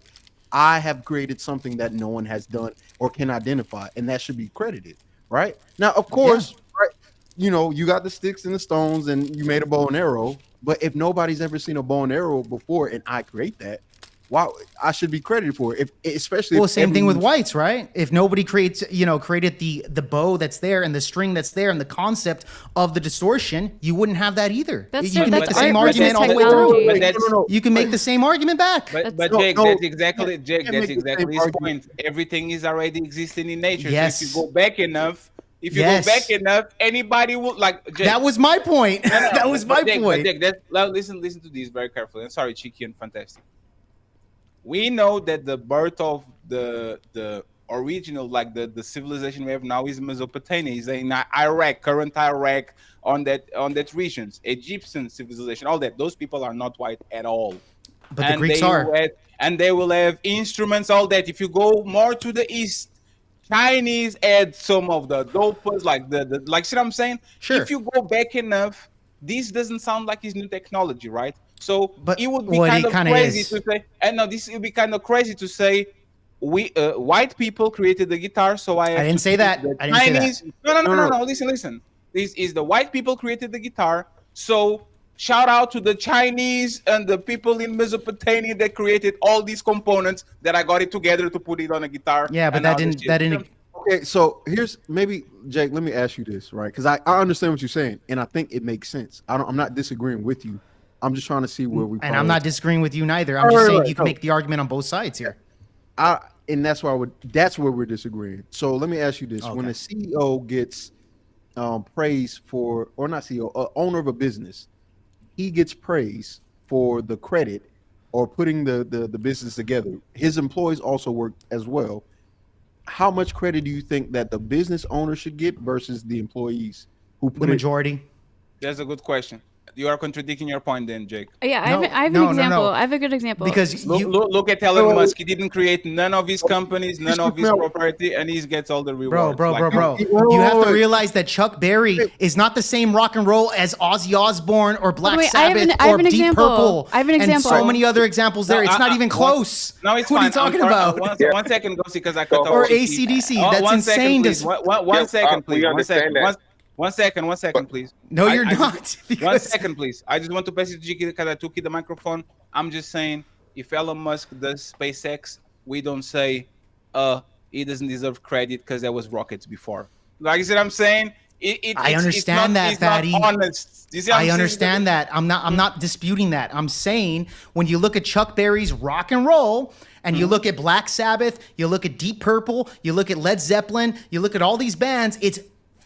I have created something that no one has done or can identify, and that should be credited, right? Now, of course, right? You know, you got the sticks and the stones, and you made a bow and arrow. But if nobody's ever seen a bow and arrow before, and I create that, wow, I should be credited for it. Especially, Same thing with whites, right? If nobody created the bow that's there and the string that's there and the concept of the distortion, you wouldn't have that either. That's You true. can make That's the same art versus argument all the way technology. through. But that's- You can make the same argument back. But No, Jake, no, that's exactly can't Jake. make That's the exactly same his point. Everything is already existing in nature. Yes. So if you go back enough, anybody will like. Jake, That was my point. That was my Jake, point. Jake, listen to this very carefully. I'm sorry, Cheeky and Fantastic. We know that the birth of the original, like the civilization we have now, is Mesopotamia, is in Iraq, current Iraq, on that regions, Egyptian civilization, all that. Those people are not white at all. But the Greeks are. And they will have instruments, all that. If you go more to the east, Chinese add some of the dopers, like the like. See what I'm saying? Sure. If you go back enough, this doesn't sound like it's new technology, right? So But it would be what kind it of kinda crazy is. to say, and no, this would be kind of crazy to say. We white people created the guitar, so I didn't say that. The I didn't say that. Chinese. No. Listen. This is the white people created the guitar, so shout out to the Chinese and the people in Mesopotamia that created all these components that I got it together to put it on a guitar. Yeah, but and that all this didn't. shit. Okay, so here's maybe Jake. Let me ask you this, right? Because I understand what you're saying, and I think it makes sense. I'm not disagreeing with you. I'm just trying to see where we. And I'm not disagreeing with you neither. I'm just saying you can make the argument on both sides here. And that's why that's where we're disagreeing. So let me ask you this: when a CEO gets praise for, or not CEO, owner of a business, he gets praise for the credit or putting the business together. His employees also work as well. How much credit do you think that the business owner should get versus the employees who put The majority. That's a good question. You are contradicting your point, then, Jake. Yeah, I have an example. I have a good example. Because look at Elon Musk. He didn't create none of his companies, none of his property, and he gets all the rewards. Bro. You have to realize that Chuck Berry is not the same rock and roll as Ozzy Osbourne or Black Sabbath or Deep Purple. I have an example. And so many other examples there. It's not even close. No, it's what fine. are you talking about? One second, Gosi, because I cut off. Or AC/DC. That's insane. One second, please. One second, please. No, you're not. One second, please. I just want to pass it to Jiki because I took the microphone. I'm just saying, if Elon Musk does SpaceX, we don't say, he doesn't deserve credit because there was rockets before. Like I said, I'm saying, I understand that, Fatty. I understand that. I'm not disputing that. I'm saying when you look at Chuck Berry's rock and roll, and you look at Black Sabbath, you look at Deep Purple, you look at Led Zeppelin, you look at all these bands, it's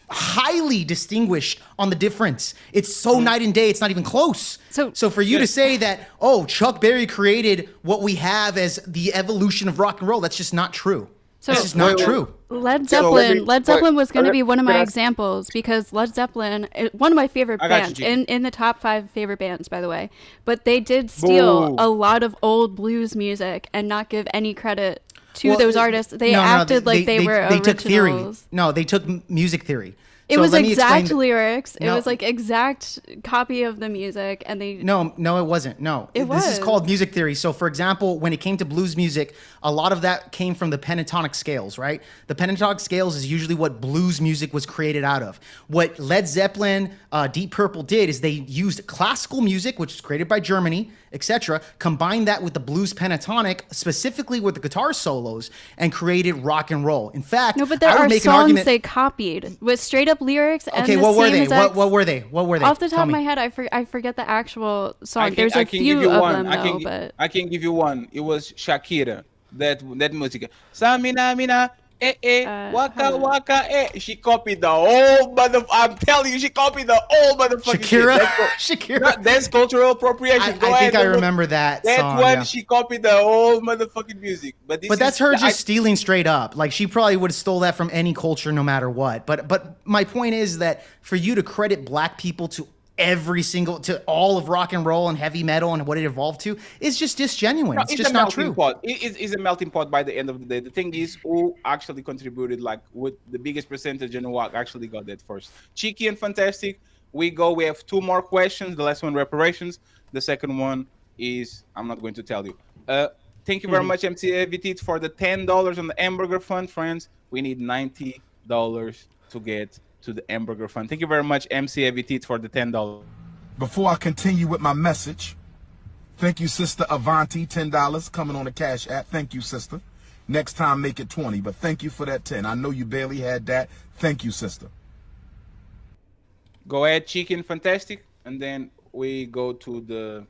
highly distinguished on the difference. It's so night and day, it's not even close. So for you to say that, Chuck Berry created what we have as the evolution of rock and roll, that's just not true. So This is not true. Led So let Zeppelin. me- Led Zeppelin was going to but- be one of but my I- examples because Led Zeppelin, one of my favorite I got you, bands, Gene. in the top 5 favorite bands, by the way. But they did steal Boo. a lot of old blues music and not give any credit to Well, those artists. They no, acted like they were They took theory. originals. No, they took music theory. It So was let me explain exact the- lyrics. It No. was like exact copy of the music, and they. No, it wasn't. No, It This is was. called music theory. So, for example, when it came to blues music, a lot of that came from the pentatonic scales, right? The pentatonic scales is usually what blues music was created out of. What Led Zeppelin, Deep Purple did is they used classical music, which was created by Germany, etc., combined that with the blues pentatonic, specifically with the guitar solos, and created rock and roll. In fact, No, but there I would are make an songs argument. they copied with straight up lyrics. And Okay, the what were same they? exact- What were they? What were they? Off the Tell top of me. my head, I forget the actual song. I can, There's I a can few give you of one. them I can, though, but I can give you one. It was Shakira. That music. Samina mina waka waka She copied the whole I'm telling you, she copied the whole motherfucking Shakira? shit. That's cultural appropriation. Go I ahead think I and look. remember that That song. one, yeah. she copied the whole motherfucking music. But this But that's is, her just stealing straight up. Like she probably would have stole that from any culture, no matter what. But my point is that for you to credit black people to to all of rock and roll and heavy metal and what it evolved to is just disgenuine. No, It's a just not melting true. pot. It's a melting pot by the end of the day. The thing is, who actually contributed, like with the biggest percentage and who actually got that first. Cheeky and Fantastic. We have 2 more questions. The last one, reparations. The second one is, I'm not going to tell you. Thank you very much, MCAVT, for the $10 on the hamburger fund, friends. We need $90 to get to the hamburger fund. Thank you very much, MCAVT, for the $10. Before I continue with my message, thank you, Sister Avanti, $10 coming on the Cash App. Thank you, sister. Next time, make it 20, but thank you for that 10. I know you barely had that. Thank you, sister. Go ahead, Cheeky and Fantastic, and then we go to the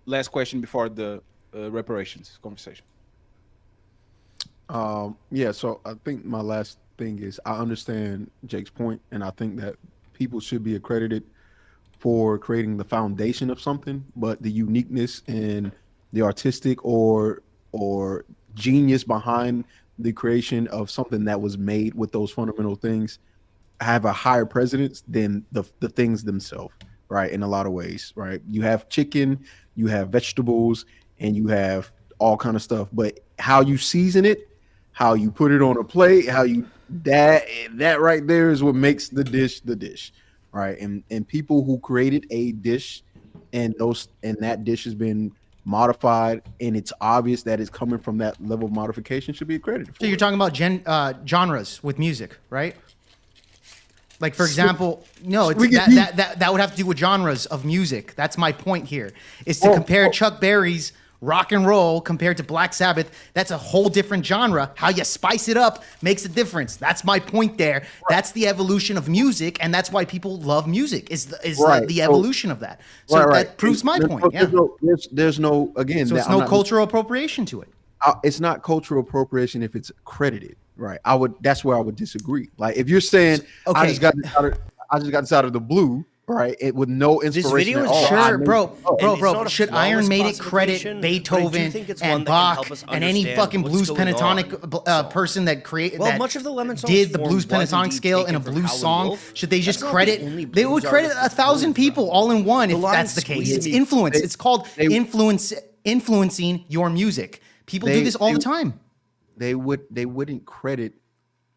last question before the reparations conversation. Yeah, so I think my last thing is I understand Jake's point, and I think that people should be accredited for creating the foundation of something, but the uniqueness and the artistic or genius behind the creation of something that was made with those fundamental things have a higher precedence than the things themselves, right? In a lot of ways, right? You have chicken, you have vegetables, and you have all kind of stuff, but how you season it, how you put it on a plate, how you that right there is what makes the dish, right? And people who created a dish and that dish has been modified and it's obvious that it's coming from that level of modification should be accredited for So you're talking about genres with music, right? Like for example, no, it's, that would have to do with genres of music. That's my point here. Is to compare Chuck Berry's rock and roll compared to Black Sabbath. That's a whole different genre. How you spice it up makes a difference. That's my point there. That's the evolution of music, and that's why people love music. Is the evolution of that. So that proves my point. Yeah. There's no again. So it's no cultural appropriation to it. It's not cultural appropriation if it's credited, right? That's where I would disagree. Like if you're saying, Okay. I just got this out of the blue, right? It with no inspiration at all. Sure, bro. Should Iron Maiden credit Beethoven and Bach and any fucking blues pentatonic person that created much of the Lemon songs did the form blues was pentatonic indeed scale in a taken from blues Howlin' song? Wolf. Should they just That's not the credit? only They would blues credit artist 1,000 people all in one if line that's the case. It's squeezed me. influence. It's called influencing your music. People do this all the time. They wouldn't credit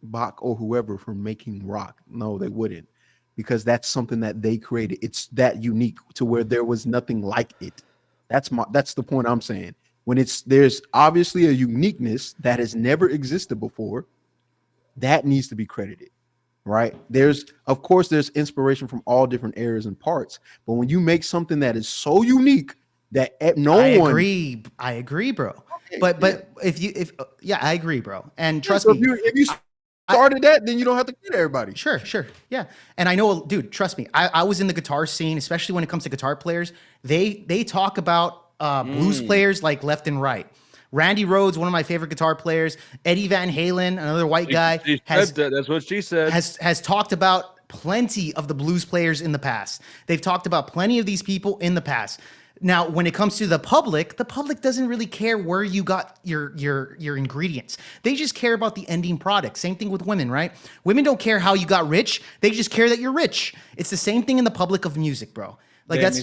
Bach or whoever for making rock. No, they wouldn't, because that's something that they created. It's that unique to where there was nothing like it. That's the point I'm saying. When there's obviously a uniqueness that has never existed before, that needs to be credited, right? Of course there's inspiration from all different areas and parts, but when you make something that is so unique that I agree, bro. Okay, but I agree, bro. And trust me, if you started that, then you don't have to get everybody. Sure. Yeah. And I know, dude, trust me. I was in the guitar scene, especially when it comes to guitar players. They talk about blues players like left and right. Randy Rhoads, one of my favorite guitar players. Eddie Van Halen, another white guy. That's what she said. Has talked about plenty of the blues players in the past. They've talked about plenty of these people in the past. Now, when it comes to the public doesn't really care where you got your ingredients. They just care about the ending product. Same thing with women, right? Women don't care how you got rich. They just care that you're rich. It's the same thing in the public of music, bro. Like Then that's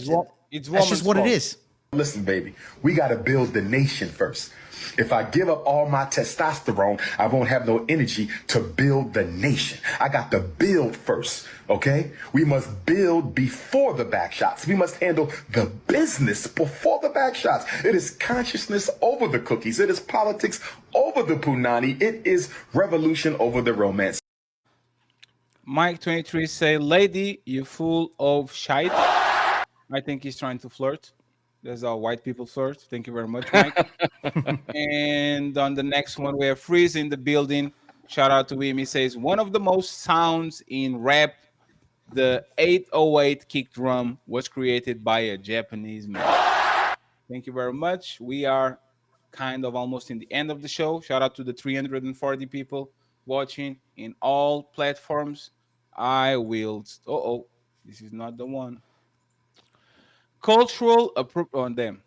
it's that's just what it woman's is. Listen, baby, we got to build the nation first. If I give up all my testosterone, I won't have no energy to build the nation. I got to build first, okay? We must build before the back shots. We must handle the business before the back shots. It is consciousness over the cookies. It is politics over the punani. It is revolution over the romance. Mike 23 say, "Lady, you full of shite." I think he's trying to flirt. That's how white people flirt. Thank you very much, Mike. And on the next one, we have Freeze in the building. Shout out to him. He says, one of the most sounds in rap, the 808 kick drum was created by a Japanese man. Thank you very much. We are kind of almost in the end of the show. Shout out to the 340 people watching in all platforms. I will... Uh-oh, this is not the one. Cultural on them.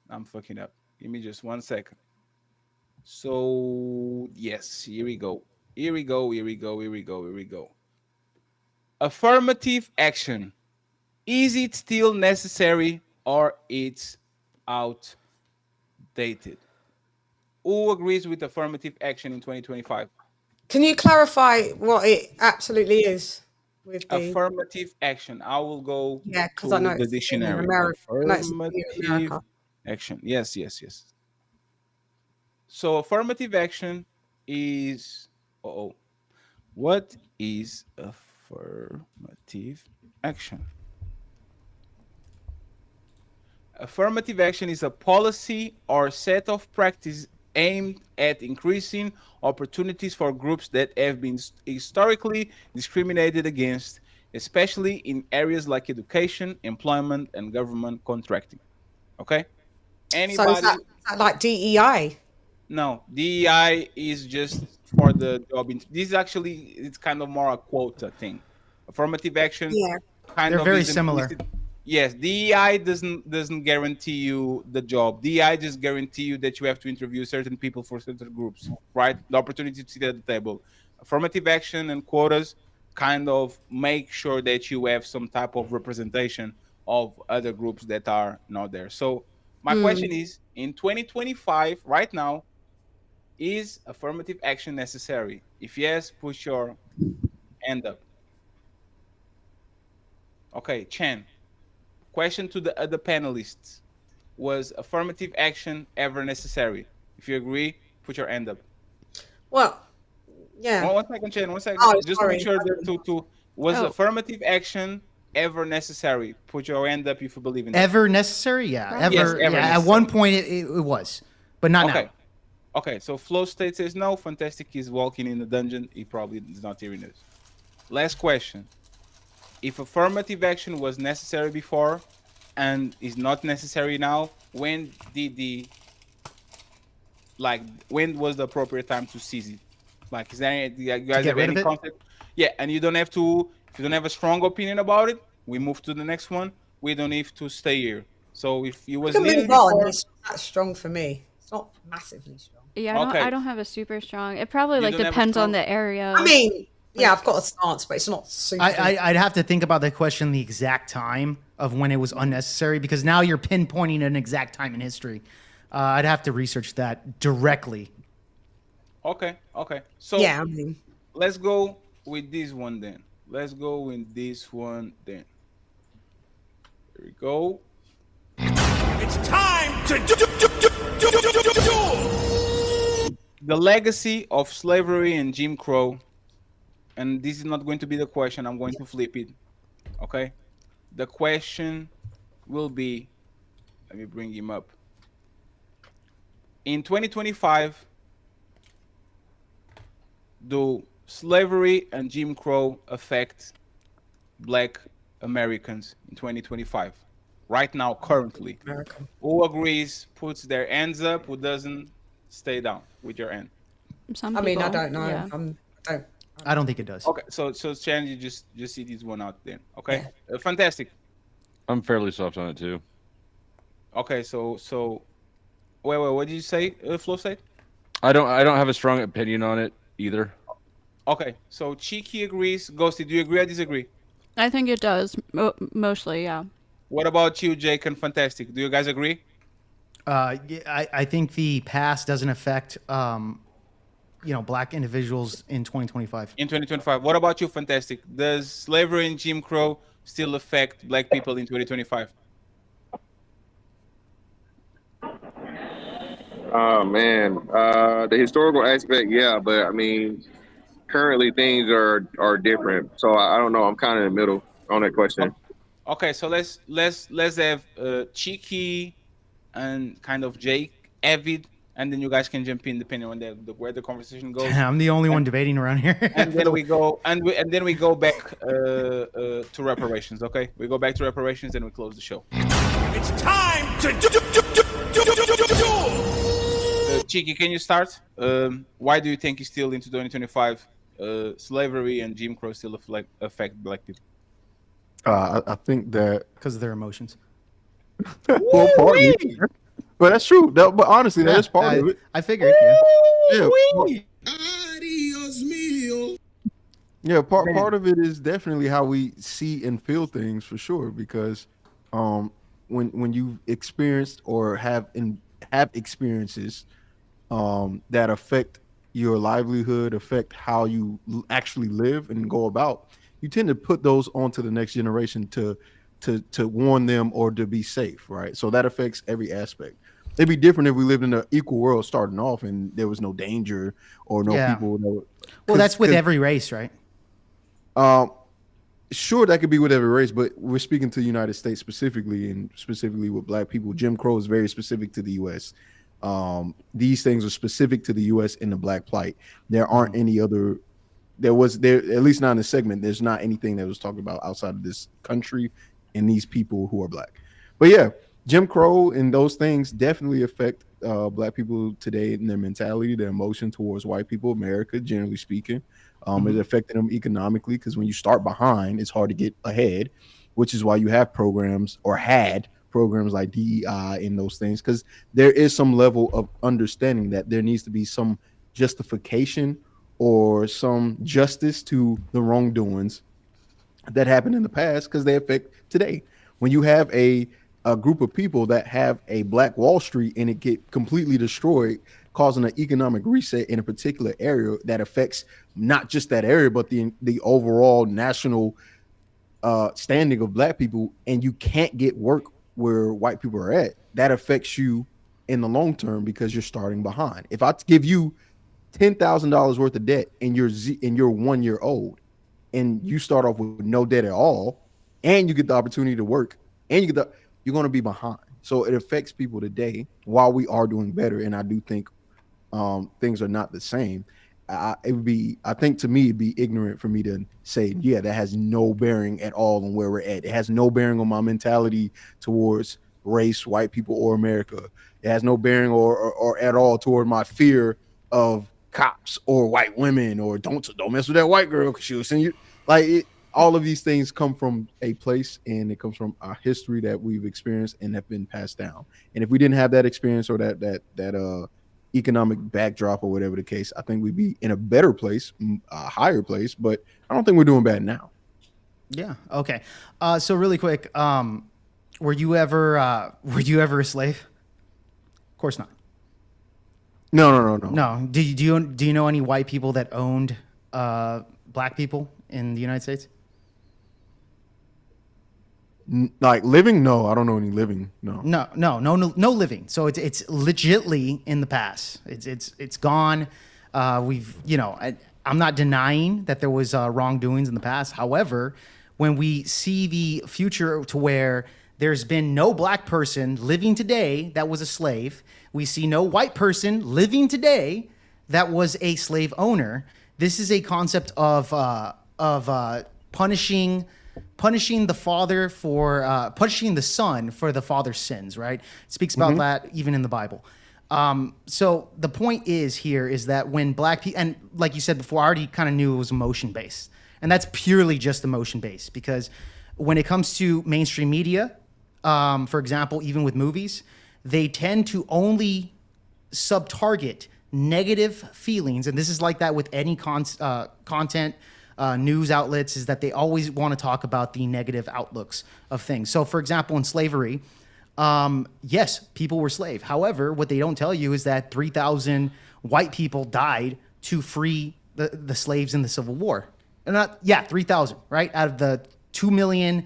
I'm fucking up. Give me just 1 second. So yes, here we go. Here we go. Affirmative action. Is it still necessary or it's outdated? Who agrees with affirmative action in 2025? Can you clarify what it absolutely is? With the... Affirmative action. I will go because to I know the it's in dictionary. America. Affirmative action. Yes. So affirmative action is what is affirmative action? Affirmative action is a policy or set of practice aimed at increasing opportunities for groups that have been historically discriminated against, especially in areas like education, employment, and government contracting. Okay? Anybody? So is that like DEI? No, DEI is just for the job. This is actually, it's kind of more a quota thing. Affirmative action. Yeah. They're very similar. Yes, DEI doesn't guarantee you the job. DEI just guarantee you that you have to interview certain people for certain groups, right? The opportunity to sit at the table. Affirmative action and quotas kind of make sure that you have some type of representation of other groups that are not there. So my question is, in 2025, right now, is affirmative action necessary? If yes, push your hand up. Okay, Chen. Question to the other panelists. Was affirmative action ever necessary? If you agree, put your hand up. Well, yeah. 1 second, Chen. 1 second. Oh, Just sorry. to make sure that was affirmative action ever necessary? Put your hand up if you believe in it. Ever necessary? Yeah. Ever. Yes, ever yeah. necessary. At one point it was, but not now. Okay, so Flow State says no. Fantastic is walking in the dungeon. He probably is not hearing this. Last question. If affirmative action was necessary before and is not necessary now, when was the appropriate time to seize it? Like, is there any, you guys have any concept? Yeah, and you don't have to, if you don't have a strong opinion about it, we move to the next one. We don't need to stay here. So if you was it's not that strong for me. It's not massively strong. Yeah, I don't have a super strong. It probably You don't have a depends on strong- the area. I mean, yeah, I've got a stance, but it's not super. I'd have to think about the question, the exact time of when it was unnecessary, because now you're pinpointing an exact time in history. I'd have to research that directly. Okay. So yeah, I mean, let's go with this one then. Here we go. It's time to do. The legacy of slavery and Jim Crow. And this is not going to be the question. I'm going to flip it. Okay. The question will be, let me bring him up. In 2025, do slavery and Jim Crow affect Black Americans in 2025? Right now, currently. Who agrees, puts their hands up, who doesn't, stay down with your hand. I mean, I don't know. Yeah. I don't think it does. Okay, so Chan, you just see this one out then. Okay, fantastic. I'm fairly soft on it too. Okay, so wait, what did you say, Flo said? I don't have a strong opinion on it either. Okay, so Cheeky agrees. Ghosty, do you agree or disagree? I think it does mostly, yeah. What about you, Jake and Fantastic? Do you guys agree? I think the past doesn't affect black individuals in 2025. In 2025. What about you, Fantastic? Does slavery and Jim Crow still affect black people in 2025? Oh man, the historical aspect, yeah, but I mean, currently things are different. So I don't know. I'm kind of in the middle on that question. Okay, so let's have Cheeky and kind of Jake, Avid, and then you guys can jump in depending on where the conversation goes. I'm the only one debating around here. And then we go then we go back to reparations. Okay, we go back to reparations and we close the show. It's time to do. Cheeky, can you start? Why do you think it's still into 2025 slavery and Jim Crow still affect black people? I think that because of their emotions. Well, partly, but that's true. But honestly, that's part of it. I figured. Yeah, part of it is definitely how we see and feel things for sure. Because when you experienced or have experiences that affect your livelihood, affect how you actually live and go about, you tend to put those onto the next generation to warn them or to be safe, right? So that affects every aspect. It'd be different if we lived in an equal world starting off and there was no danger or no people. Well, that's with every race, right? Sure, that could be with every race, but we're speaking to the United States specifically, and specifically with black people. Jim Crow is very specific to the U.S. These things are specific to the U.S. and the black plight. There aren't any other. There at least not in the segment. There's not anything that was talked about outside of this country and these people who are black. But yeah, Jim Crow and those things definitely affect black people today in their mentality, their emotion towards white people, America, generally speaking. It affected them economically because when you start behind, it's hard to get ahead, which is why you have programs or had programs like DEI and those things, because there is some level of understanding that there needs to be some justification or some justice to the wrongdoings that happened in the past because they affect today. When you have a group of people that have a Black Wall Street and it get completely destroyed, causing an economic reset in a particular area that affects not just that area, but the overall national standing of black people, and you can't get work where white people are at, that affects you in the long term because you're starting behind. If I give you $10,000 worth of debt and you're 1 year old and you start off with no debt at all, and you get the opportunity to work, and you're going to be behind. So it affects people today while we are doing better. And I do think things are not the same. I think to me, it'd be ignorant for me to say, yeah, that has no bearing at all on where we're at. It has no bearing on my mentality towards race, white people, or America. It has no bearing or at all toward my fear of cops or white women, or don't mess with that white girl because she'll send you. All of these things come from a place, and it comes from our history that we've experienced and have been passed down. And if we didn't have that experience or that economic backdrop or whatever the case, I think we'd be in a better place, a higher place. But I don't think we're doing bad now. Yeah. Okay. So really quick, were you ever a slave? Of course not. No. No. Do you know any white people that owned black people in the United States? Like living? No, I don't know any living. No living. So it's legitly in the past. It's gone. I'm not denying that there was wrongdoings in the past. However, when we see the future to where there's been no black person living today that was a slave, we see no white person living today that was a slave owner. This is a concept of punishing the father for punishing the son for the father's sins, right? It speaks about that even in the Bible. So the point is that when black people, and like you said before, I already kind of knew it was emotion based, and that's purely just emotion based, because when it comes to mainstream media, for example, even with movies, they tend to only sub-target negative feelings. And this is like that with any content, news outlets, is that they always want to talk about the negative outlooks of things. So, for example, in slavery, yes, people were slave. However, what they don't tell you is that 3,000 white people died to free the slaves in the Civil War. 3,000, right? Out of the 2 million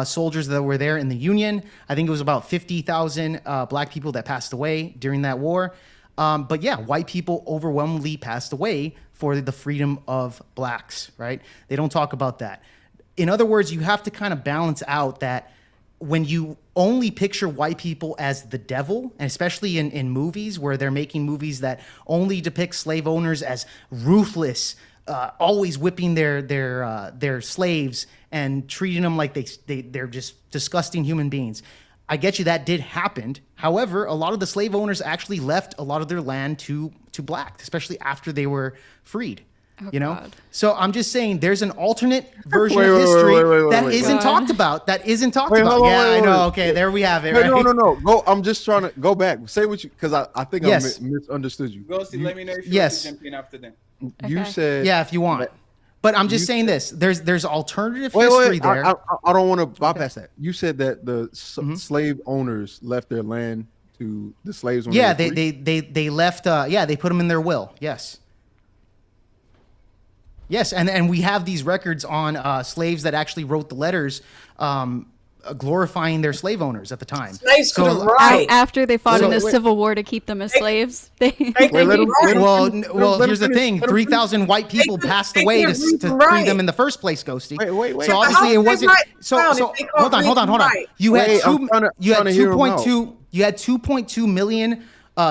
soldiers that were there in the Union, I think it was about 50,000 black people that passed away during that war. But yeah, white people overwhelmingly passed away for the freedom of blacks, right? They don't talk about that. In other words, you have to kind of balance out that when you only picture white people as the devil, and especially in movies where they're making movies that only depict slave owners as ruthless, always whipping their slaves and treating them like they're just disgusting human beings. I get you, that did happen. However, a lot of the slave owners actually left a lot of their land to blacks, especially after they were freed. God. So I'm just saying there's an alternate version of history that isn't talked about. That isn't talked about. I know. Okay, there we have it. Hey, right? No. Go. I'm just trying to go back. Say what you, because I think I misunderstood you. Ghosty, let me know if you want to jump in after that. You said if you want. But I'm just saying this. There's alternative history there. I don't want to bypass that. You said that the slave owners left their land to the slaves. When they left. They put them in their will. Yes, and we have these records on slaves that actually wrote the letters glorifying their slave owners at the time. Slaves couldn't write. After they fought in the Civil War to keep them as slaves. Well, here's the thing. 3,000 white people passed away to free them in the first place, Ghosty. Wait. So obviously it wasn't... So hold on. You had 2.2 million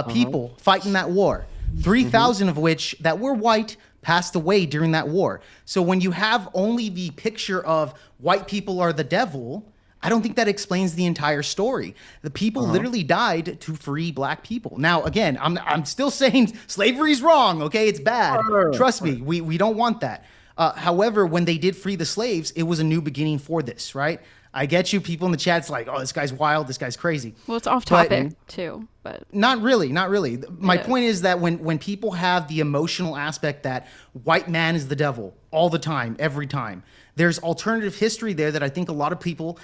people fighting that war. 3,000 of which that were white passed away during that war. So when you have only the picture of white people are the devil, I don't think that explains the entire story. The people literally died to free black people. Now, again, I'm still saying slavery's wrong, okay? It's bad. Trust me, we don't want that. However, when they did free the slaves, it was a new beginning for this, right? I get you, people in the chat's like, oh, this guy's wild, this guy's crazy. Well, it's off topic too, but not really. My point is that when people have the emotional aspect that white man is the devil all the time, every time, there's alternative history there that I think a lot of people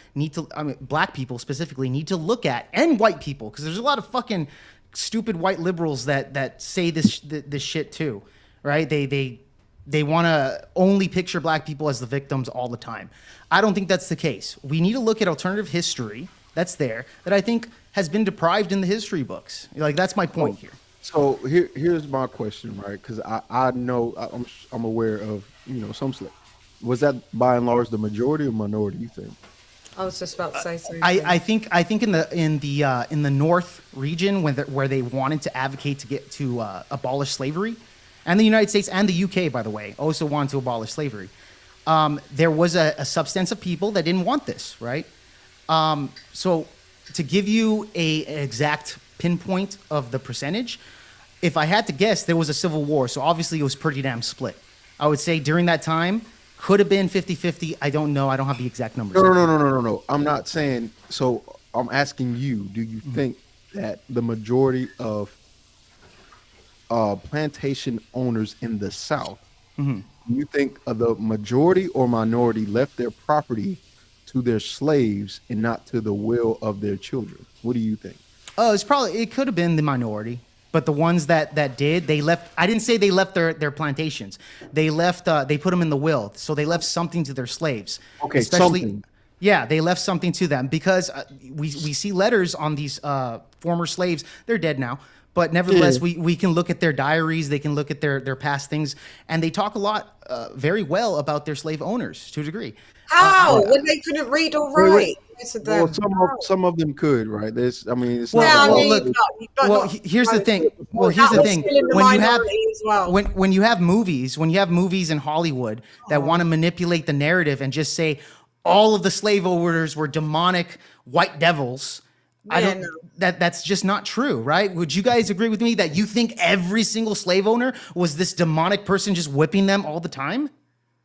black people specifically need to look at, and white people, because there's a lot of fucking stupid white liberals that say this shit too, right? They want to only picture black people as the victims all the time. I don't think that's the case. We need to look at alternative history that's there that I think has been deprived in the history books. Like, that's my point here. So here's my question, right? Because I know I'm aware of some slaves. Was that by and large the majority or minority, you think? I was just about to say something. I think in the North region where they wanted to advocate to abolish slavery, and the United States and the UK, by the way, also wanted to abolish slavery. There was a substance of people that didn't want this, right? So to give you an exact pinpoint of the percentage, if I had to guess, there was a civil war, so obviously it was pretty damn split. I would say during that time, could have been 50-50. I don't know. I don't have the exact numbers. No. I'm not saying, so I'm asking you, do you think that the majority of plantation owners in the South, do you think the majority or minority left their property to their slaves and not to the will of their children? What do you think? It could have been the minority, but the ones that did, they left. I didn't say they left their plantations. They left. They put them in the will, so they left something to their slaves. Okay, something. Yeah, they left something to them because we see letters on these former slaves. They're dead now. But nevertheless, we can look at their diaries, they can look at their past things, and they talk a lot, very well about their slave owners to a degree. How? When they couldn't read or write? Well, some of them could, right? It's here's the thing. When you have movies in Hollywood that want to manipulate the narrative and just say all of the slave owners were demonic white devils. That's just not true, right? Would you guys agree with me that you think every single slave owner was this demonic person just whipping them all the time?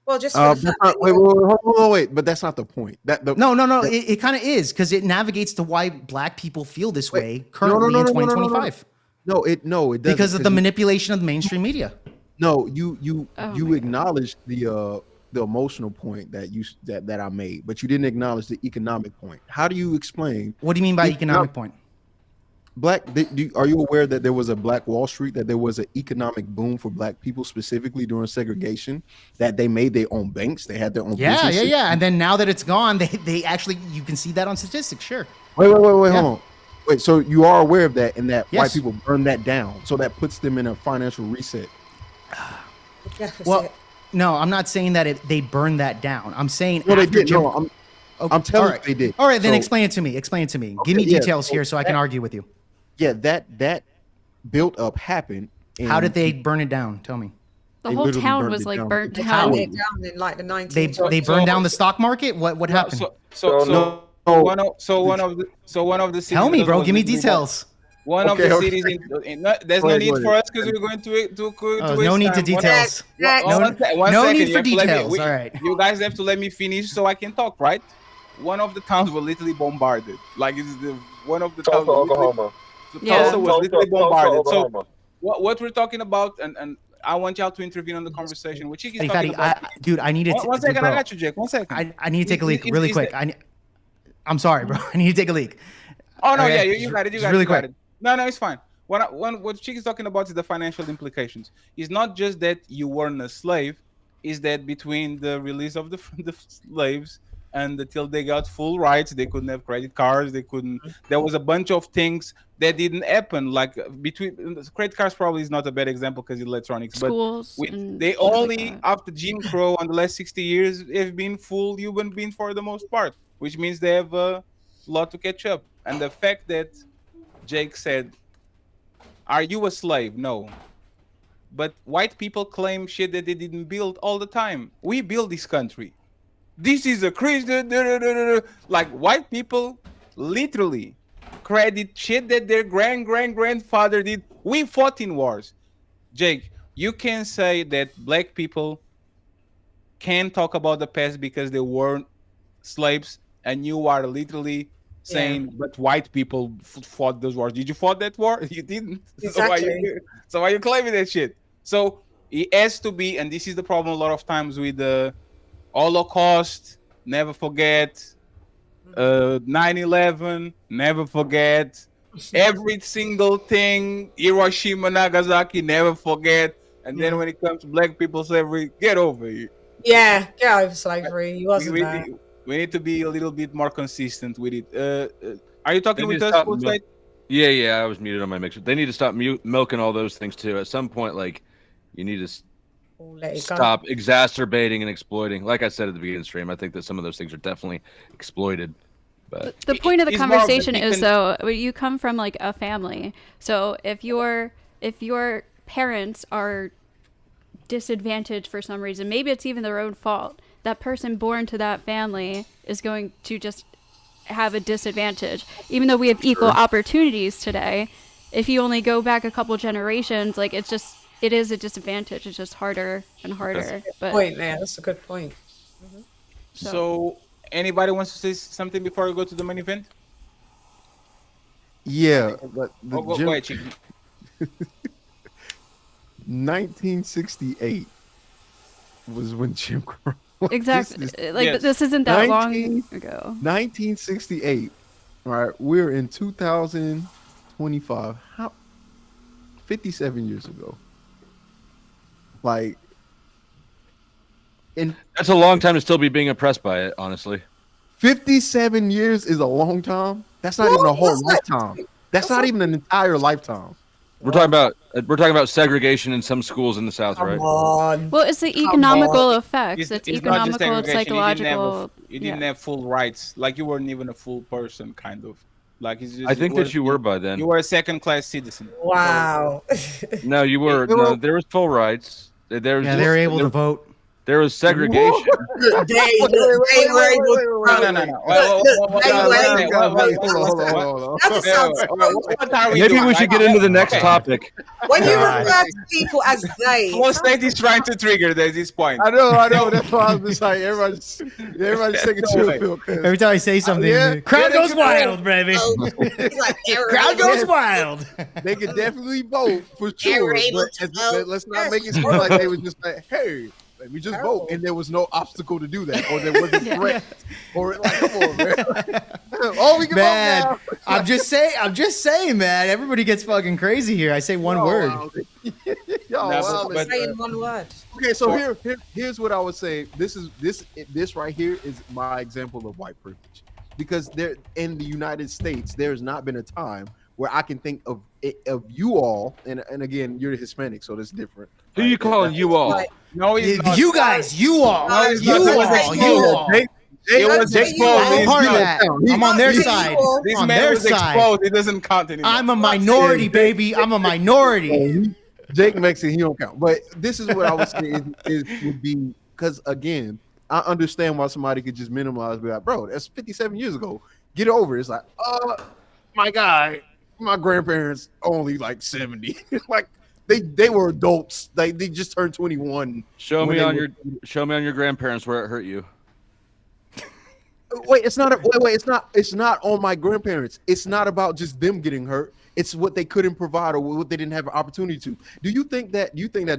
Well, just that's not, wait, but that's not the point. No. It kind of is because it navigates to why black people feel this way currently in 2025. No, it doesn't because of the manipulation of the mainstream media. No, you acknowledged the emotional point that I made, but you didn't acknowledge the economic point. How do you explain? What do you mean by economic point? Are you aware that there was a Black Wall Street, that there was an economic boom for black people specifically during segregation, that they made their own banks, they had their own businesses? Yeah. And then now that it's gone, they actually, you can see that on statistics, sure. Wait, hold on. Wait, so you are aware of that and that white people burn that down, so that puts them in a financial reset? Well, no, I'm not saying that they burned that down. I'm saying they did. I'm telling you they did. All right, then explain it to me. Okay, give me details here so I can argue with you. Yeah, that built up happened. How did they burn it down? Tell me. The whole town was like burnt down. Down in like the 1920s. They burned down the stock market. What happened? One of the cities. Tell me, bro. Give me details. One of the cities. There's no need for us because we're going to no need to details. No need for details. All right. You guys have to let me finish so I can talk, right? One of the towns were literally bombarded. Like it's one of the towns. Oklahoma. Tulsa was literally bombarded. So what we're talking about, and I want y'all to intervene on the conversation. Which is talking about. Dude, I need to. One second, I got you, Jake. 1 second. I need to take a leak really quick. I'm sorry, bro. I need to take a leak. Oh no, yeah, you got it. You got it. Really quick. No, it's fine. What Chick is talking about is the financial implications. It's not just that you weren't a slave. Is that between the release of the slaves and until they got full rights, they couldn't have credit cards. They couldn't. There was a bunch of things that didn't happen. Like between credit cards, probably is not a bad example because it's electronics. Schools. But they only after Jim Crow on the last 60 years have been full human beings for the most part, which means they have a lot to catch up. And the fact that Jake said, "Are you a slave?" No. But white people claim shit that they didn't build all the time. We built this country. This is a Christian. Like white people literally credit shit that their grandfather did. We fought in wars. Jake, you can say that black people can talk about the past because they weren't slaves, and you are literally saying, but white people fought those wars. Did you fight that war? You didn't. Exactly. So why you claiming that shit? So it has to be, and this is the problem a lot of times with the Holocaust, never forget. 9/11, never forget. Every single thing, Hiroshima, Nagasaki, never forget. And then when it comes to black people slavery, get over it. Yeah, get over slavery. He wasn't there. We need to be a little bit more consistent with it. Are you talking with us, Coolside? Yeah, I was muted on my mixer. They need to stop milking all those things too. At some point, like, you need to stop exacerbating and exploiting. Like I said at the beginning of the stream, I think that some of those things are definitely exploited. But the point of the conversation is, though, you come from like a family. So if your parents are disadvantaged for some reason, maybe it's even their own fault, that person born to that family is going to just have a disadvantage. Even though we have equal opportunities today, if you only go back a couple generations, like it is a disadvantage. It's just harder and harder. That's a good point, man. That's a good point. Mm-hmm. So anybody wants to say something before we go to the main event? Yeah, but go ahead, Chicky. 1968 was when Jim Crow. Exactly. This isn't that long ago. 1968. All right, we're in 2025. 57 years ago. Like, that's a long time to still be being oppressed by it, honestly. 57 years is a long time. That's not even a whole lifetime. That's not even an entire lifetime. We're talking about segregation in some schools in the South, right? Well, it's the economical effects. It's economical, it's psychological. You didn't have full rights. Like you weren't even a full person, kind of. Like it's just, I think that you were by then. You were a second-class citizen. Wow. No, you were. No, there was full rights. They were able to vote. There was segregation. Look, they were able to. That sounds so. Maybe we should get into the next topic. When you refer to people as they, Flow State is trying to trigger this point. I know. That's why I was just like, everybody's taking chill pill. Every time I say something, crowd goes wild, baby. Crowd goes wild. They could definitely vote for sure, but let's not make it seem like they was just like, hey, let me just vote, and there was no obstacle to do that, or there wasn't threat, or like, come on, man. We can vote now. I'm just saying, man. Everybody gets fucking crazy here. I say one word. Saying one word. Okay, so here's what I would say. This right here is my example of white privilege, because there in the United States, there has not been a time where I can think of you all, and again, you're Hispanic, so that's different. Who you calling you all? No, you guys, you all, you all. It was exposed. I'm part of that. I'm on their side. This on man their was side. exposed. It doesn't count anymore. I'm a minority, baby. I'm a minority. Jake Mexican, he don't count. But this is what I would say would be, because again, I understand why somebody could just minimize, be like, bro, that's 57 years ago. Get over it. It's like, my guy, my grandparents only like 70. Like they were adults. They just turned 21. Show me on your grandparents where it hurt you. Wait, it's not on my grandparents. It's not about just them getting hurt. It's what they couldn't provide or what they didn't have an opportunity to. Do you think that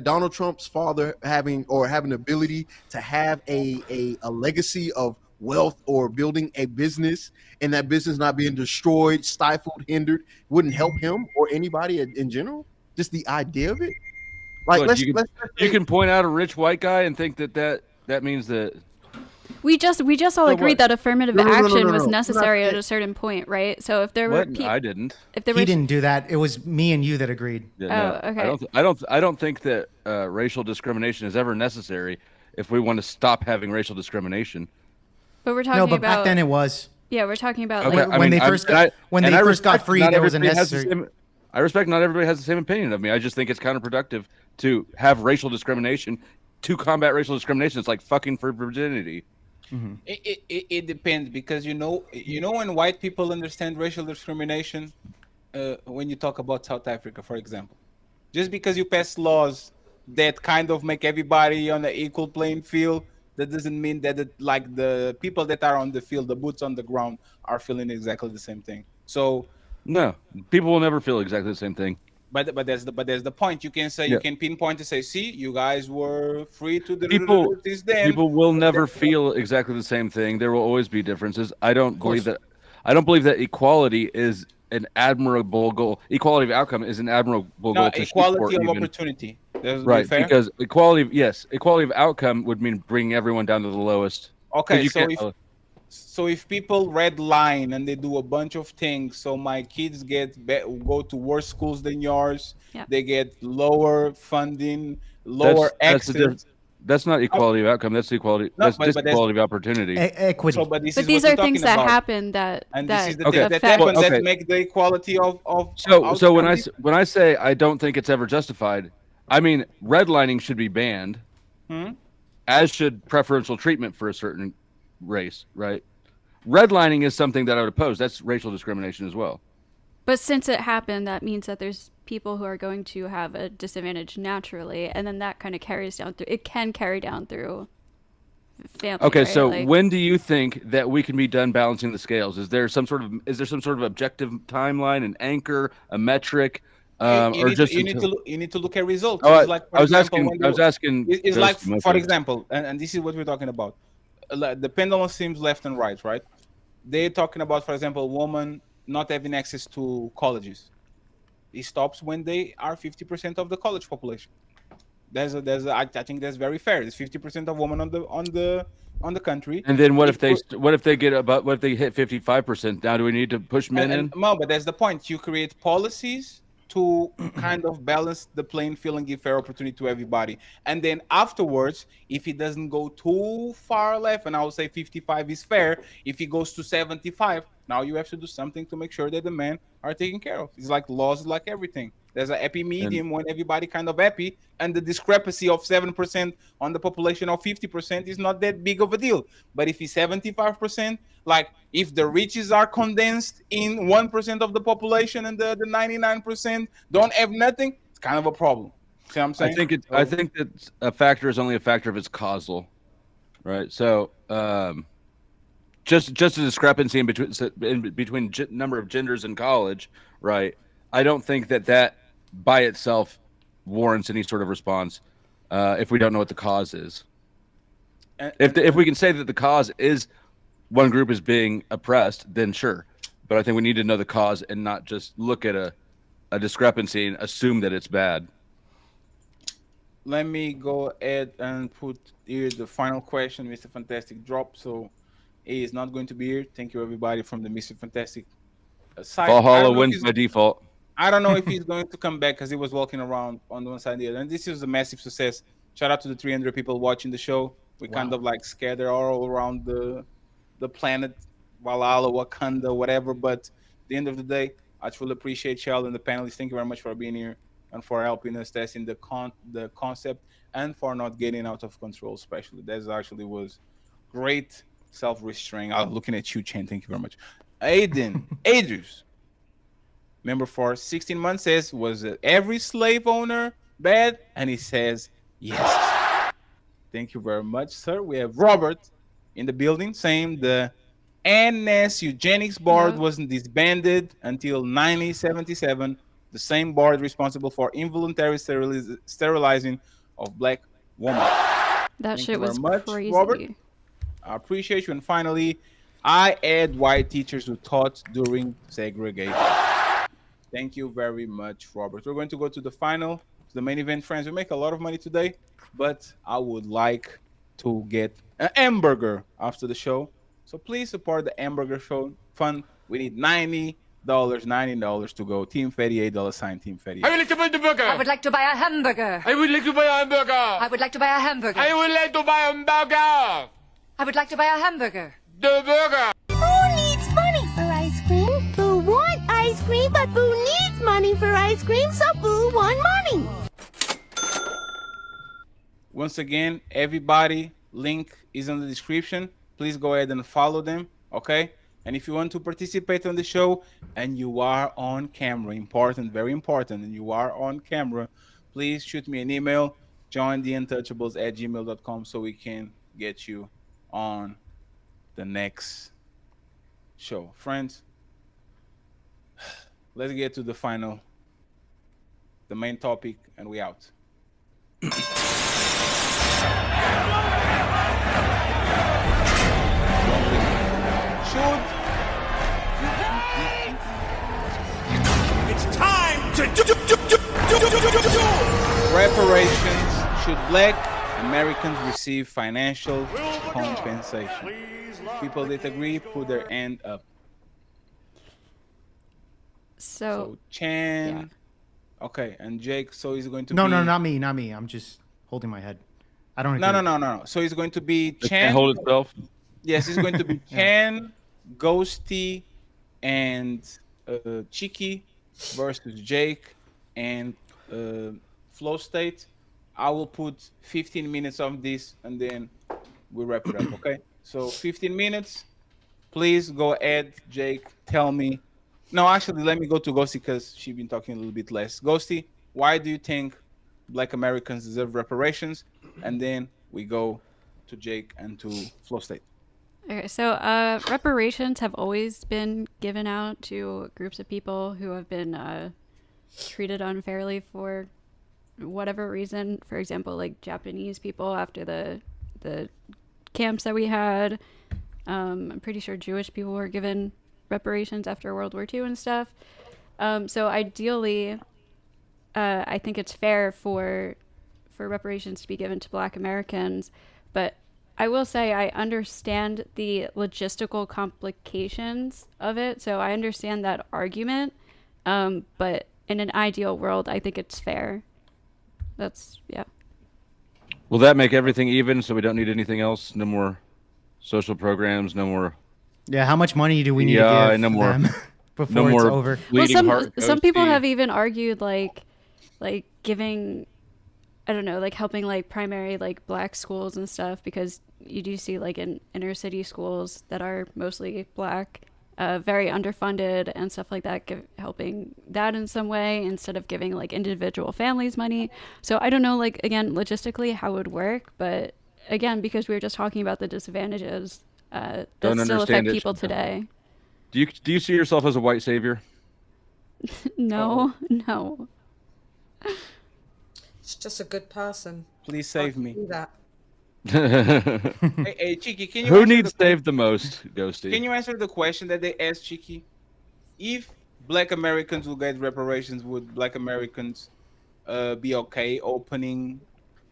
Donald Trump's father having the ability to have a legacy of wealth or building a business, and that business not being destroyed, stifled, hindered, wouldn't help him or anybody in general? Just the idea of it? Like, Look, you can point out a rich white guy and think that means that we just all agreed that affirmative action was necessary at a certain point, right? So if there were I didn't. He didn't do that. It was me and you that agreed. Yeah, no, okay. I don't think that racial discrimination is ever necessary if we want to stop having racial discrimination. But we're talking about back then it was. Yeah, we're talking about Okay, like, when they first got free, there was a necessary. I respect not everybody has the same opinion of me. I just think it's counterproductive to have racial discrimination. To combat racial discrimination, it's like fucking for virginity. Mm-hmm. It depends, because you know when white people understand racial discrimination, when you talk about South Africa, for example, just because you pass laws that kind of make everybody on an equal playing field, that doesn't mean that the people that are on the field, the boots on the ground, are feeling exactly the same thing. So no, people will never feel exactly the same thing. But there's the point. You can say you can pinpoint to say, see, you guys were free to do this then. People will never feel exactly the same thing. There will always be differences. I don't believe that equality is an admirable goal. Equality of outcome is an admirable goal. Equality of opportunity. Right, because equality of outcome would mean bringing everyone down to the lowest. Okay, so if people red line and they do a bunch of things, so my kids go to worse schools than yours, they get lower funding, lower access. That's not equality of outcome. That's equality. That's equality of opportunity. Equity. So, but these are things that happen that this is the thing that happen that make the equality of. So when I say I don't think it's ever justified, I mean redlining should be banned, as should preferential treatment for a certain race, right? Redlining is something that I would oppose. That's racial discrimination as well. But since it happened, that means that there's people who are going to have a disadvantage naturally, and then that kind of carries down through. It can carry down through family. Okay, right? so when do you think that we can be done balancing the scales? Is there some sort of objective timeline, an anchor, a metric? You need to look at results. Oh, like, I was asking. It's like, for example, and this is what we're talking about. The pendulum seems left and right. They're talking about, for example, women not having access to colleges. It stops when they are 50% of the college population. I think that's very fair. There's 50% of women on the country. And then what if they hit 55%? Now do we need to push men in? No, but that's the point. You create policies to kind of balance the playing field and give fair opportunity to everybody. And then afterwards, if it doesn't go too far left, and I will say 55 is fair, if it goes to 75, Now you have to do something to make sure that the men are taken care of. It's like laws, like everything. There's a happy medium when everybody kind of happy, and the discrepancy of 7% on the population of 50% is not that big of a deal. But if it's 75%, like if the riches are condensed in 1% of the population and the 99% don't have nothing, it's kind of a problem. See what I'm saying? I think that a factor is only a factor if it's causal, right? So just a discrepancy in between number of genders in college, right? I don't think that by itself warrants any sort of response if we don't know what the cause is. If we can say that the cause is one group is being oppressed, then sure. But I think we need to know the cause and not just look at a discrepancy and assume that it's bad. Let me go ahead and put here the final question. Mr. Fantastic drop, so he is not going to be here. Thank you, everybody, from the Mr. Fantastic side. Valhalla wins by default. I don't know if he's going to come back because he was walking around on one side and the other. And this is a massive success. Shout out to the 300 people watching the show. We kind of like scattered all around the planet, Valhalla, Wakanda, whatever. But at the end of the day, I truly appreciate y'all and the panelists. Thank you very much for being here and for helping us testing the concept and for not getting out of control, especially. That actually was great self-restraint. I'm looking at you, Chen. Thank you very much. Aiden, Adrius, member for 16 months says, was every slave owner bad? And he says, yes. Thank you very much, sir. We have Robert in the building saying the NS Eugenics Board wasn't disbanded until 1977. The same board responsible for involuntary sterilizing of black women. That shit was crazy. Robert. I appreciate you. And finally, I had white teachers who taught during segregation. Thank you very much, Robert. We're going to go to the final, the main event, friends. We make a lot of money today, but I would like to get an hamburger after the show. So please support the hamburger show fund. We need $90 to go. Team Fatty, $8 Team Fatty. I would like to buy the burger. I would like to buy a hamburger. I would like to buy a hamburger. I would like to buy a hamburger. I would like to buy a hamburger. I would like to buy a hamburger. The burger. Who needs money for ice cream? Who want ice cream, but who needs money for ice cream, so who want money? Once again, everybody, link is in the description. Please go ahead and follow them, okay? And if you want to participate on the show and you are on camera, important, very important, and you are on camera, please shoot me an email, jointheuntouchables@gmail.com, so we can get you on the next show. Friends, let's get to the final, the main topic, and we out. Shoot. It's time to do. Reparations. Should black Americans receive financial compensation? People that agree, put their hand up. So Chan. Yeah. Okay, and Jake, so he's going to No, not me. I'm just holding my head. I don't agree. No. So he's going to be Chan. Can't hold itself. Yes, it's going to be Chan, Ghosty, and Cheeky versus Jake and Flow State. I will put 15 minutes of this and then we'll wrap it up, okay? So 15 minutes. Please go ahead, Jake. Tell me. No, actually, let me go to Ghosty because she's been talking a little bit less. Ghosty, why do you think black Americans deserve reparations? And then we go to Jake and to Flow State. Okay, so reparations have always been given out to groups of people who have been treated unfairly for whatever reason. For example, like Japanese people after the camps that we had. I'm pretty sure Jewish people were given reparations after World War II and stuff. So ideally, I think it's fair for reparations to be given to Black Americans, but I will say I understand the logistical complications of it. So I understand that argument, but in an ideal world, I think it's fair. Yeah. Will that make everything even so we don't need anything else? No more social programs, no more Yeah, how much money do we need to give them before it's over? Well, some people have even argued like giving, I don't know, like helping like primary like black schools and stuff, because you do see like in inner city schools that are mostly black, very underfunded and stuff like that, helping that in some way instead of giving like individual families money. So I don't know, like again, logistically how it would work, but again, because we were just talking about the disadvantages that still affect people today. Do you see yourself as a white savior? No. It's just a good person. Please save me. Do that. Hey, Cheeky, can you Who needs saved the most, Ghosty? Can you answer the question that they asked Cheeky? If Black Americans will get reparations, would Black Americans be okay opening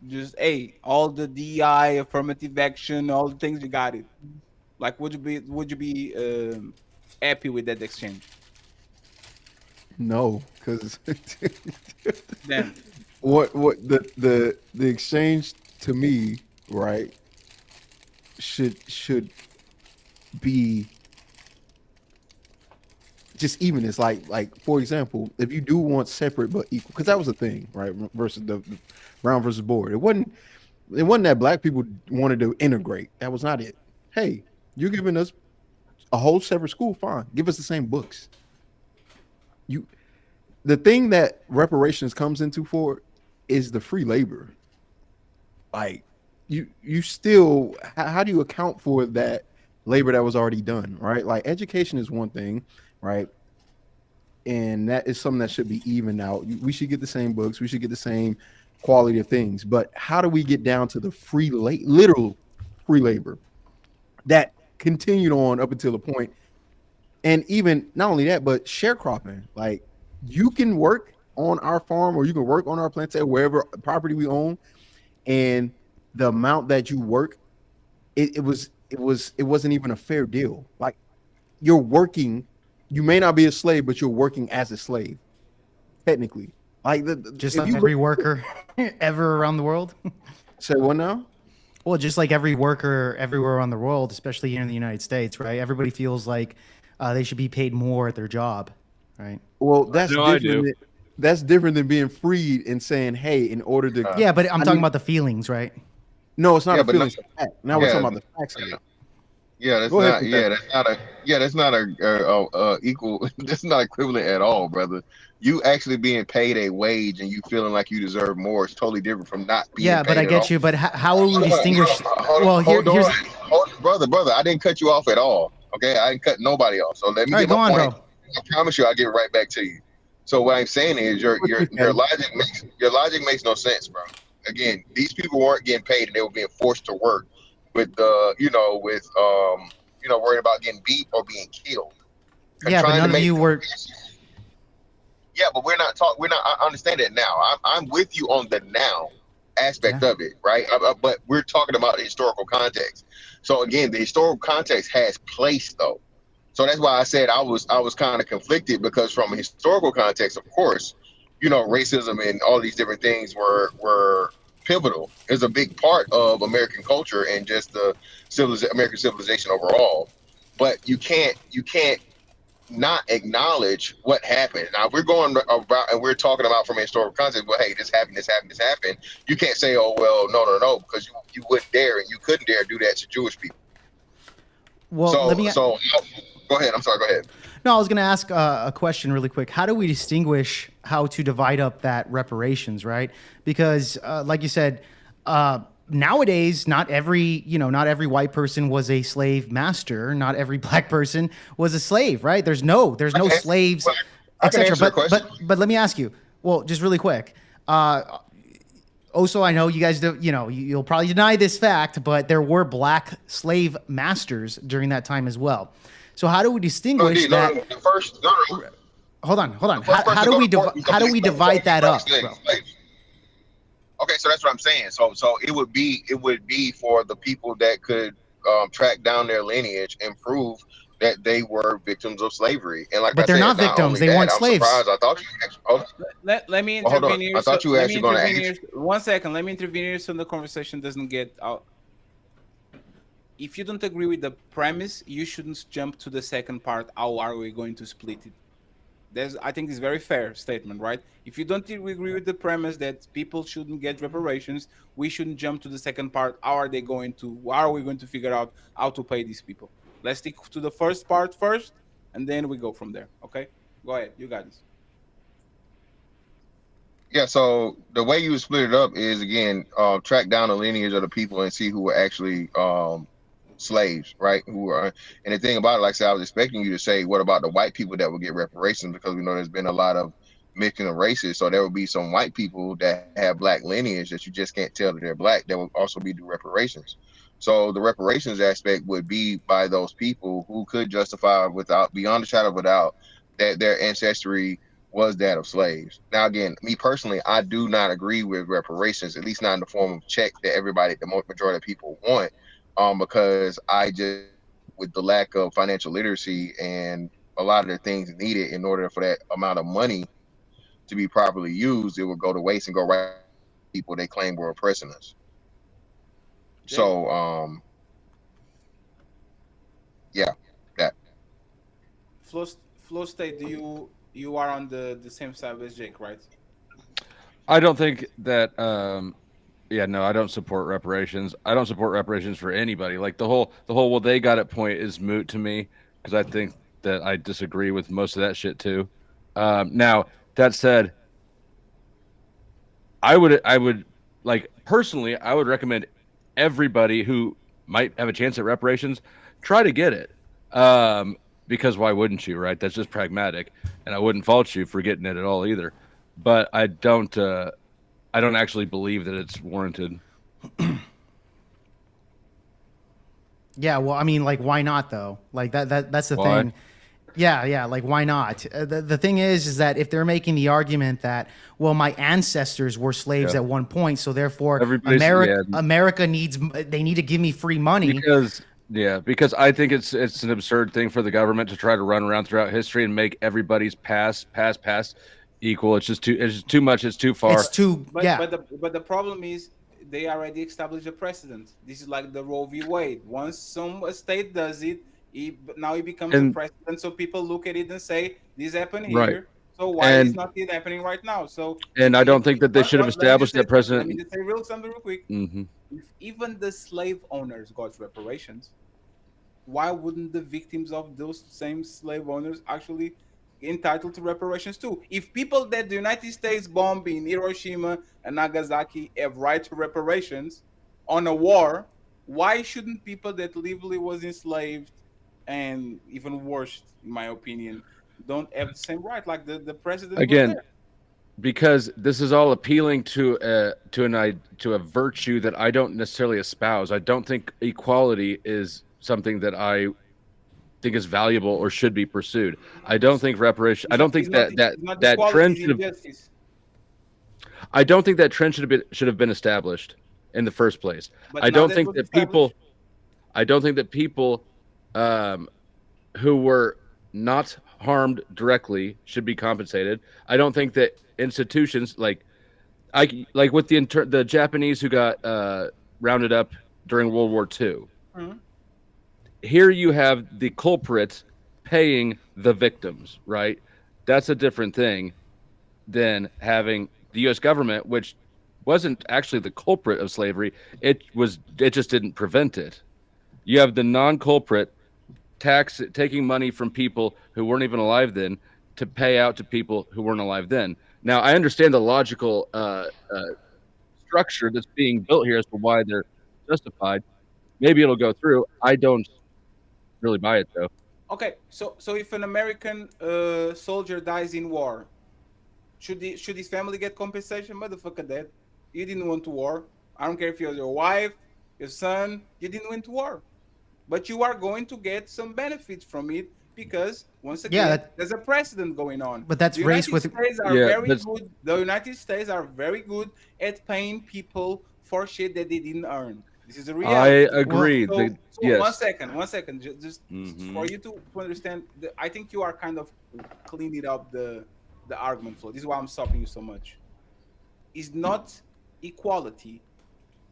just all the DI, affirmative action, all the things, you got it? Like, would you be happy with that exchange? No, because Then what the exchange to me, right, should be just even. It's like for example, if you do want separate but equal, because that was the thing, right? Versus the Brown versus Board. It wasn't that black people wanted to integrate. That was not it. Hey, you're giving us a whole separate school, fine. Give us the same books. The thing that reparations comes into for is the free labor. Like you still, how do you account for that labor that was already done, right? Like education is one thing, right? And that is something that should be evened out. We should get the same books. We should get the same quality of things. But how do we get down to the literal free labor that continued on up until the point? And even not only that, but sharecropping. Like, you can work on our farm or you can work on our plantation, wherever property we own, and the amount that you work, it wasn't even a fair deal. Like, you're working, you may not be a slave, but you're working as a slave, technically. Like just like every worker ever around the world. Say what now? Well, just like every worker everywhere around the world, especially here in the United States, right? Everybody feels like they should be paid more at their job, right? Well, that's different. That's different than being freed and saying, "Hey, in order to." Yeah, but I'm talking about the feelings, right? No, it's not a feeling. Now we're talking about the facts of it. Yeah, that's not. Yeah, that's not a. Yeah, that's not a equal. That's not equivalent at all, brother. You actually being paid a wage and you feeling like you deserve more is totally different from not being. Yeah, paid but I get you. But how will we distinguish? Well, here's brother. I didn't cut you off at all. Okay, I didn't cut nobody off. So let me get my point. Bro. I promise you, I'll get right back to you. So what I'm saying is your logic makes no sense, bro. Again, these people weren't getting paid and they were being forced to work with worried about getting beat or being killed. Yeah, but none of you were. Yeah, but we're not talking. I understand it now. I'm with you on the now aspect of it, right? But we're talking about the historical context. So again, the historical context has place, though. So that's why I said I was kind of conflicted, because from a historical context, of course, racism and all these different things were pivotal. It's a big part of American culture and just the American civilization overall. But you can't not acknowledge what happened. Now we're going about and we're talking about from a historical context. Well, hey, this happened. You can't say, oh well, no, because you wouldn't dare and you couldn't dare do that to Jewish people. Well, go ahead. I'm sorry. Go ahead. No, I was going to ask a question really quick. How do we distinguish how to divide up that reparations, right? Because, like you said, nowadays, not every white person was a slave master. Not every black person was a slave, right? There's no slaves, etc. But let me ask you. Well, just really quick. Also, I know you guys do. You'll probably deny this fact, but there were black slave masters during that time as well. So how do we distinguish that? Hold on. How do we divide that up? Okay, so that's what I'm saying. So it would be for the people that could track down their lineage and prove that they were victims of slavery. And but they're not victims; they weren't slaves. I thought you. Let me intervene here. I thought you were actually going to. 1 second. Let me intervene here so the conversation doesn't get out. if you don't agree with the premise, you shouldn't jump to the second part. How are we going to split it? I think it's a very fair statement, right? If you don't agree with the premise that people shouldn't get reparations, we shouldn't jump to the second part. How are we going to figure out how to pay these people? Let's stick to the first part first, and then we go from there. Okay, go ahead, you got this. Yeah, so the way you would split it up is, again, track down the lineage of the people and see who were actually slaves, right? And the thing about it, like I said, I was expecting you to say, what about the white people that will get reparations? Because we know there's been a lot of mixing of races. So there will be some white people that have black lineage that you just can't tell that they're black that will also be due reparations. So the reparations aspect would be by those people who could justify beyond a shadow of a doubt that their ancestry was that of slaves. Now, again, me personally, I do not agree with reparations, at least not in the form of check that the majority of people want, because with the lack of financial literacy and a lot of the things needed in order for that amount of money to be properly used, it would go to waste and go right to people they claim were oppressing us. So, yeah, that. Flow State, you are on the same side as Jake, right? I don't think that. No, I don't support reparations. I don't support reparations for anybody. Like the whole well, they got it point is moot to me because I think that I disagree with most of that shit too. Now that said, I would like personally, I would recommend everybody who might have a chance at reparations try to get it. Because why wouldn't you, right? That's just pragmatic, and I wouldn't fault you for getting it at all either. But I don't actually believe that it's warranted. Yeah, well, I mean, like, why not though? Like that's the thing. Yeah, like why not? The thing is that if they're making the argument that, well, my ancestors were slaves at one point, so therefore America need to give me free money because I think it's an absurd thing for the government to try to run around throughout history and make everybody's past equal. It's just too much. It's too far. But the problem is they already established a precedent. This is like the Roe v. Wade. Once some state does it, now it becomes a precedent. So people look at it and say, "This happened here." Right. So why is not it happening right now? So I don't think that they should have established that precedent. Let me just say something real quick. Mm-hmm. If even the slave owners got reparations, why wouldn't the victims of those same slave owners actually entitled to reparations too? If people that the United States bombed in Hiroshima and Nagasaki have right to reparations on a war, why shouldn't people that legally was enslaved and even worse, in my opinion, don't have the same right like the president again? Because this is all appealing to a virtue that I don't necessarily espouse. I don't think equality is something that I think is valuable or should be pursued. I don't think reparation. I don't think that trend should have. I don't think that trend should have been established in the first place. I don't think that people. I don't think that people who were not harmed directly should be compensated. I don't think that institutions like with the Japanese who got rounded up during World War II. Mm-hmm. Here you have the culprits paying the victims, right? That's a different thing than having the U.S. government, which wasn't actually the culprit of slavery. It just didn't prevent it. You have the non-culprit taking money from people who weren't even alive then to pay out to people who weren't alive then. Now, I understand the logical structure that's being built here as to why they're justified. Maybe it'll go through. I don't really buy it though. Okay, so if an American soldier dies in war, should his family get compensation? Motherfucker, dead. You didn't went to war. I don't care if you're your wife, your son. You didn't went to war, but you are going to get some benefits from it because once again, there's a precedent going on. But that's race with. Good. The United States are very good at paying people for shit that they didn't earn. This is a reality. I agree. Yes. One second. Just for you to understand, I think you are kind of cleaning up the argument flow. This is why I'm stopping you so much. It's not equality,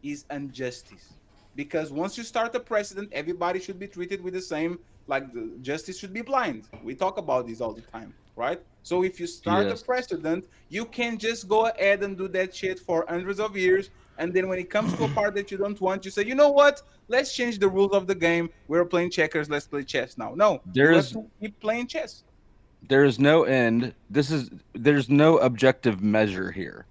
it's injustice. because once you start a precedent, everybody should be treated with the same, like the justice should be blind. We talk about this all the time, right? So if you start Yes. a precedent, you can just go ahead and do that shit for hundreds of years. And then when it comes to a part that you don't want, you say, you know what? Let's change the rules of the game. We're playing checkers. Let's play chess now. No, you have to keep playing chess. There is no end. There's no objective measure here.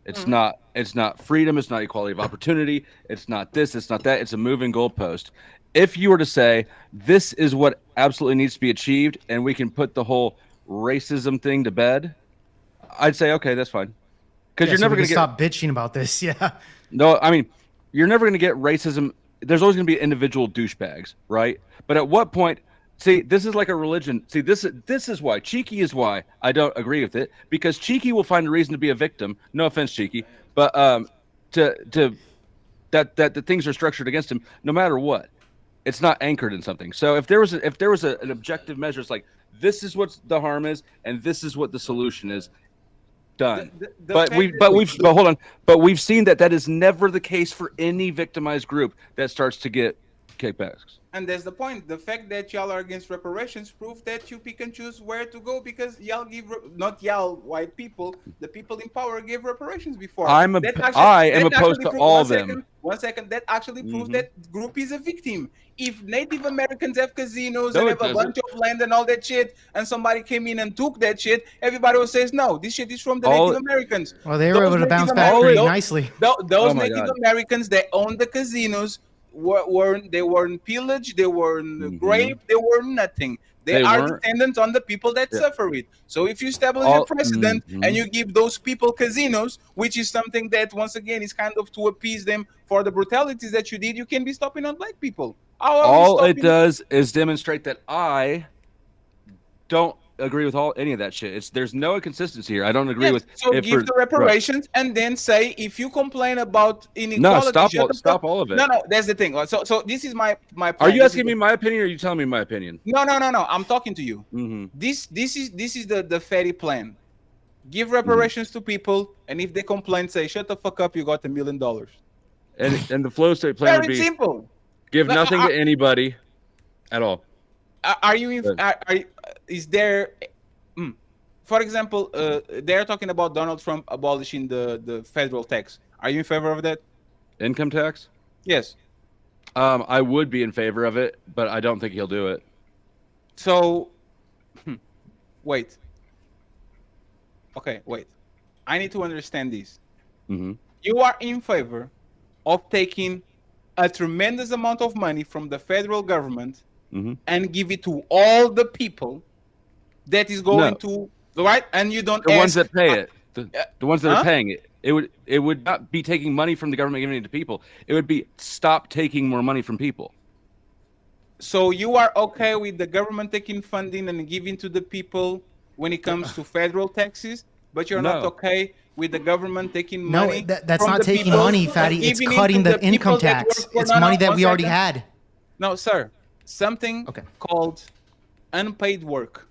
It's not freedom, it's not equality of opportunity, it's not this, it's not that, it's a moving goalpost. If you were to say this is what absolutely needs to be achieved and we can put the whole racism thing to bed, I'd say okay, that's fine. Because you're never going to stop bitching about this. Yeah. No, I mean, you're never going to get racism. There's always going to be individual douchebags, right? But at what point? See, this is like a religion. See, this is why Cheeky is why I don't agree with it, because Cheeky will find a reason to be a victim. No offense, Cheeky, but that the things are structured against him, no matter what. It's not anchored in something. So if there was an objective measure, it's like this is what the harm is, and this is what the solution is. Done. But we've seen that is never the case for any victimized group that starts to get kickbacks. And that's the point. The fact that y'all are against reparations prove that you pick and choose where to go, because y'all give not y'all white people, the people in power gave reparations before. I am opposed to all of them. 1 second. That actually proves that group is a victim. If Native Americans have casinos and have a bunch of land and all that shit, and somebody came in and took that shit, everybody will say, no, this shit is from the Native Americans. Well, they were able to bounce back pretty nicely. Those Native Americans that own the casinos they weren't pillaged, they weren't raped, they were nothing. They are dependent on the people that suffer it. So if you establish a precedent and you give those people casinos, which is something that once again is kind of to appease them for the brutalities that you did, you can be stopping on black people. All it does is demonstrate that I don't agree with any of that shit. There's no inconsistency here. I don't agree with. So give the reparations and then say if you complain about inequality. No, stop all of it. No, that's the thing. So this is my point. Are you asking me my opinion, or are you telling me my opinion? No. I'm talking to you. This is the fatty plan. Give reparations to people, and if they complain, say shut the fuck up. You got $1 million. And the flow state plan would be simple. Give nothing to anybody at all. Are you? Is there? For example, they're talking about Donald Trump abolishing the federal tax. Are you in favor of that? Income tax? Yes. I would be in favor of it, but I don't think he'll do it. So, wait. Okay, wait. I need to understand this. You are in favor of taking a tremendous amount of money from the federal government and give it to all the people that is going to right, and you don't. The ones that pay it, the ones that are paying it. It would not be taking money from the government giving it to people. It would be stop taking more money from people. So you are okay with the government taking funding and giving to the people when it comes to federal taxes, but you're not okay with the government taking money. No, that's not taking money, Fatty. It's cutting the income tax. It's money that we already had. No, sir. Something called unpaid work.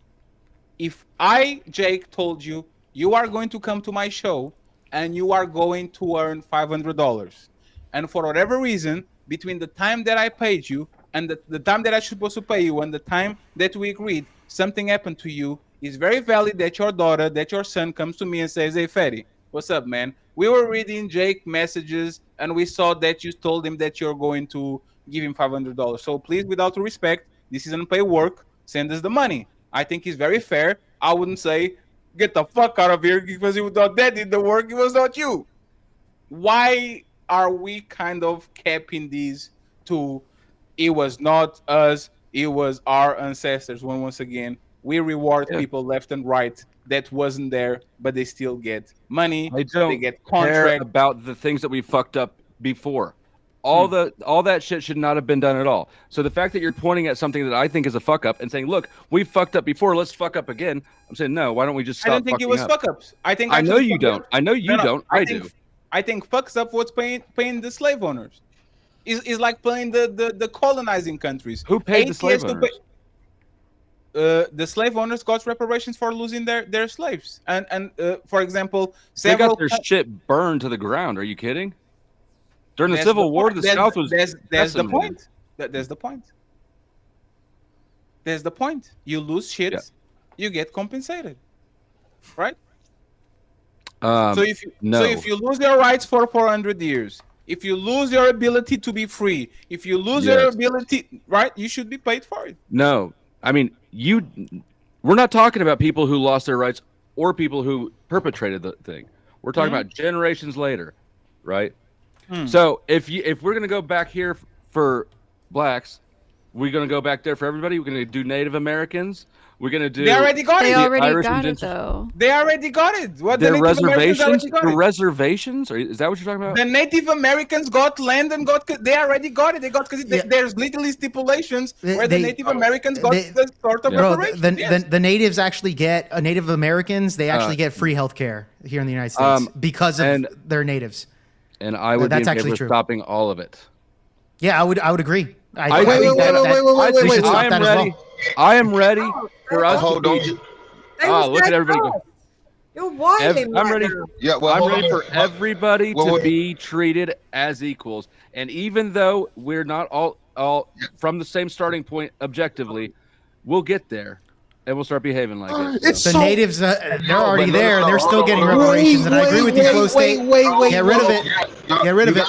If I, Jake, told you, you are going to come to my show and you are going to earn $500, and for whatever reason, between the time that I paid you and the time that I supposed to pay you and the time that we agreed, something happened to you, it's very valid that your daughter, that your son comes to me and says, hey, Fatty, what's up, man? We were reading Jake messages and we saw that you told him that you're going to give him $500. So please, without respect, this is unpaid work. Send us the money. I think it's very fair. I wouldn't say, get the fuck out of here because you thought that did the work. It was not you. Why are we kind of capping these to it was not us, it was our ancestors? When once again, we reward people left and right that wasn't there, but they still get money. They get contract. Care about the things that we fucked up before. All that shit should not have been done at all. So the fact that you're pointing at something that I think is a fuck up and saying, "Look, we fucked up before. Let's fuck up again." I'm saying, no. Why don't we just stop? I don't think it was fuck ups. I think I know you don't. I know you don't. I do. I think fucks up what's paying the slave owners. Is like paying the colonizing countries. Who paid the slave owners? The slave owners got reparations for losing their slaves, and for example, they got their shit burned to the ground. Are you kidding? During the Civil War, the South was There's the decimated. point. There's the point. There's the point. You lose shit, you get compensated, right? So if you lose your rights for 400 years, if you lose your ability to be free, if you lose your ability, right, you should be paid for it. No, I mean we're not talking about people who lost their rights or people who perpetrated the thing. We're talking about generations later, right? So if we're gonna go back here for blacks, we're gonna go back there for everybody. We're gonna do Native Americans. We're gonna do. They already got it. They already Irish got and it though. They already got it. What the Native Americans reservations? already got The it. reservations? Is that what you're talking about? The Native Americans got land and they already got it. They got because there's literally stipulations where the Native Americans got the sort of reparations. The natives actually get Native Americans. They actually get free health care here in the United States because of their natives. And I would be in favor of stopping all of it. Yeah, I would agree. I am ready for us to be. Look at everybody go. You're wilding. I'm ready. Yeah, well, I'm ready for everybody to be treated as equals. And even though we're not all from the same starting point objectively, we'll get there. And we'll start behaving like it. The natives, they're already there, and they're still getting reparations. And I agree with you, Flow State. Get rid of it. Get rid of it.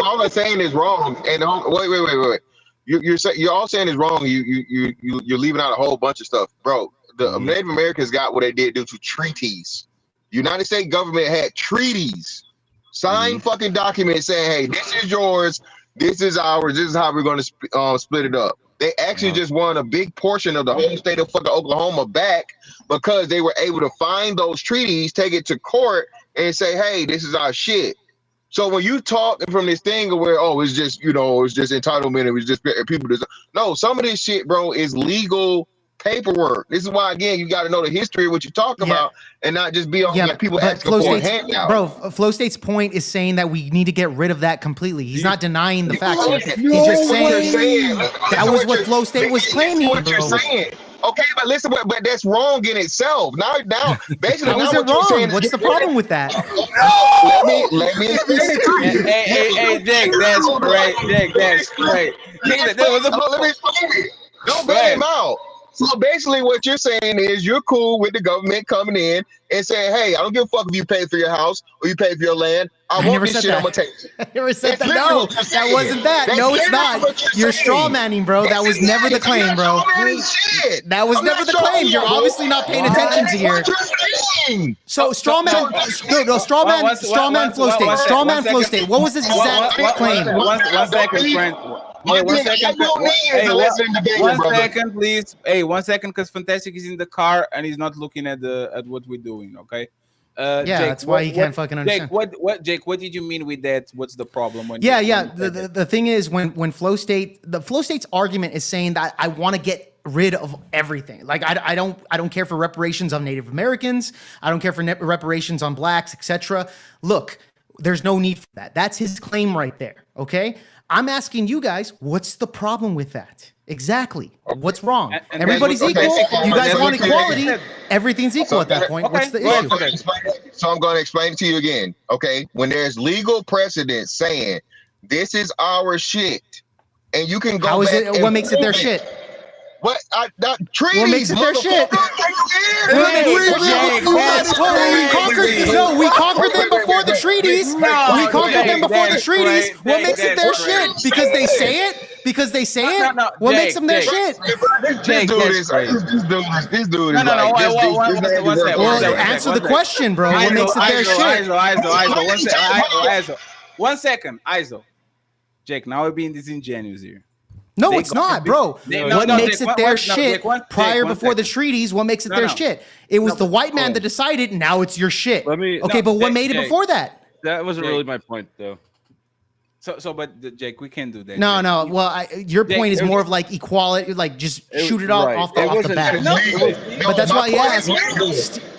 All I'm saying is wrong. And wait. You're all saying is wrong. You're leaving out a whole bunch of stuff, bro. The Native Americans got what they did due to treaties. United States government had treaties, signed fucking documents saying, "Hey, this is yours. This is ours. This is how we're going to split it up." They actually just won a big portion of the whole state of fucking Oklahoma back because they were able to find those treaties, take it to court, and say, "Hey, this is our shit." So when you talk from this thing where it's just it's just entitlement, it was just people. No, some of this shit, bro, is legal paperwork. This is why, again, you got to know the history of what you're talking about and not just be on like people asking for a handout. Bro, Flow State's point is saying that we need to get rid of that completely. He's not denying the facts. He's just saying that was what Flow State was claiming. What you're saying. Okay, but listen, but that's wrong in itself. Now, basically, how is it wrong? What's the problem with that? Let me. Hey, Jake, that's great. Jake, that's great. Let me explain it. Don't bail him out. So basically what you're saying is you're cool with the government coming in and saying, "Hey, I don't give a fuck if you pay for your house or you pay for your land. I want this shit, I'm going to take it." I never said that. No, that wasn't that. No, it's not. You're straw manning, bro. That was never the claim, bro. That was never the claim. You're obviously not paying attention to here. So straw man, straw man Flow State. Straw man Flow State. What was this exact claim? One second, friend. Hey, 1 second. Hey, 1 second, please. Hey, 1 second, because Fantastic is in the car and he's not looking at what we're doing. Okay. Yeah, Jake, that's why he can't fucking understand. Jake, what did you mean with that? What's the problem? The thing is when Flow State's argument is saying that I want to get rid of everything. Like I don't care for reparations on Native Americans. I don't care for reparations on blacks, etc. Look, there's no need for that. That's his claim right there. Okay. I'm asking you guys, what's the problem with that? Exactly. What's wrong? Everybody's equal. You guys want equality. Everything's equal at that point. What's the issue? So I'm going to explain it to you again. Okay. When there's legal precedent saying this is our shit, and you can go. How is it? What makes it their shit? What? Treaties. What makes it their shit? We conquered them before the treaties. We conquered them before the treaties. What makes it their shit? Because they say it? Because they say it? What makes them their shit? This dude is well, answer the question, bro. What makes it their shit? ISO. 1 second, ISO. Jake, now we're being disingenuous here. No, it's not, bro. What makes it their shit prior before the treaties? What makes it their shit? It was the white man that decided. Now it's your shit. Okay, but what made it before that? That wasn't really my point, though. But Jake, we can't do that. No. Well, your point is more of like equality, like just shoot it off the bat. But that's why he asked.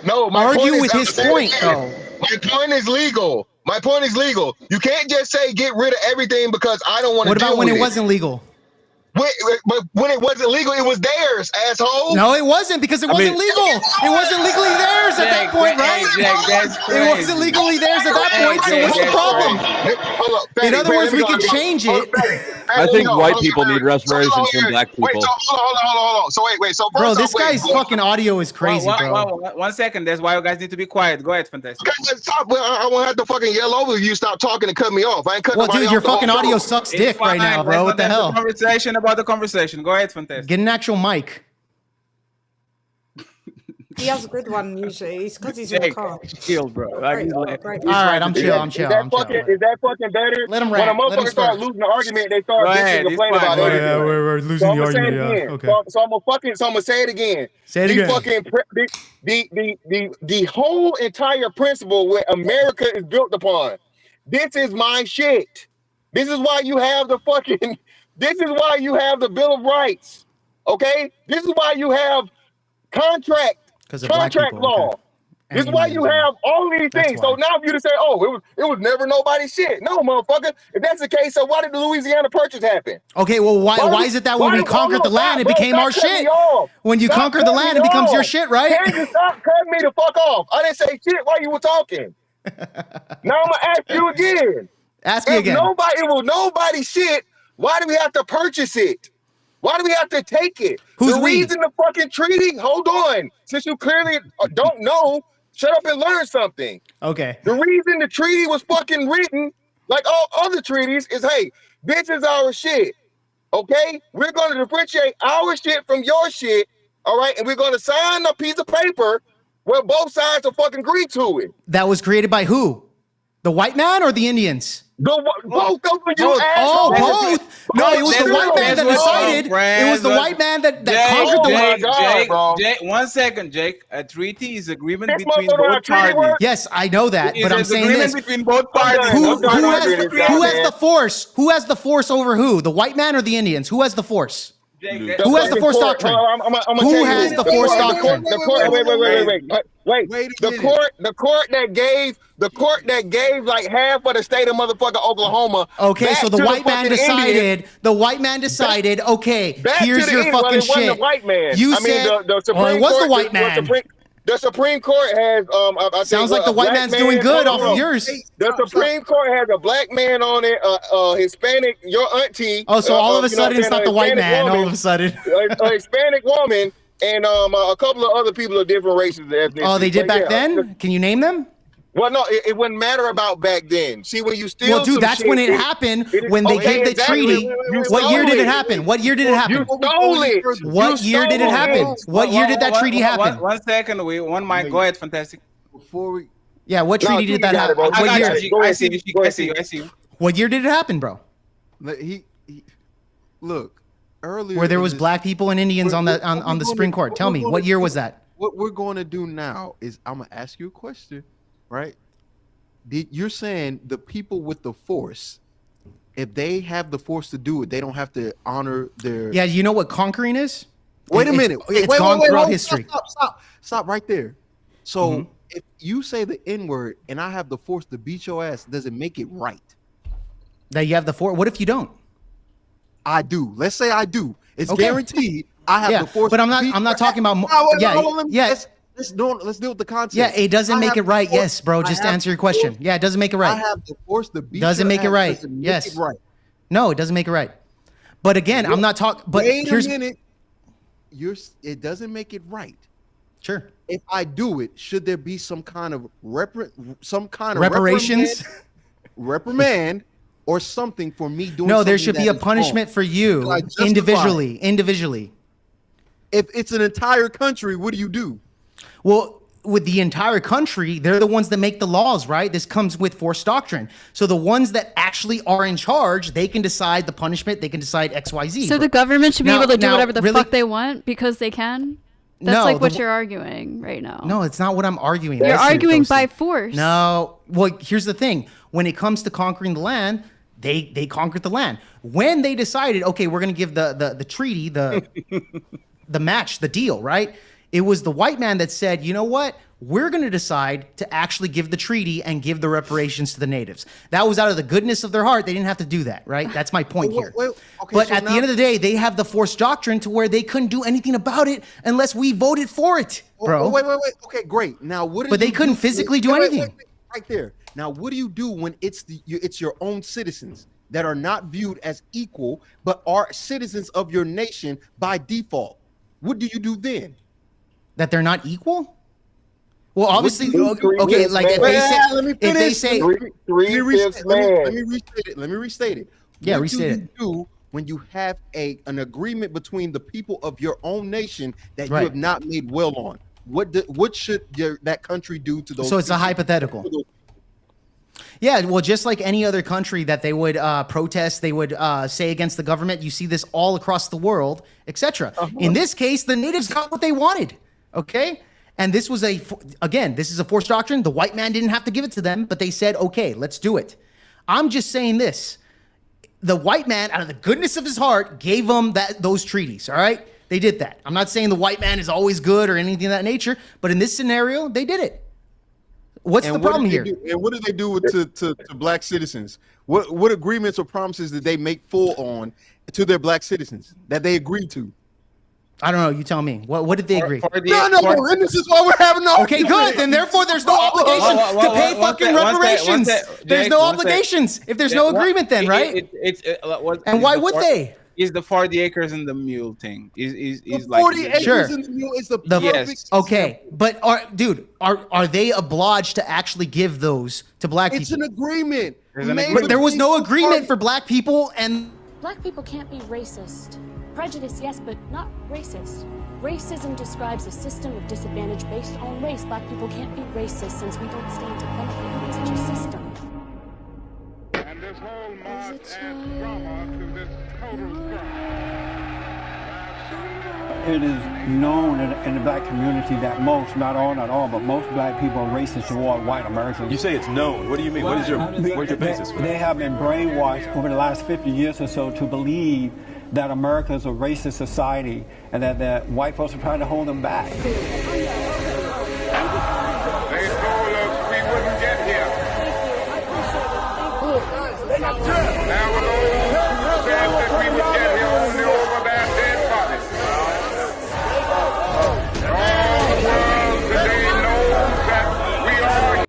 No, argue with his point, though. My point is legal. My point is legal. You can't just say get rid of everything because I don't want to. What about when it wasn't legal? But when it wasn't legal, it was theirs, asshole. No, it wasn't because it wasn't legal. It wasn't legally theirs at that point, right? It wasn't legally theirs at that point. So what's the problem? In other words, we can change it. I think white people need reparations from black people. Wait, so hold on. So wait. So bro, this guy's fucking audio is crazy, bro. 1 second. That's why you guys need to be quiet. Go ahead, Fantastic. Stop. I won't have to fucking yell over you. Stop talking and cut me off. I ain't cutting dude, your fucking audio sucks dick right now, bro. What the hell? Conversation about the conversation. Go ahead, Fantastic. Get an actual mic. He has a good one usually. It's because he's in the car. Chill, bro. All right, I'm chill. Is that fucking better? Let him When a rant. Let him motherfucker start losing the argument, they start bitching and complaining about everything. We're losing the argument. Yeah. Okay. So I'm gonna say it again. Say it again. The whole entire principle where America is built upon. This is my shit. This is why you have the fucking. This is why you have the Bill of Rights. Okay. This is why you have contract law. Okay. This is why you have all these things. So now if you just say, "Oh, it was never nobody's shit," no, motherfucker. If that's the case, so why did the Louisiana Purchase happen? Okay, well, why is it that when we conquered the land, it became our shit? When you conquered the land, it becomes your shit, right? Can you stop cutting me the fuck off? I didn't say shit while you were talking. Now I'm gonna ask you again. Ask me again. It was nobody's shit. Why do we have to purchase it? Why do we have to take it? Who's the we? reason the fucking treaty? Hold on. Since you clearly don't know, shut up and learn something. Okay. The reason the treaty was fucking written, like all other treaties, is hey, this is our shit. Okay? We're going to differentiate our shit from your shit. All right? And we're going to sign a piece of paper where both sides will fucking agree to it. That was created by who? The white man or the Indians? Both of you assholes. Oh, both. No, it was the white man that decided. It was the white man that conquered the world. Jake, 1 second, Jake. A treaty is agreement between both parties. Yes, I know that, but I'm saying this. Between both parties. Who has the force? Who has the force over who? The white man or the Indians? Who has the force? Who has the force doctrine? Who has the force doctrine? Wait. The court that gave like half of the state of motherfucking Oklahoma. Okay, so the white man decided. The white man decided. Okay, here's your fucking shit. The white man. You said. The Supreme Court. It was the white man. The Supreme Court has. Sounds like the white man's doing good off of yours. The Supreme Court has a black man on it, Hispanic, your auntie. Oh, so all of a sudden it's not the white man. All of a sudden, a Hispanic woman and a couple of other people of different races. Oh, they did back then. Can you name them? Well, no, it wouldn't matter about back then. See, when you steal, well, dude, that's when it happened. When they gave the treaty. What year did it happen? What year did it happen? You stole it. What year did it happen? What year did that treaty happen? 1 second, one mic. Go ahead, Fantastic. Before we. Yeah, what treaty did that happen? What year? I see you. What year did it happen, bro? Look, earlier where there was black people and Indians on the Supreme Court. Tell me, what year was that? What we're going to do now is I'm going to ask you a question. Right? You're saying the people with the force, if they have the force to do it, they don't have to honor their. Yeah, you know what conquering is? Wait a minute. It's gone throughout history. Stop right there. So if you say the N-word and I have the force to beat your ass, does it make it right? That you have the force? What if you don't? I do. Let's say I do. It's guaranteed. I have the force. But I'm not talking about. Let's deal with the concept. Yeah, it doesn't make it right. Yes, bro. Just answer your question. Yeah, it doesn't make it right. I have the force to beat doesn't make it right. Yes. No, it doesn't make it right. But again, I'm not talking. But wait a minute. It doesn't make it right. Sure. If I do it, should there be some kind of reparations, reprimand, or something for me doing? No, there should be a punishment for you individually. If it's an entire country, what do you do? Well, with the entire country, they're the ones that make the laws, right? This comes with force doctrine. So the ones that actually are in charge, they can decide the punishment. They can decide X, Y, Z. So the government should be able to do whatever the fuck they want because they can? That's what you're arguing right now. No, it's not what I'm arguing. You're arguing by force. No. Well, here's the thing. When it comes to conquering the land, they conquered the land. When they decided, okay, we're going to give the treaty, the match, the deal, right? It was the white man that said, you know what? We're going to decide to actually give the treaty and give the reparations to the natives. That was out of the goodness of their heart. They didn't have to do that, right? That's my point here. But at the end of the day, they have the forced doctrine to where they couldn't do anything about it unless we voted for it, bro. Wait. Okay, great. Now, what? But they couldn't physically do anything. Wait, right there. Now, what do you do when it's your own citizens that are not viewed as equal, but are citizens of your nation by default? What do you do then? That they're not equal? Well, obviously, okay. Like if they say, let me restate it. Yeah, what restate do you do when you have an agreement between the people of your own nation that you have not made well on? What should that country do to those? So it's a hypothetical. Yeah, well, just like any other country that they would protest, they would say against the government. You see this all across the world, etc. In this case, the natives got what they wanted. Okay. And this was this is a forced doctrine. The white man didn't have to give it to them, but they said, okay, let's do it. I'm just saying this. The white man, out of the goodness of his heart, gave them those treaties, all right? They did that. I'm not saying the white man is always good or anything of that nature, but in this scenario, they did it. What's the problem here? And what did they do to black citizens? What agreements or promises did they make full on to their black citizens that they agreed to? I don't know. You tell me. What did they agree? No. And this is why we're having no. Okay, good. Then therefore, there's no obligation to pay fucking reparations. There's no obligations if there's no agreement. Then, right? And why would they? Is the 40 acres and the mule thing? Is like 40 acres and the mule is the perfect. Okay, but are they obliged to actually give those to black people? It's an agreement. But there was no agreement for black people and. Black people can't be racist. Prejudice, yes, but not racist. Racism describes a system of disadvantage based on race. Black people can't be racist since we don't stand to benefit from such a system. And this whole march adds drama to this total It is known in the black community that most, not all, but most black people are racist toward white Americans. You say it's known. What do you mean? Where's your basis for that? They have been brainwashed over the last 50 years or so to believe that America is a racist society and that white folks are trying to hold them back. They told us we wouldn't get here. Now with those who said that we would get here only over their dead bodies. All the world today knows that we are.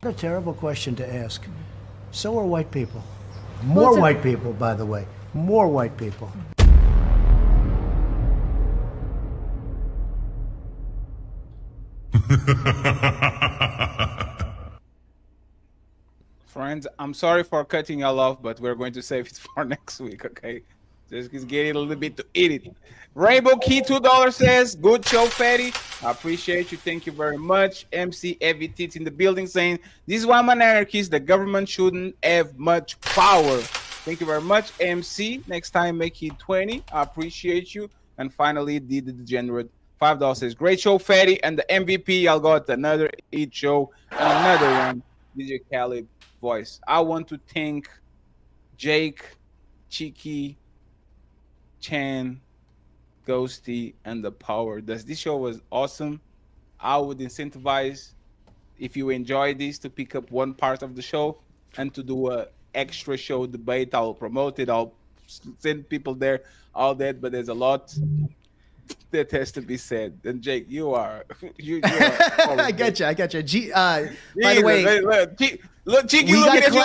What a terrible question to ask. So are white people. More white people, by the way. More white people. Friends, I'm sorry for cutting y'all off, but we're going to save it for next week, okay? Just getting a little bit to eat it. Rainbow Key $2 says, good show, Fatty. I appreciate you. Thank you very much. MC Evie Tits in the building saying, this is why I'm an anarchist. The government shouldn't have much power. Thank you very much, MC. Next time, make it 20. I appreciate you. And finally, the Degenerate $5 says, great show, Fatty. And the MVP, I'll got another Eat show. And another one, DJ Khaled voice. I want to thank Jake, Cheeky, Chan, Ghosty, and the Power. This show was awesome. I would incentivize, if you enjoy this, to pick up one part of the show and to do a extra show debate. I'll promote it. I'll send people there, all that. But there's a lot that has to be said. And Jake, you are. I got you. By the way, look, Cheeky, looking at you.